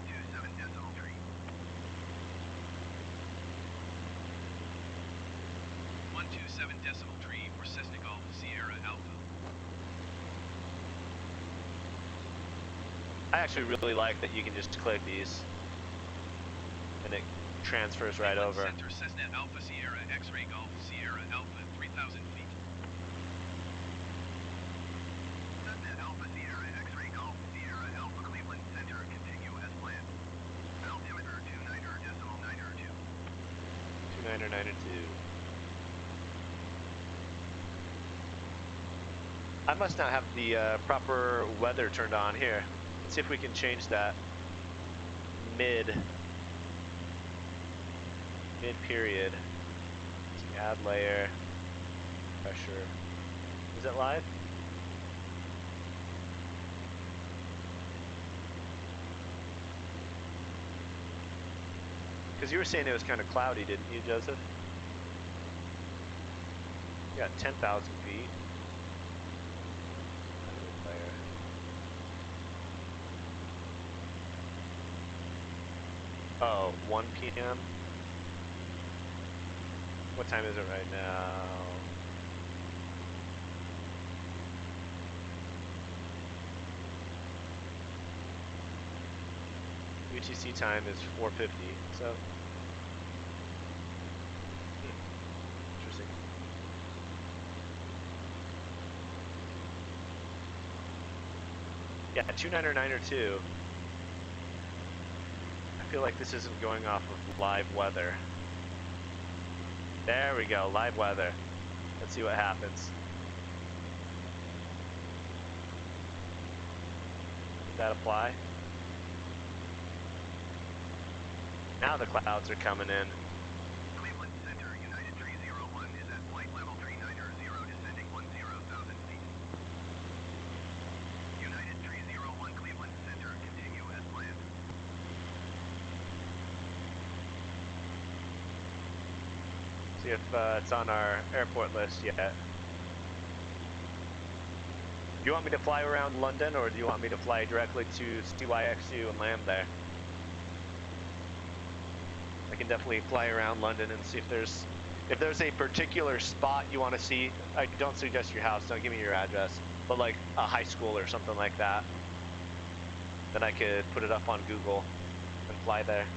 127.3 for Cessna Golf Sierra Alpha. I actually really like that you can just click these and it transfers right over. Center Cessna Alpha Sierra X-ray Golf Sierra Alpha 3,000 feet. Cessna Alpha Sierra X-ray Golf Sierra Alpha Cleveland Center continue as planned. Altimeter 29.902. 2992. I must not have the proper weather turned on here. Let's see if we can change that mid period. Add layer, pressure. Is it live? Because you were saying it was kind of cloudy, didn't you, Joseph? You got 10,000 feet. Oh, 1 p.m. What time is it right now? UTC time is 4:50. So, interesting. Yeah, 2992. I feel like this isn't going off of live weather. There we go, live weather. Let's see what happens. Did that apply? Now the clouds are coming in. Cleveland Center United 301 is at flight level 390 descending 10,000 feet. United 301 Cleveland Center continue as planned. See if it's on our airport list yet. Do you want me to fly around London, or do you want me to fly directly to CYXU and land there? I can definitely fly around London and see if there's a particular spot you want to see. I don't suggest your house, don't give me your address, but like a high school or something like that. Then I could put it up on Google and fly there.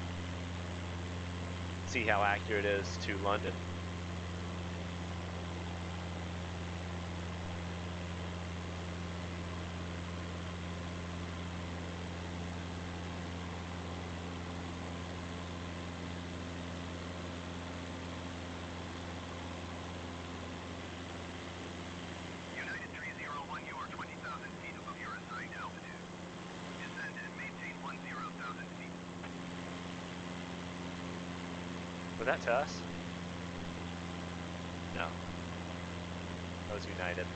See how accurate it is to London. United 301, you are 20,000 feet above your assigned altitude. Descend and maintain 10,000 feet. Was that to us? No. That was United.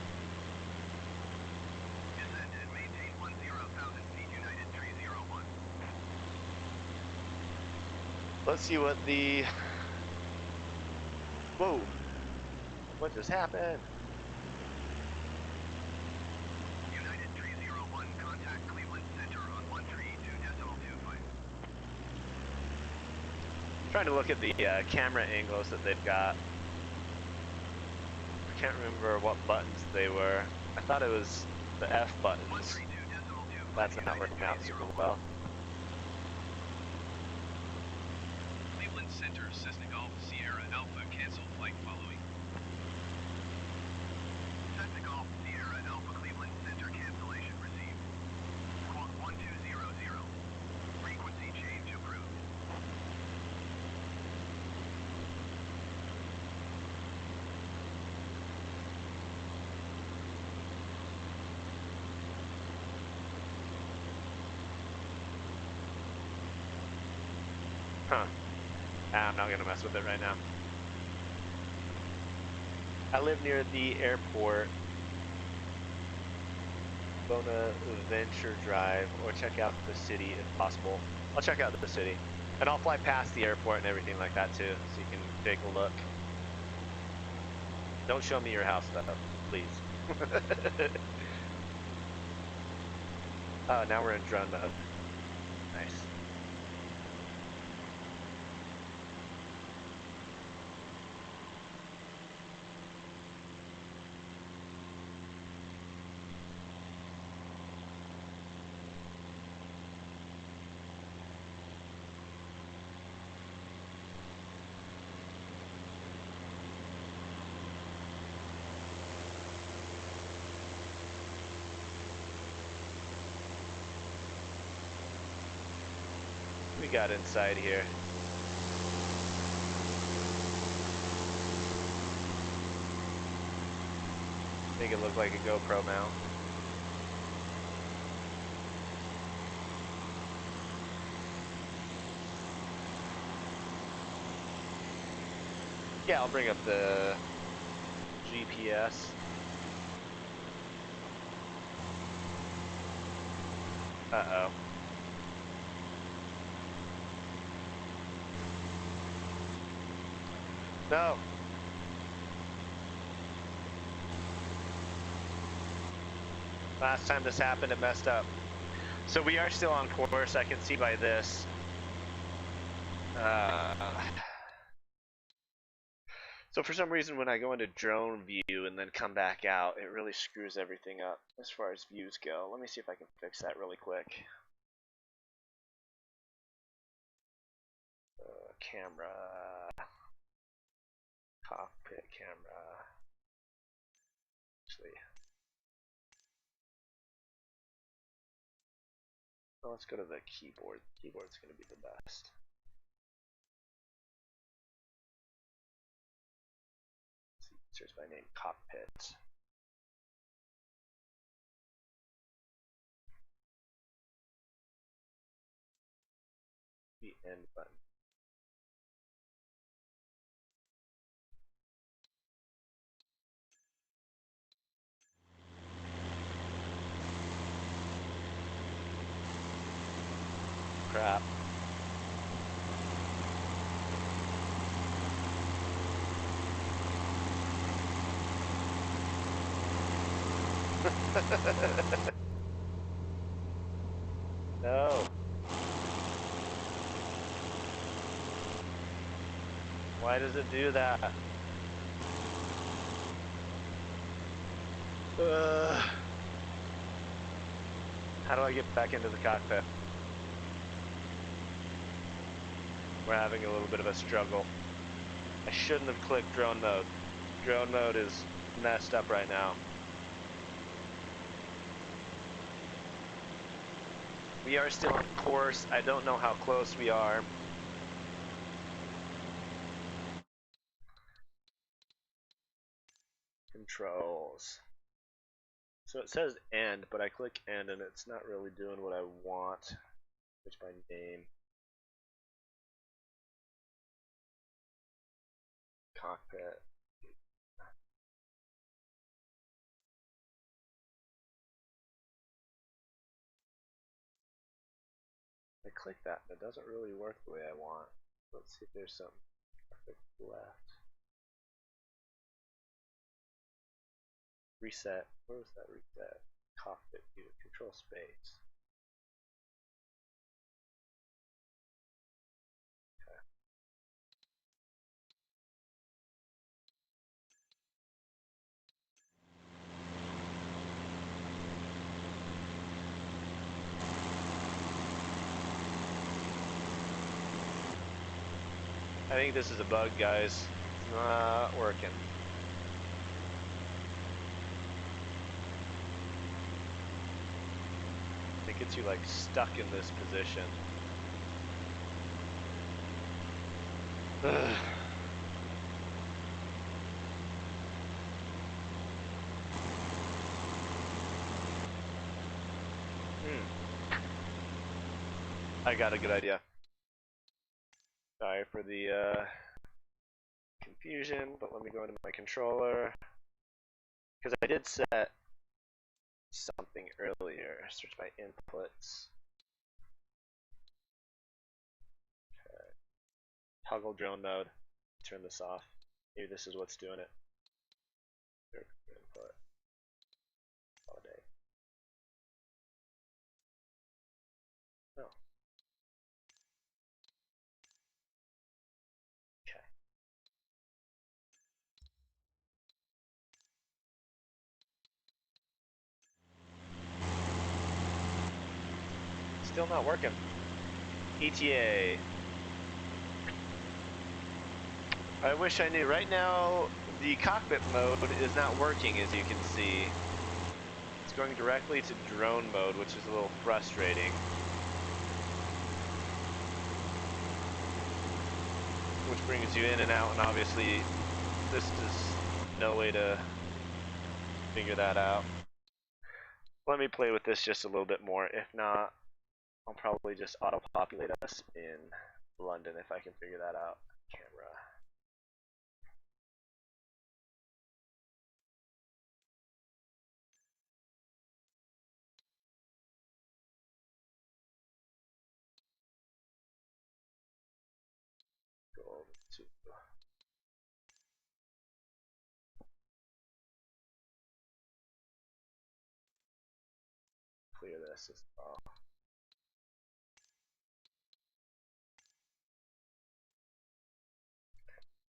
Descend and maintain 10,000 feet, United 301. Let's see what the... Whoa! What just happened? United 301, contact Cleveland Center on 132.25. Trying to look at the camera angles that they've got. I can't remember what buttons they were. I thought it was the F buttons. 132.25. That's not working out super well. Cleveland Center, Cessna Golf Sierra Alpha, cancel flight following. Cessna Golf Sierra Alpha, Cleveland Center, cancellation received. Quote 1200. Frequency change approved. Huh. I'm not gonna mess with it right now. I live near the airport. Bonaventure Drive, or check out the city if possible. I'll check out the city. And I'll fly past the airport and everything like that too, so you can take a look. Don't show me your house though, please. Oh, now we're in drone mode. Nice. We got inside here. Make it look like a GoPro mount. Yeah, I'll bring up the GPS. Uh-oh. No. Last time this happened, it messed up. So we are still on course, I can see by this. So for some reason when I go into drone view and then come back out, it really screws everything up as far as views go. Let me see if I can fix that really quick. Camera. Cockpit camera. Actually. Well, let's go to the keyboard. Keyboard's going to be the best. Let's see, search by name, cockpit. The end button. Crap. No. Why does it do that? How do I get back into the cockpit? We're having a little bit of a struggle. I shouldn't have clicked drone mode. Drone mode is messed up right now. We are still on course. I don't know how close we are. Controls. So it says end, but I click end and it's not really doing what I want. Switch by name. Cockpit. I click that and it doesn't really work the way I want. Let's see if there's something perfect left. Reset. Where was that reset? Cockpit view. Control space. Okay. I think this is a bug, guys. It's not working. It gets you like stuck in this position. Ugh. I got a good idea. for the confusion, but let me go into my controller because I did set something earlier. Search by inputs. Okay. Toggle drone mode. Turn this off. Maybe this is what's doing it. Input. Holiday. No. Okay. Still not working. ETA. I wish I knew. Right now, the cockpit mode is not working, as you can see. It's going directly to drone mode, which is a little frustrating. Which brings you in and out, and obviously, this is no way to figure that out. Let me play with this just a little bit more. If not, I'll probably just auto-populate us in London if I can figure that out. Camera. Go over to clear this as well.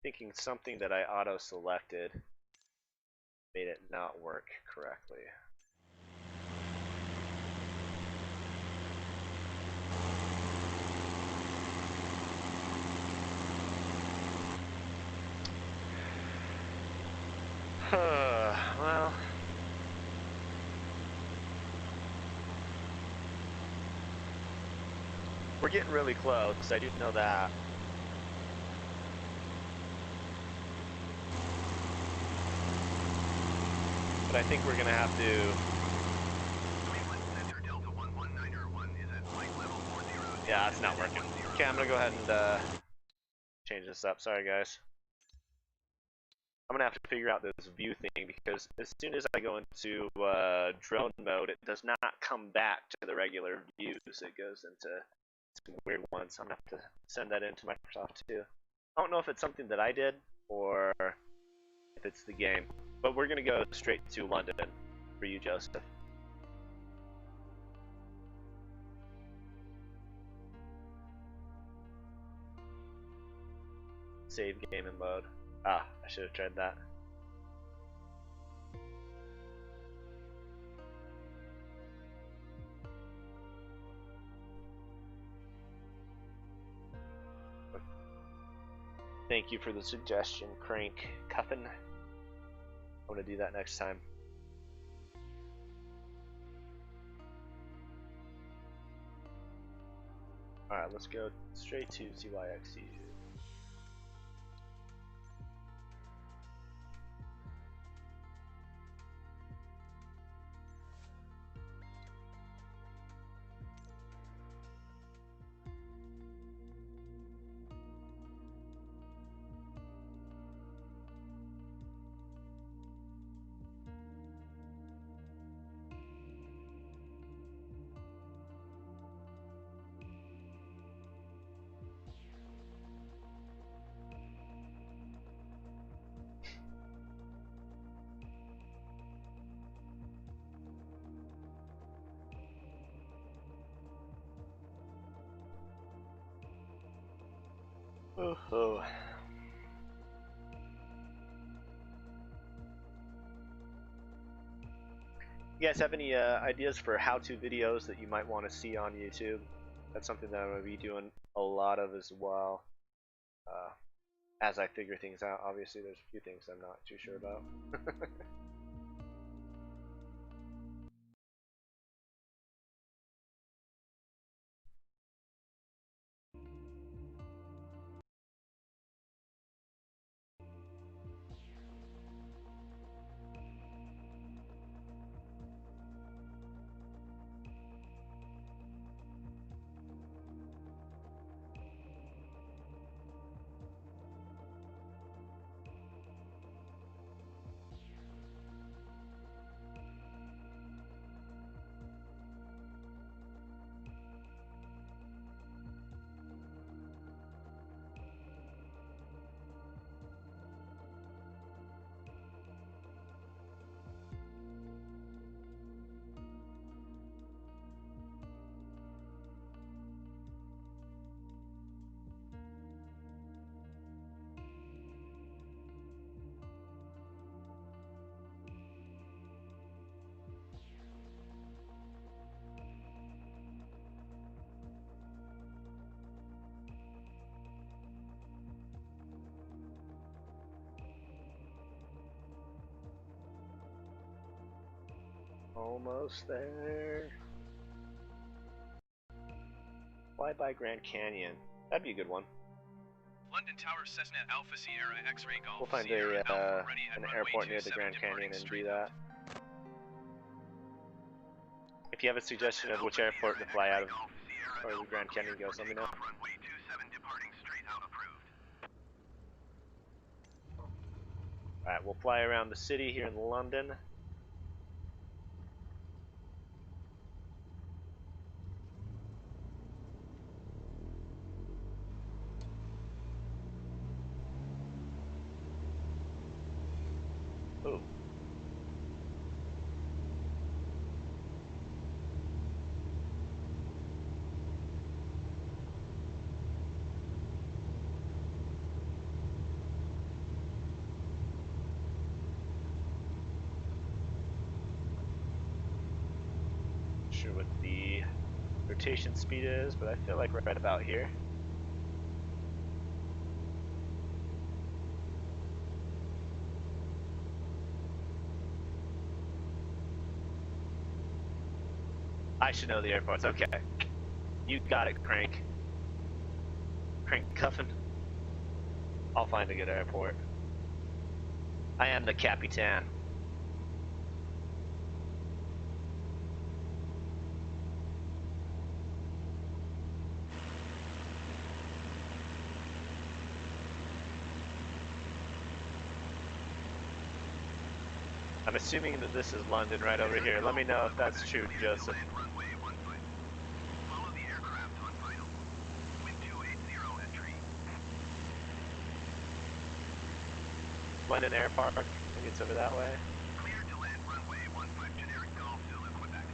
Thinking something that I auto-selected made it not work correctly. Well, we're getting really close. I do know that. But I think we're gonna have to. Cleveland Center Delta 11901 is at flight level 40. Yeah, it's not working. Okay, I'm gonna go ahead and change this up. Sorry, guys. I'm gonna have to figure out this view thing because as soon as I go into drone mode, it does not come back to the regular views. It goes into some weird ones. I'm gonna have to send that into Microsoft too. I don't know if it's something that I did or if it's the game, but we're gonna go straight to London for you, Joseph. Save game in mode. Ah, I should have tried that. Thank you for the suggestion, Crank Cuffin. I'm gonna do that next time. Alright, let's go straight to CYXU. Oh. You guys have any ideas for how-to videos that you might want to see on YouTube? That's something that I'm going to be doing a lot of as well. As I figure things out, obviously there's a few things I'm not too sure about. Almost there. Fly by Grand Canyon. That'd be a good one. London Tower, Cessna Alpha Sierra X-Ray Golf. We'll find Sierra Alpha, ready at an runway airport near the 27, Grand departing Canyon and straight do that. left. If you have a suggestion of which airport to fly out of or the Grand Canyon goes, let me know. Runway 27, departing straight out, approved. Alright, we'll fly around the city here in London. Ooh. Sure what the rotation speed is, but I feel like we're right about here. I should know the airports. Okay. You got it, Crank. Crank Cuffin. I'll find a good airport. I am the Capitan. I'm assuming that this is London right over here. Let me know if that's true, Joseph. Runway 15. Follow the aircraft on final. Wind 280 entry. London Air Park. I think it's over that way. Clear to land runway 15 generic Golf Zulu, Quebec.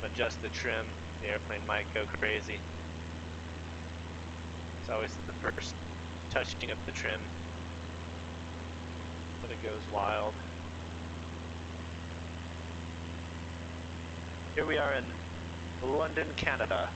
Adjust the trim. The airplane might go crazy. It's always the first touching of the trim that it goes wild. Here we are in London, Canada.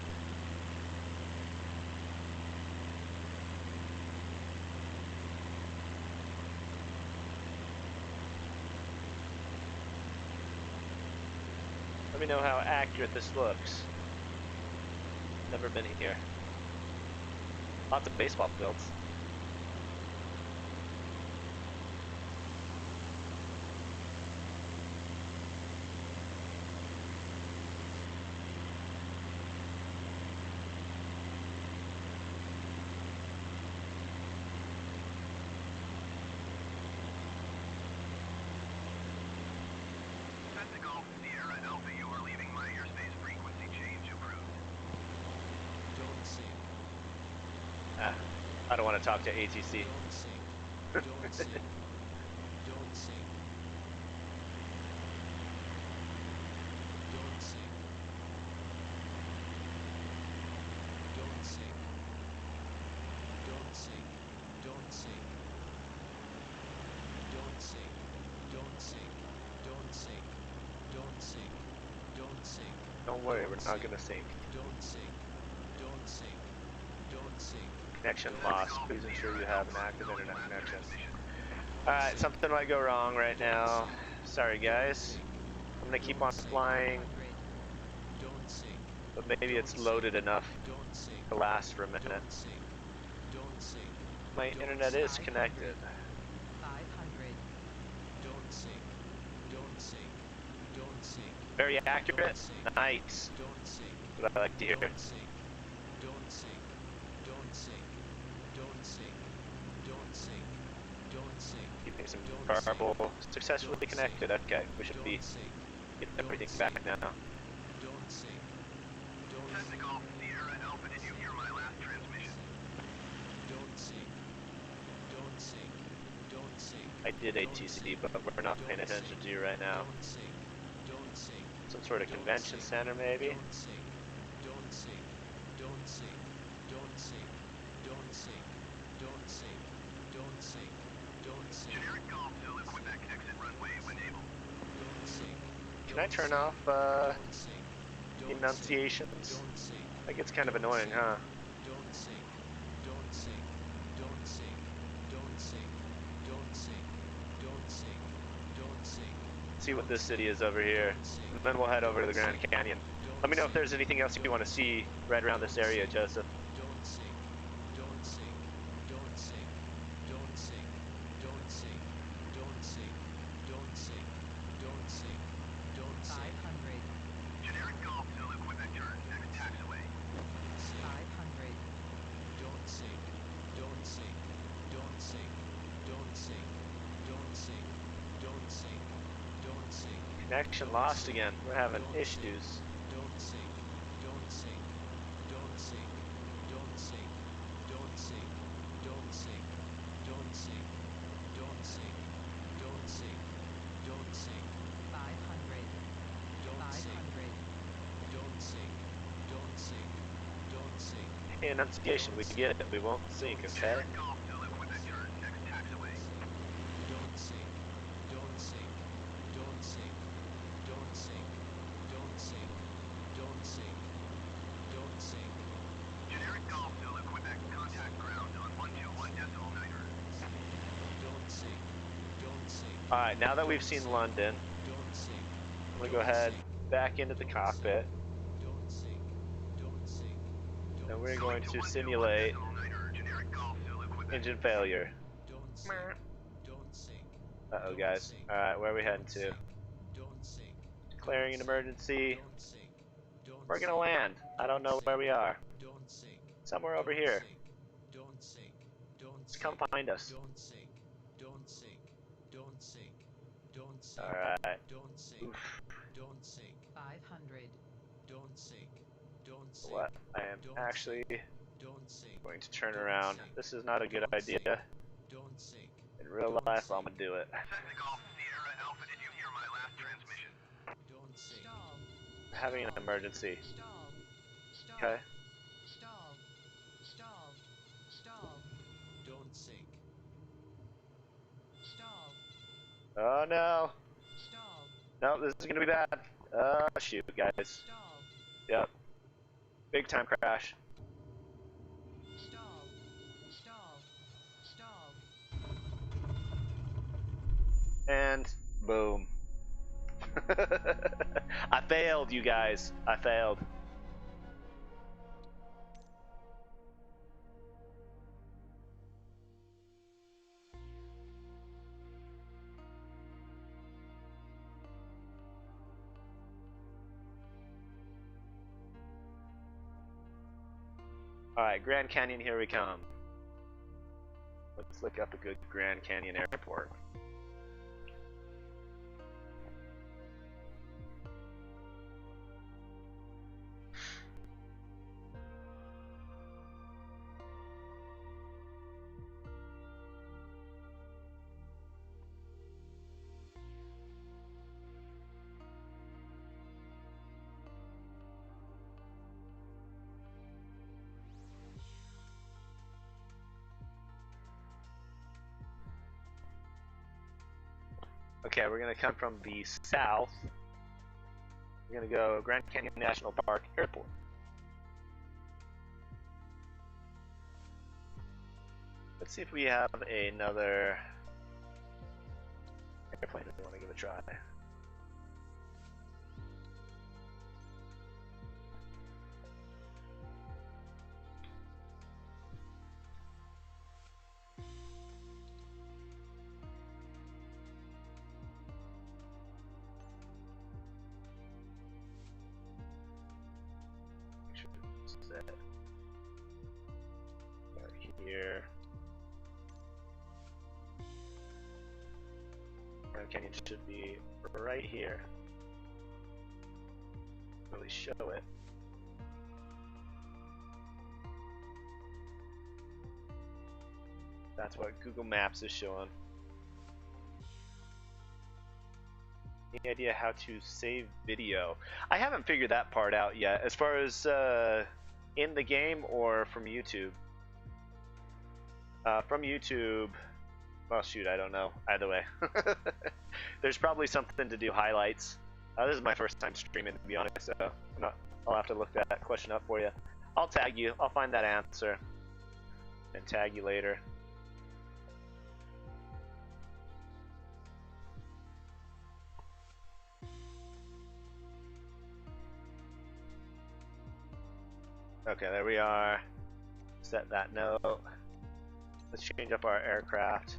Let me know how accurate this looks. Never been here. Lots of baseball fields. Cessna Golf Sierra Alpha, you are leaving my airspace. Frequency change approved. Don't sink. I don't want to talk to ATC. Don't sink. Don't sink. Don't sink. Don't sink. Don't sink. Don't sink. Don't sink. Don't sink. Don't sink. Don't sink. Don't sink. Don't sink. Don't worry, we're not gonna sink. Don't sink. Don't sink. Don't sink. Connection lost. Please ensure you have an active internet connection. Alright, something might go wrong right now. Sorry guys. I'm gonna keep on flying, Don't sink. but maybe it's loaded enough Don't sink. to last for a minute. Don't sink. Don't sink. My internet is connected. 500. Don't sink. Don't sink. Don't sink. Very accurate. Nice. Don't sink. What I like to hear. Don't sink. Don't sink. Don't sink. Don't sink. Don't sink. Don't sink. Keeping some Don't purple. Successfully connected. Okay, we should be Don't sink. getting Don't everything sink. back now. Don't sink. Don't Cessna sink. Golf Sierra Alpha, did you hear my last transmission? Don't sink. Don't sink. Don't sink. I did ATC, but we're not paying attention to you right now. Don't sink. Don't sink. Some sort of convention center, maybe? Don't sink. Don't sink. Don't sink. Don't sink. Don't sink. Don't sink. Don't sink. Don't sink. Generic Golf Zulu, Quebec, exit runway when able. Don't sink. Can I turn off Don't sink. enunciations? Don't sink. That gets kind of annoying, huh? Don't sink. Don't sink. see what this city is over here. And then we'll head over to the Grand Canyon. Let me know if there's anything else you want to see right around this area, Joseph. Don't sink. Don't sink. Don't sink. Don't sink. Don't sink. Don't sink. Don't sink. Don't sink. Don't sink. 500. Generic golf till equipment turn. Next taxiway. 500. Don't sink. Don't sink. Don't sink. Don't sink. Don't sink. Don't sink. Don't sink. Connection lost again. We're having issues. Don't sink. Don't sink. Don't sink. Don't sink. Don't sink. Don't sink. Don't sink. Don't sink. Don't sink. Don't sink. 500. Don't sink. 500. Don't sink. Don't sink. Don't sink. Enunciation, we get it. We won't sink, okay? Generic golf till equipment turn. Next taxiway. Don't sink. Don't sink. Don't sink. Don't sink. Don't sink. Don't sink. Don't sink. Generic golf till equipment. Contact ground on 121.9er. Don't sink. Don't sink. Alright, now that we've seen London, Don't sink. I'm gonna go ahead back into the cockpit, Don't sink. Don't sink. and we're going to simulate 121.9er. Generic golf till equipment. engine failure. Don't sink. Don't sink. Uh-oh, guys. Alright, where are we heading to? Don't sink. Declaring an emergency. Don't sink. Don't We're gonna sink. land. I don't know where we are. Don't sink. Somewhere over Don't here. sink. Don't sink. Don't Just sink. come find us. Don't sink. Don't sink. Don't sink. Don't sink. Alright. Don't sink. Oof. Don't sink. 500. Don't sink. Don't sink. What? I am actually Don't sink. going to turn around. This is not a good idea. Don't sink. In real life, I'm gonna do it. Send the golf Sierra Alpha. Did you hear my last transmission? Don't sink. Stall. We're having an emergency. Stall. Stall. Okay? Stall. Stall. Stall. Don't sink. Stall. Oh no! Stall. No, this is gonna be bad. Oh shoot, guys. Stall. Yep. Big time crash. Stall. Stall. Stall. And boom. I failed, you guys. I failed. Alright, Grand Canyon, here we come. Let's look up a good Grand Canyon airport. Okay, we're gonna come from the south. We're gonna go Grand Canyon National Park Airport. Let's see if we have another airplane that we want to give a try. Make sure this is it. Right here. Grand Canyon should be right here. Really show it. That's what Google Maps is showing. Any idea how to save video? I haven't figured that part out yet, as far as in the game or from YouTube. From YouTube, well shoot, I don't know. Either way. There's probably something to do highlights. This is my first time streaming, to be honest, so I'll have to look that question up for you. I'll tag you. I'll find that answer and tag you later. Okay, there we are. Set that note. Let's change up our aircraft.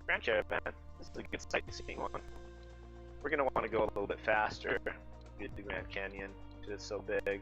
Grand Caravan. This is a good sightseeing one. We're gonna want to go a little bit faster. Get the Grand Canyon because it's so big.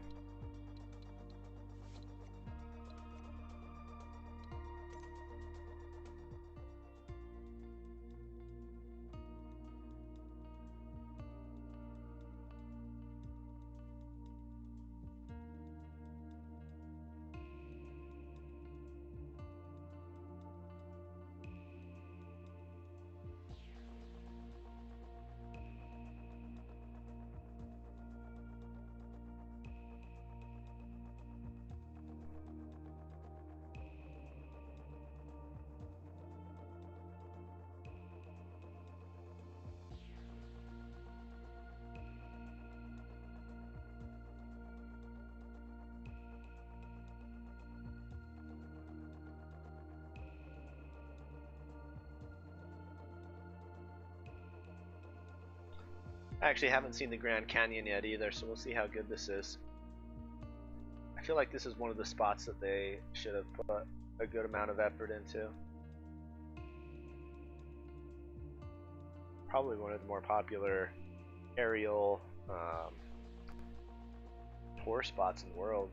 I actually haven't seen the Grand Canyon yet either, so we'll see how good this is. I feel like this is one of the spots that they should have put a good amount of effort into. Probably one of the more popular aerial tour spots in the world,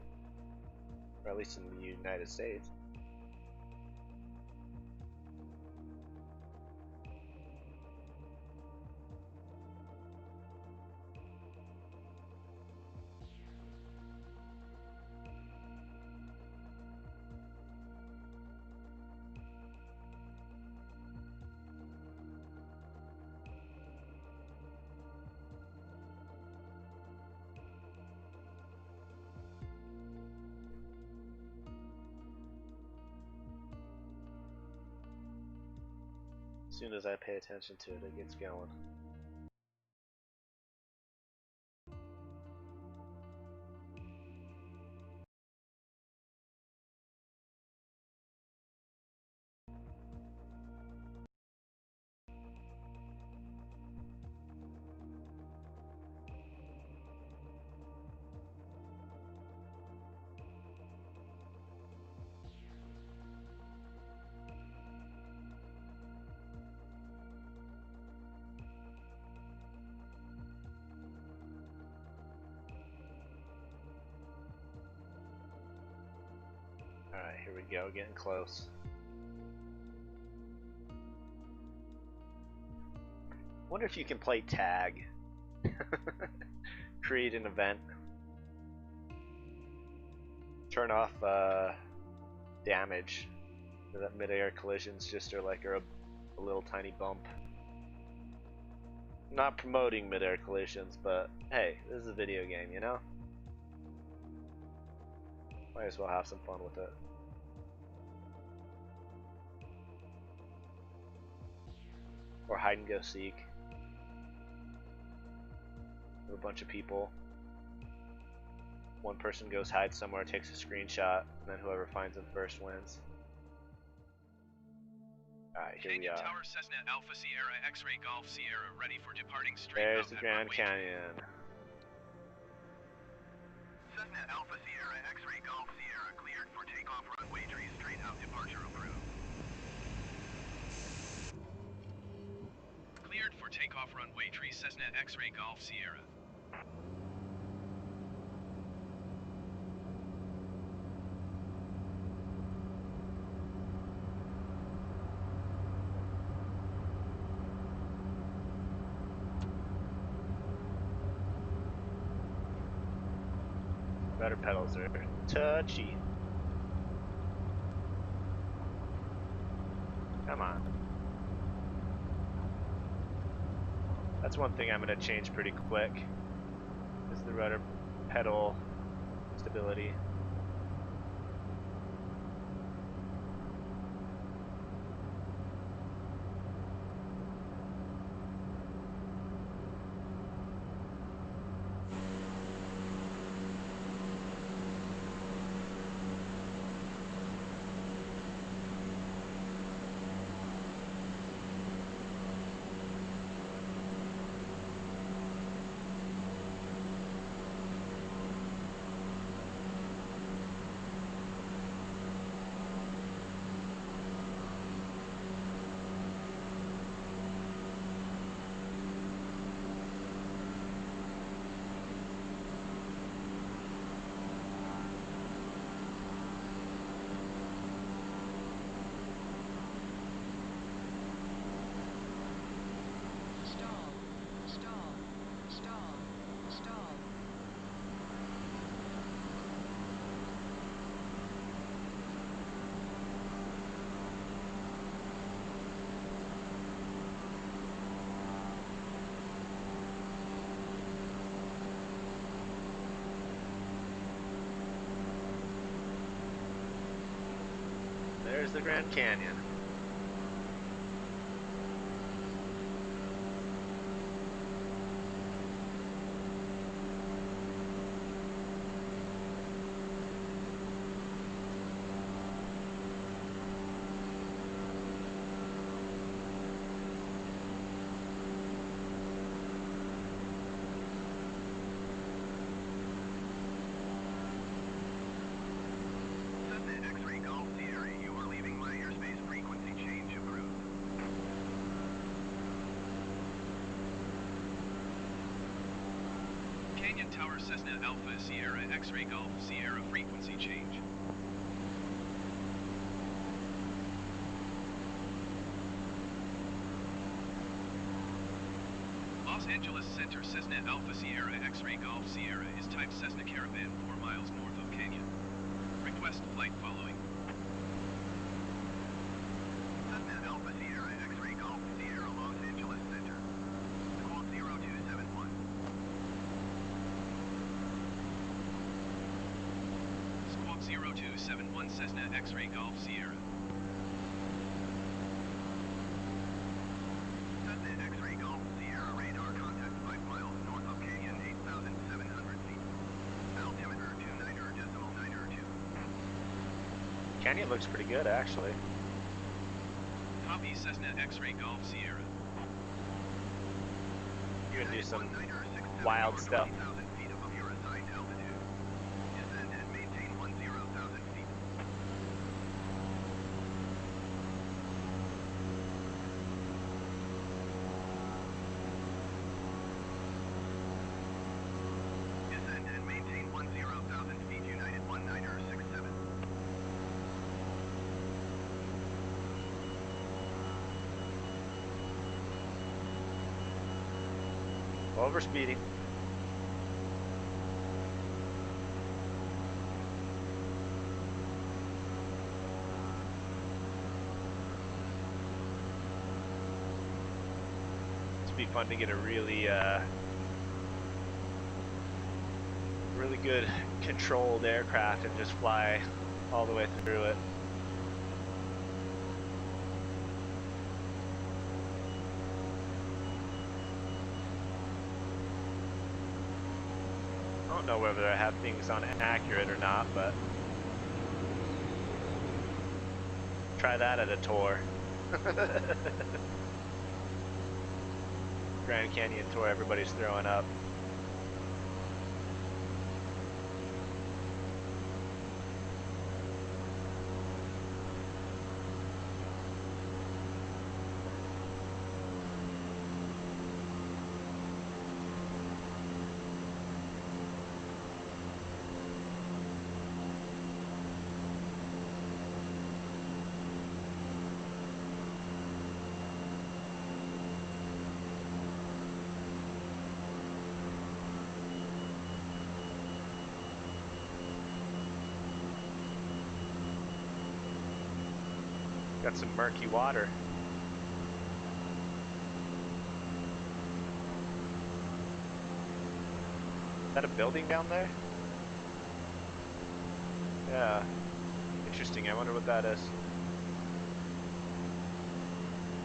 or at least in the United States. As soon as I pay attention to it, it gets going. Alright, here we go, getting close. Wonder if you can play tag. Create an event. Turn off damage. So that mid-air collisions just are like a little tiny bump. I'm not promoting mid-air collisions, but hey, this is a video game, you know? Might as well have some fun with it. Or hide and go seek. With a bunch of people. One person goes hide somewhere, takes a screenshot, and then whoever finds them first wins. Alright, here we are. Tower Cessna Alpha Sierra X-Ray Golf Sierra ready for departing straight There's out the at Grand runway Canyon. Cessna Alpha Sierra X-Ray Golf Sierra cleared for takeoff runway 3 straight out departure approved. Cleared for takeoff runway 3 Cessna X-Ray Golf Sierra. Rudder pedals are touchy. Come on. That's one thing I'm going to change pretty quick. Is the rudder pedal stability. There's the Grand Canyon. Cessna X-Ray Golf Sierra, you are leaving my airspace. Frequency change approved. Canyon Tower Cessna Alpha Sierra X-Ray Golf Sierra, frequency change. Los Angeles Center Cessna Alpha Sierra X-Ray Golf Sierra is type Cessna Caravan 4 miles north of Canyon. Request flight following. Cessna Alpha Sierra X-Ray Golf Sierra Los Angeles Center. Squawk 0271. Squawk 0271 Cessna X-Ray Golf Sierra. Cessna X-Ray Golf Sierra radar contact 5 miles north of Canyon, 8,700 feet. Altimeter 29.902. Canyon looks pretty good, actually. Copy Cessna X-Ray Golf Sierra. You can do some 1967, wild you are stuff. 20,000 feet above your assigned altitude. Descend and maintain 10,000 feet. Descend and maintain 10,000 feet. United 1967. Over speeding. It'd be fun to get a really good controlled aircraft and just fly all the way through it. I don't know whether I have things on accurate or not, but try that at a tour. Grand Canyon tour, everybody's throwing up. Got some murky water. Is that a building down there? Yeah. Interesting. I wonder what that is.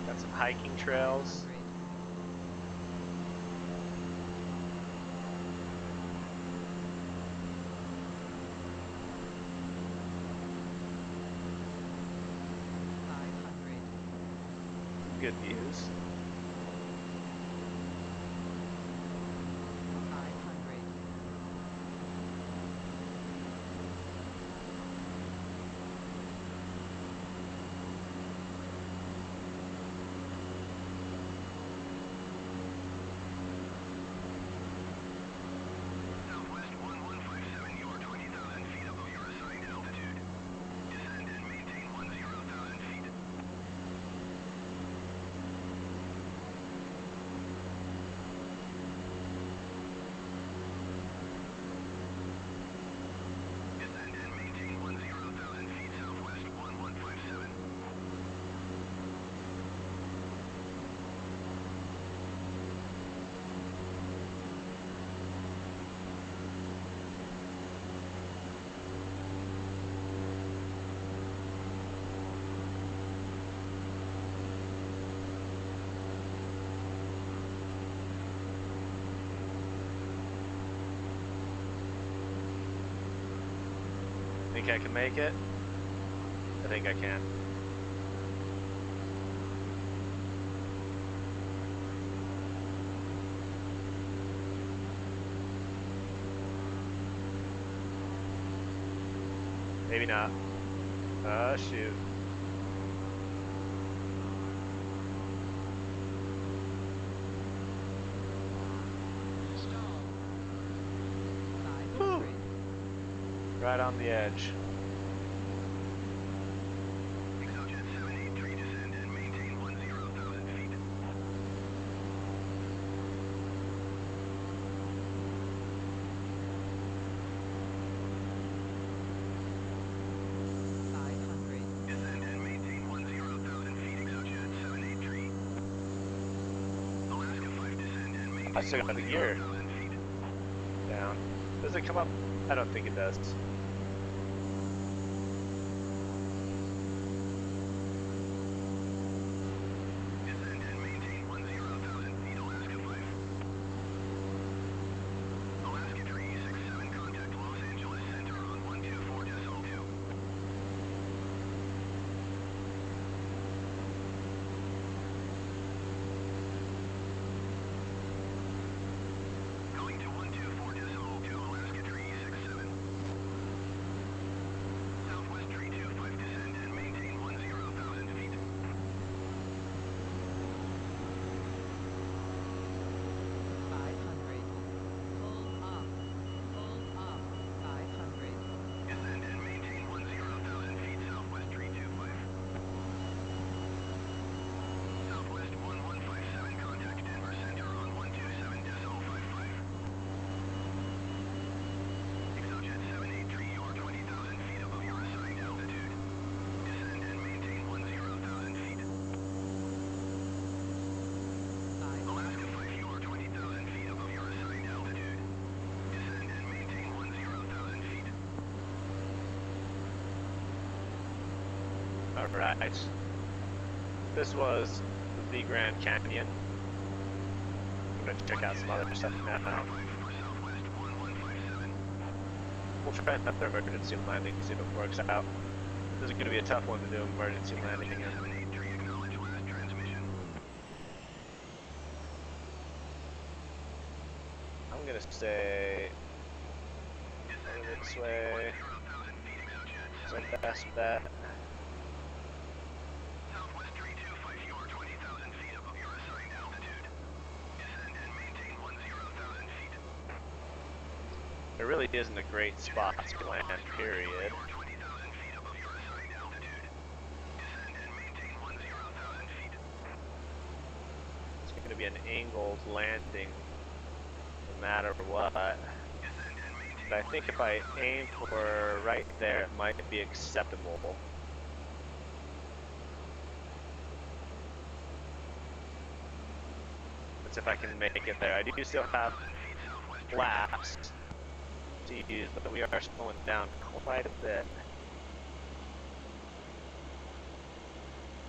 Got some hiking trails. 500. Good views. 500. Southwest 1157, you are 20,000 feet above your assigned altitude. Descend and maintain 10,000 feet. think I can make it? I think I can. Maybe not. Oh, shoot. Stall. Woo. 500. Right on the edge. Exojet 783 descend and maintain 10,000 feet. Descend and maintain 10,000 feet. Exojet 783. Alaska 5 descend and maintain I still got the gear 10,000 feet. down. Does it come up? I don't think it does. Descend and maintain 10,000 feet. Alaska 5. Alaska 367, contact Los Angeles Center on 124.02. Going to 124.02, Alaska 367. Southwest 325, descend and maintain 10,000 feet. 500. Hold up. Hold up. 500. Descend and maintain 10,000 feet. Southwest 325. Southwest 1157, contact Denver Center on 127.55. Exojet 783, you are 20,000 feet above your assigned altitude. Descend and maintain 10,000 feet. 500. Alaska 5, you are 20,000 feet above your assigned altitude. Descend and maintain 10,000 feet. Alright. This was the Grand Canyon. I'm gonna check out some other stuff now. 127.05 for Southwest 1157. We'll try another emergency landing, see if it works out. This is gonna be a tough one to do emergency landing Exojet in. 783, acknowledge last transmission. I'm gonna say Descend and this maintain way. 10,000 feet. Exojet It's my 783. best bet. Southwest 325, you are 20,000 feet above your assigned altitude. Descend and maintain 10,000 feet. There really isn't a great spot to land, period. You are 20,000 feet above your assigned altitude. Descend and maintain 10,000 feet. It's gonna be an angled landing, no matter what. Descend and maintain But I think if I 10,000 aim feet. for right there, it might be acceptable. That's if I can make it there. I do still have 10,000 feet southwest flaps to use, but we are slowing down quite a bit.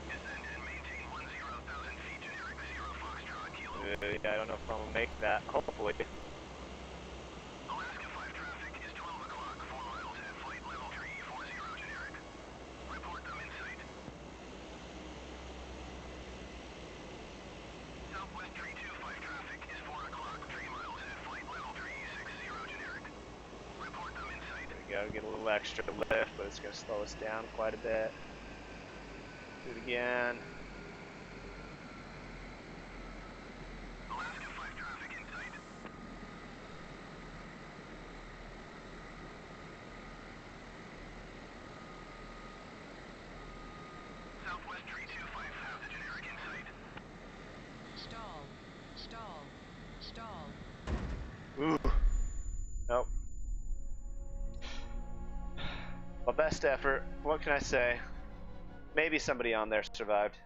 Descend and maintain 10,000 feet. Generic 0 Foxtrot Kilo. Yeah, I don't know if I'm gonna make that. Hopefully. Alaska 5 traffic is 12 o'clock, 4 miles at flight level 340 generic. Report them in sight. Southwest 325 traffic is 4 o'clock, 3 miles at flight level 360 generic. Report them in sight. There we go. Get a little extra lift, but it's gonna slow us down quite a bit. Do it again. Alaska 5 traffic in sight. Southwest 325 have the generic in sight. Stall. Stall. Stall. Ooh. Nope. My best effort. What can I say? Maybe somebody on there survived.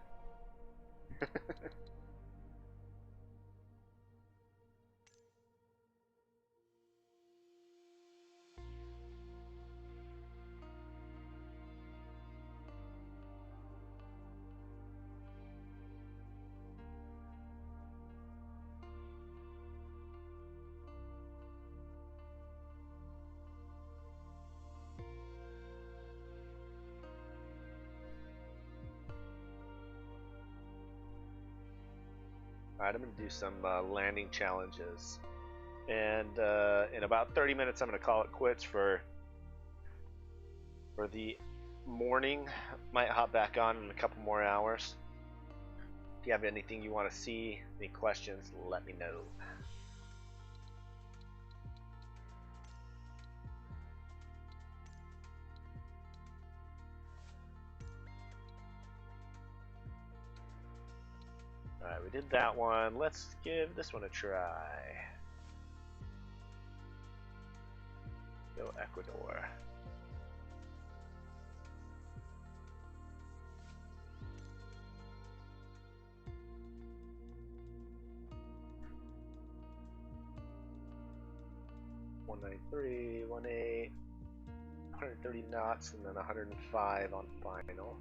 Alright, I'm going to do some landing challenges. And in about 30 minutes, I'm going to call it quits for the morning. Might hop back on in a couple more hours. If you have anything you want to see, any questions, let me know. Alright, we did that one. Let's give this one a try. Go Ecuador. .193, 1.8, 130 knots, and then 105 on final.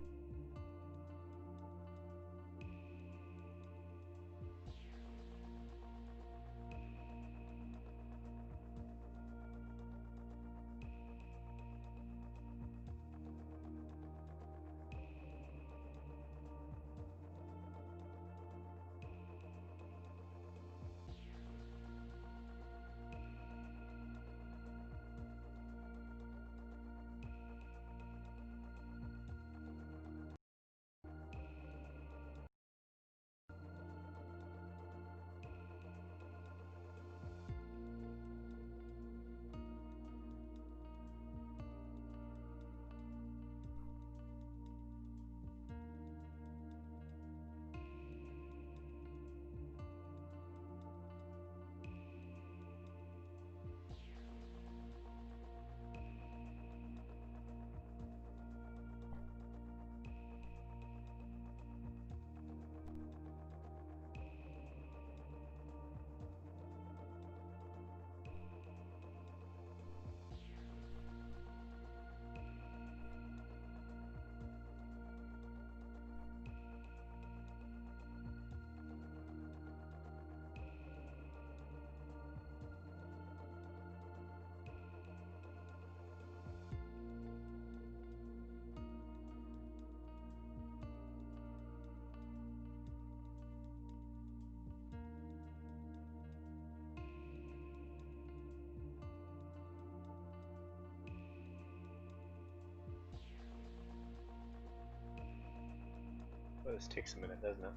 Well, this takes a minute, doesn't it?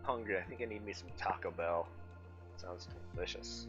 Hungry. I think I need me some Taco Bell. Sounds delicious.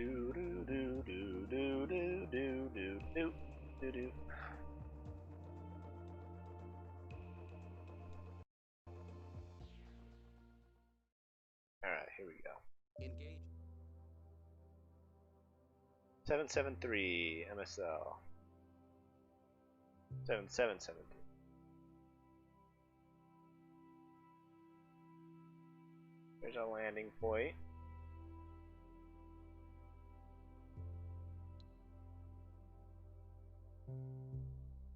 Do do do do do do do do do do do. Alright, here we go. Engage. 773 MSL. 7773. There's our landing point.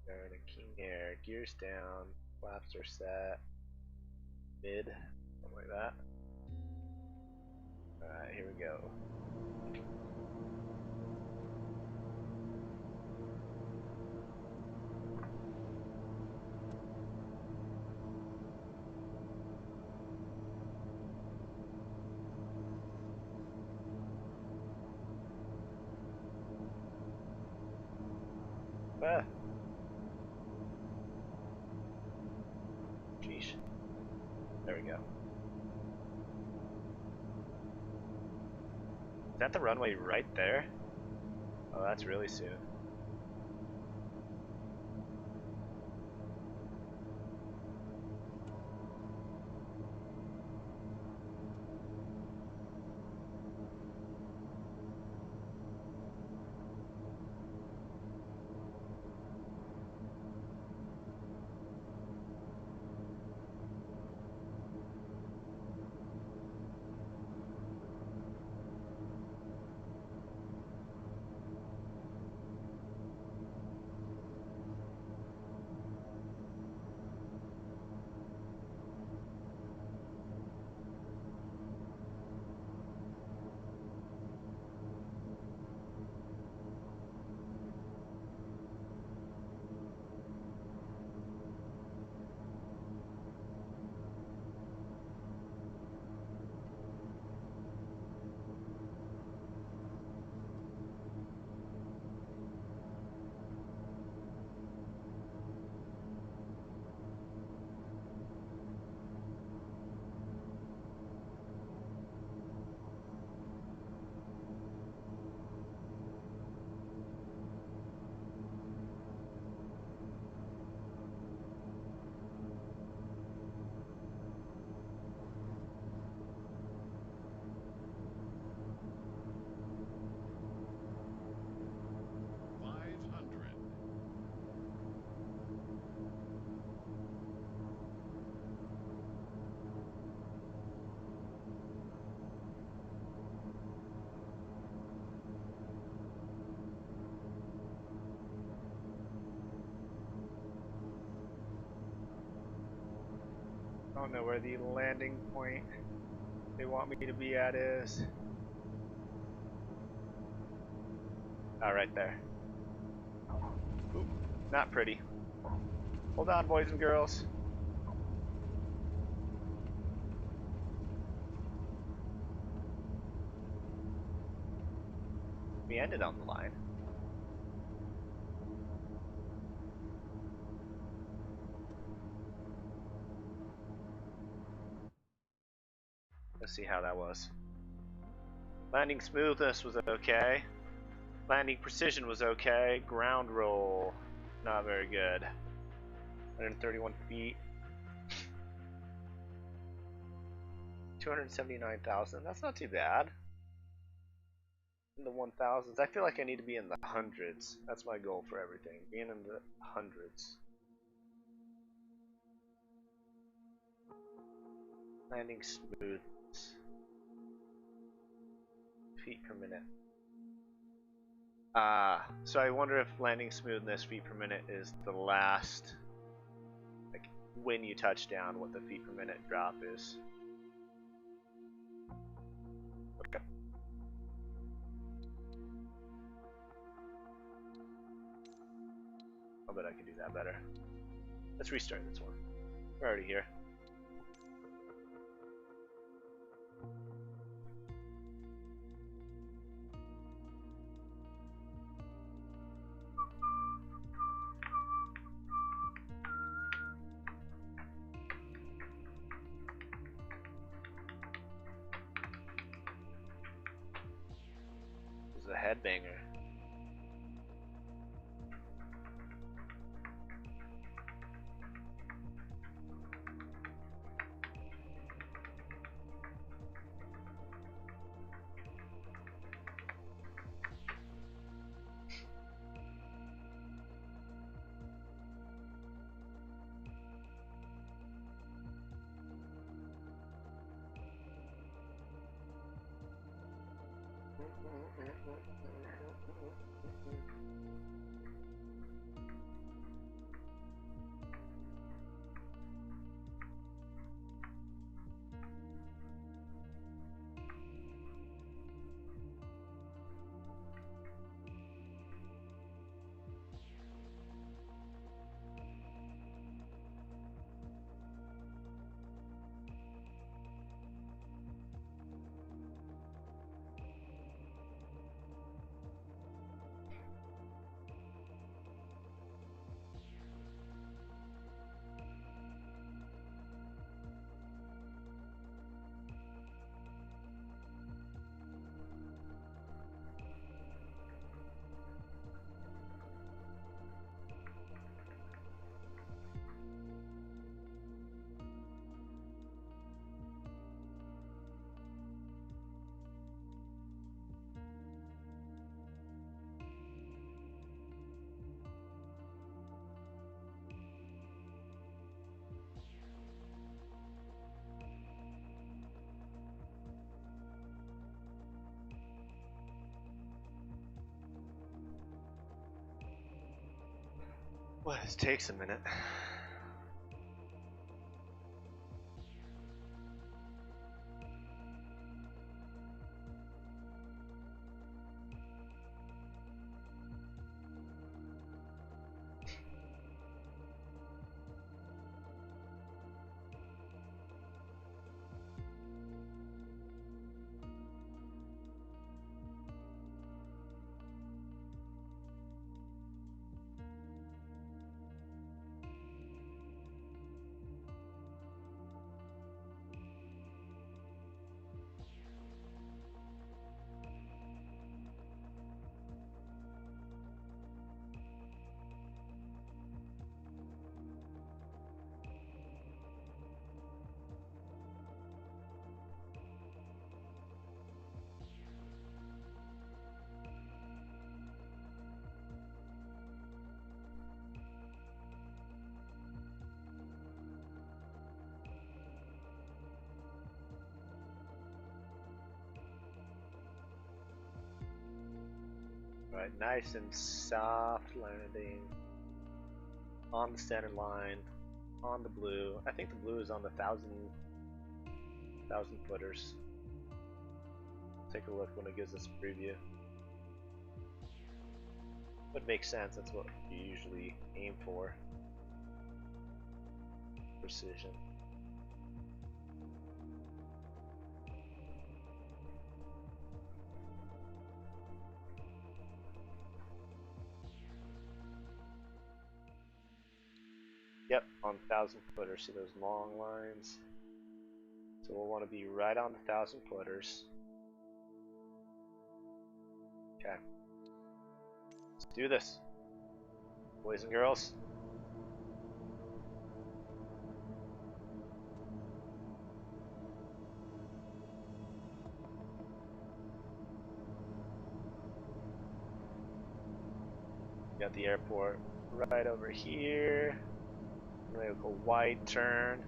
They're in a king air, gears down, flaps are set, mid, something like that. Alright, here we go. Ah. Sheesh. There we go. Is that the runway right there? Oh, that's really soon. I don't know where the landing point they want me to be at is. Oh, right there. Ooh, not pretty. Hold on, boys and girls. We ended on the line. Let's see how that was. Landing smoothness was okay. Landing precision was okay. Ground roll, not very good. 131 feet. 279,000. That's not too bad. In the 1000s. I feel like I need to be in the hundreds. That's my goal for everything. Being in the hundreds. Landing smooth. Feet per minute. So I wonder if landing smoothness feet per minute is the last, like when you touch down, what the feet per minute drop is. Okay. I'll bet I can do that better. Let's restart this one. We're already here. headbanger. Well, this takes a minute. Right, nice and soft landing on the center line, on the blue. I think the blue is on the thousand footers. Take a look when it gives us a preview. Would make sense, that's what you usually aim for. Precision. Yep, on 1,000 footers. See those long lines? So we'll want to be right on the 1,000 footers. Okay. Let's do this, boys and girls. Got the airport right over here. Make a wide turn.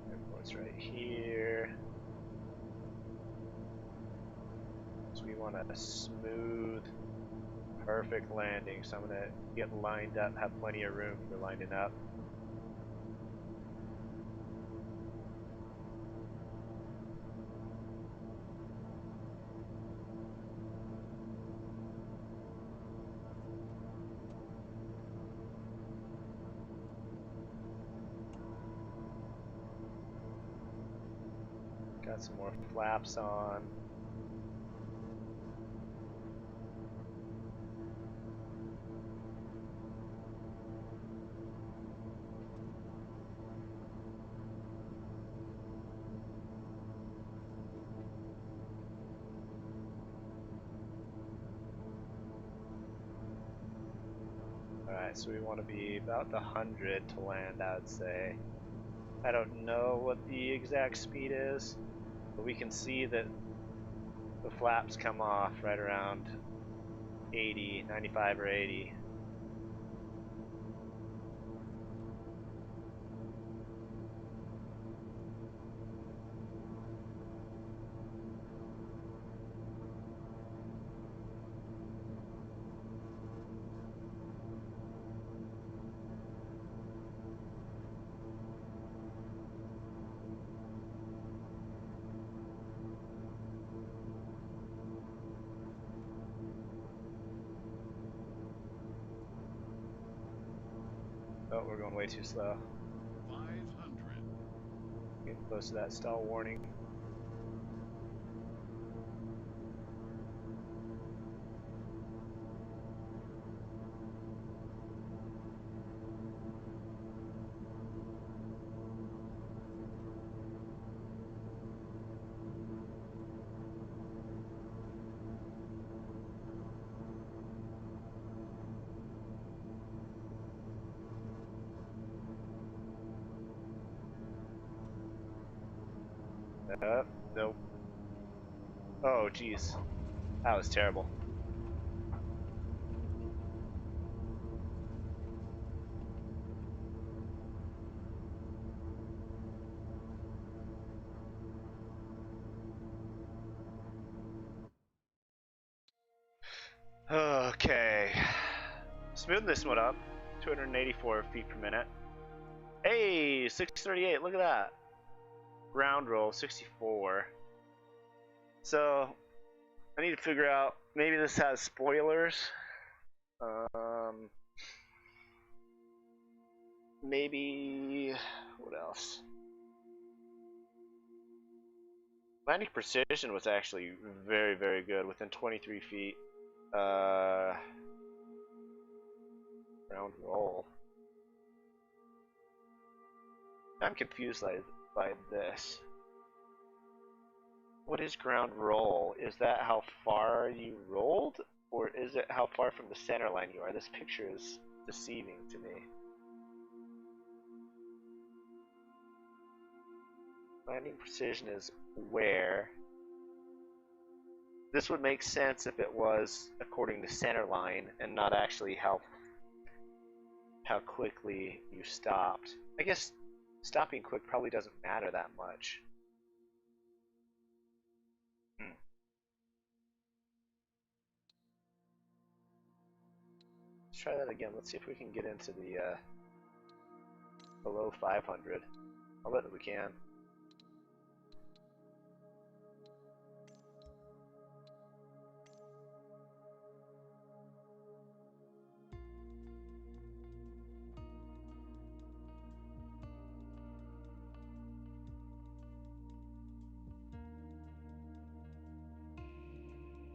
Airport's right here. So we want a smooth, perfect landing. So I'm gonna get lined up, have plenty of room for lining up. Got some more flaps on. Alright, so we want to be about the 100 to land, I would say. I don't know what the exact speed is, but we can see that the flaps come off right around 80, 95 or 80. Oh, we're going way too slow. 500. Getting close to that stall warning. Nope. Oh, jeez. That was terrible. Okay. Smoothing this one up. 284 feet per minute. Hey, 638, look at that. Ground roll, 64. So, I need to figure out, maybe this has spoilers. Maybe, what else? Landing precision was actually very, very good, within 23 feet. Ground roll. I'm confused by this. What is ground roll? Is that how far you rolled? Or is it how far from the center line you are? This picture is deceiving to me. Landing precision is where. This would make sense if it was according to center line and not actually how quickly you stopped. I guess stopping quick probably doesn't matter that much. Let's try that again. Let's see if we can get into the below 500. I'll bet that we can.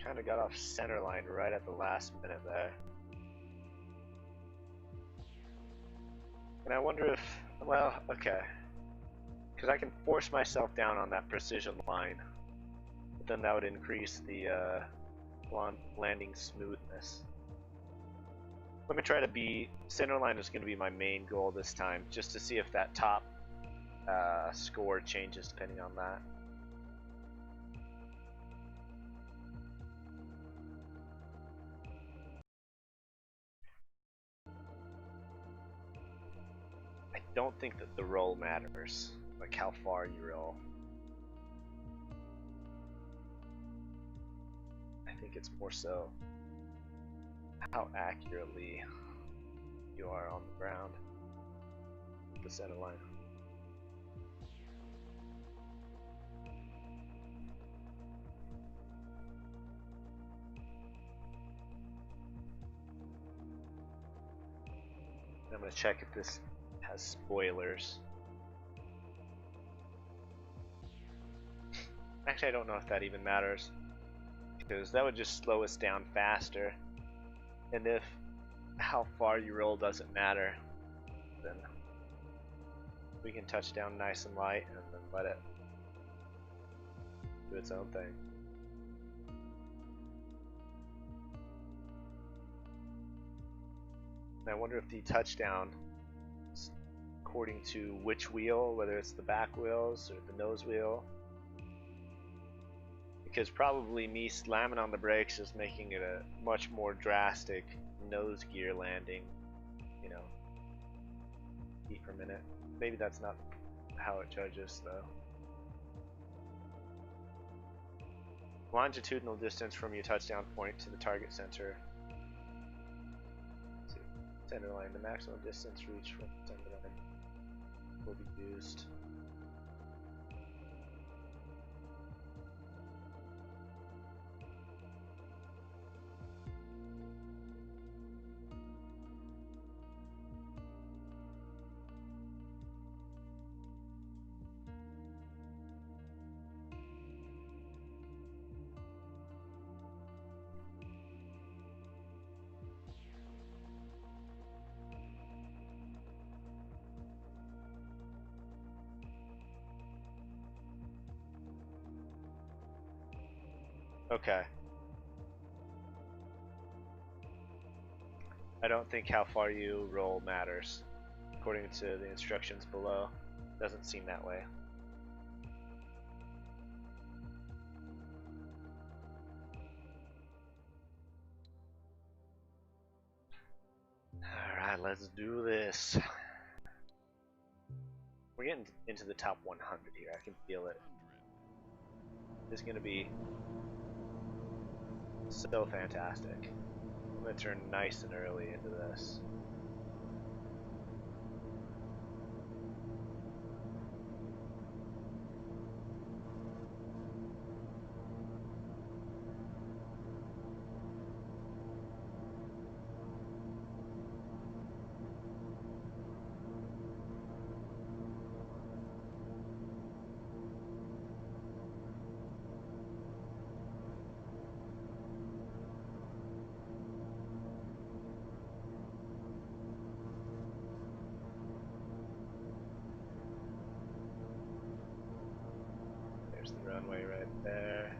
Kind of got off center line right at the last minute there. And I wonder if, well, okay. Because I can force myself down on that precision line. But then that would increase the landing smoothness. Let me try to be, center line is going to be my main goal this time, just to see if that top score changes depending on that. I don't think that the roll matters, like how far you roll. I think it's more so how accurately you are on the ground, the center line. I'm going to check if this has spoilers. Actually, I don't know if that even matters, because that would just slow us down faster. And if how far you roll doesn't matter, then we can touch down nice and light and then let it do its own thing. And I wonder if the touchdown is according to which wheel, whether it's the back wheels or the nose wheel. Because probably me slamming on the brakes is making it a much more drastic nose gear landing, you know, feet per minute. Maybe that's not how it judges though. Longitudinal distance from your touchdown point to the target center. Let's see. Center line. The maximum distance reached from the center line will be used. Okay. I don't think how far you roll matters. According to the instructions below, doesn't seem that way. Alright, let's do this. We're getting into the top 100 here. I can feel it. This is going to be so fantastic. I'm going to turn nice and early into this. There's the runway right there.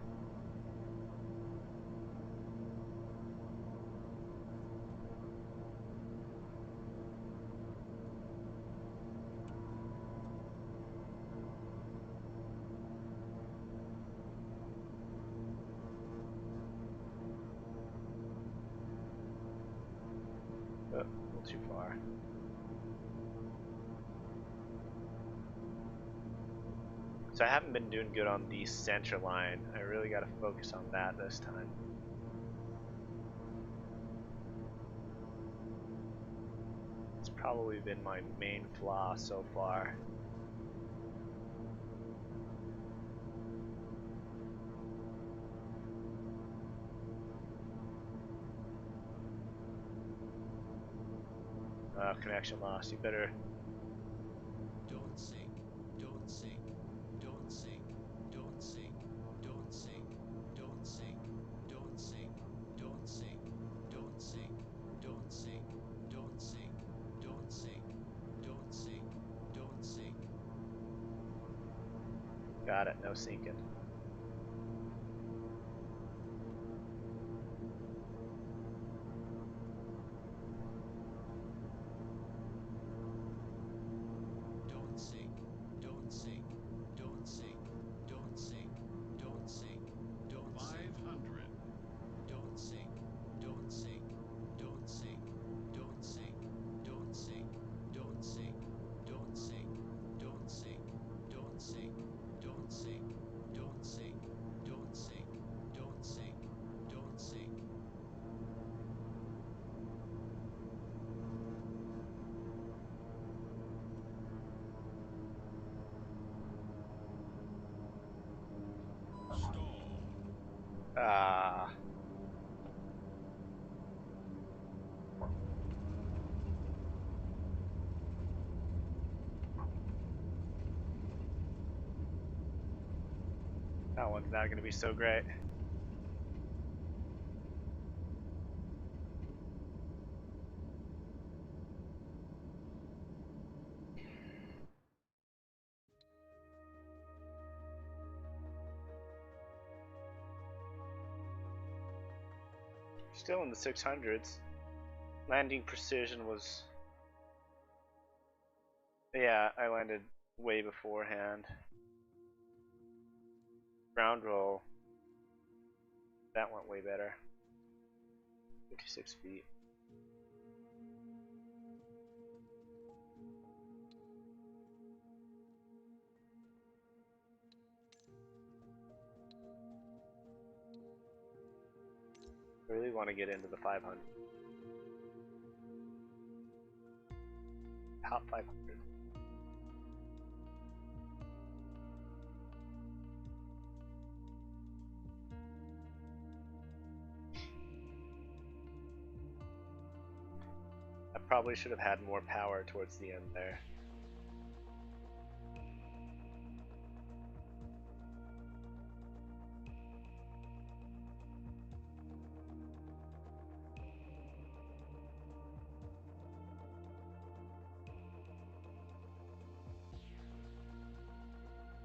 Oh, a little too far. So I haven't been doing good on the center line. I really got to focus on that this time. It's probably been my main flaw so far. Connection loss. You better. Don't sink, don't sink, don't sink, don't sink, don't sink, don't sink, don't sink, don't sink, don't sink, don't sink, don't sink, don't sink, don't sink, don't sink. Got it. No sinking. Don't sink, don't sink, don't sink, don't sink, don't sink, don't sink. 500. Don't sink, don't sink, don't sink, don't sink, don't sink, don't sink, don't sink, don't sink, don't sink, don't sink, don't sink, don't sink, don't sink, don't sink. Stall. Ah. That one's not going to be so great. Still in the 600s. Landing precision was... Yeah, I landed way beforehand. Ground roll. That went way better. 56 feet. I really want to get into the 500. Top 500. I probably should have had more power towards the end there.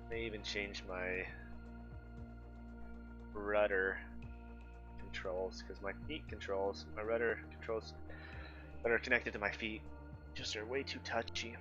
May even change my rudder controls because my feet controls, my rudder controls that are connected to my feet just are way too touchy.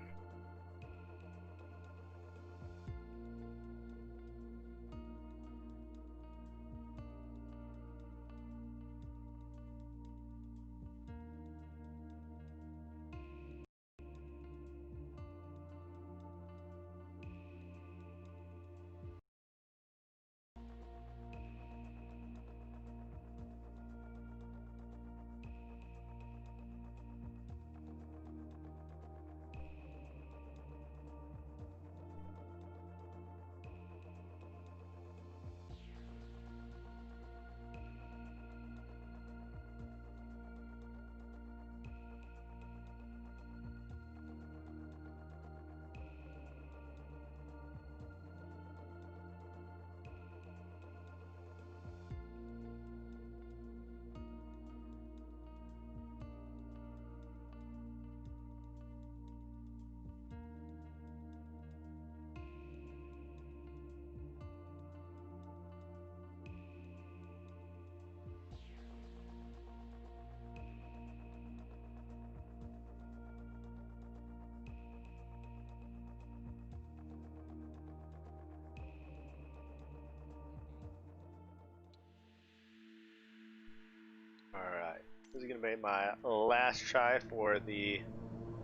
Alright, this is going to be my last try for the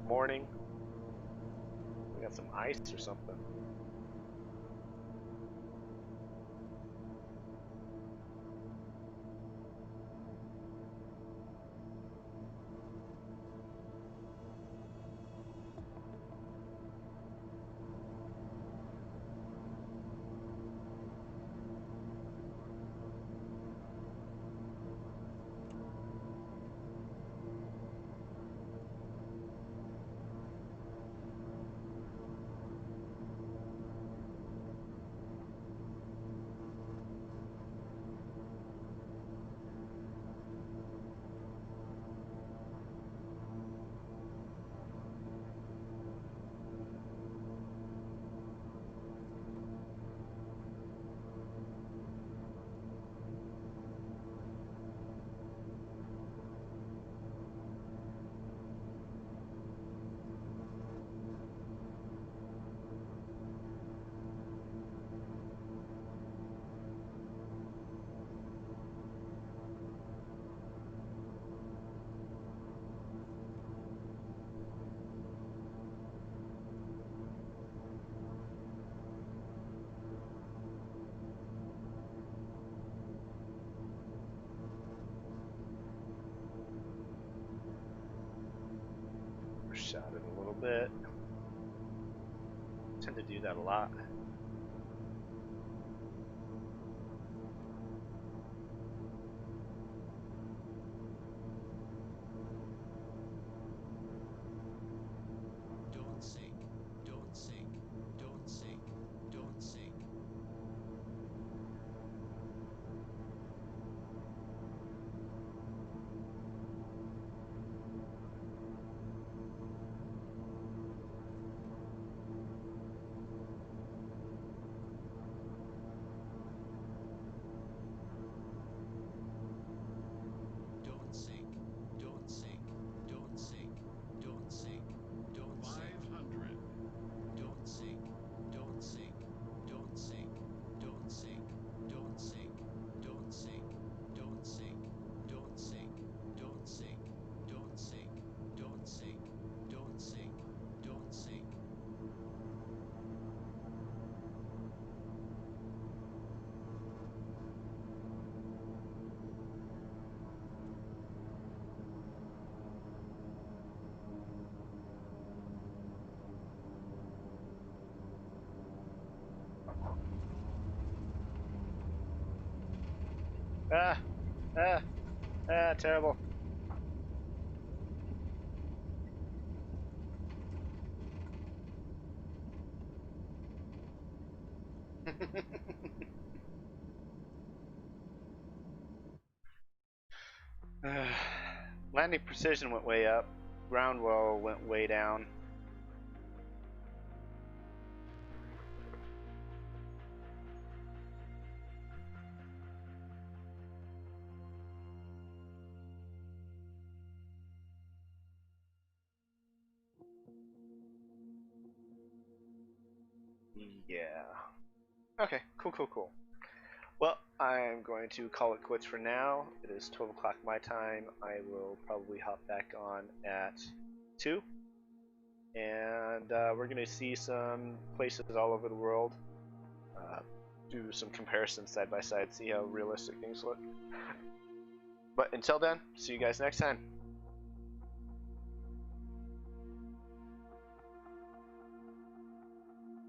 morning. We got some ice or something. Shot it a little bit. Tend to do that a lot. Don't sink. Don't sink. Don't sink. Don't sink. Ah, ah, ah, terrible. Landing precision went way up. Ground well went way down. Yeah. Okay, cool, cool, cool. Well, I'm going to call it quits for now. It is 12 o'clock my time. I will probably hop back on at 2. And we're going to see some places all over the world. Do some comparisons side by side, see how realistic things look. But until then, see you guys next time.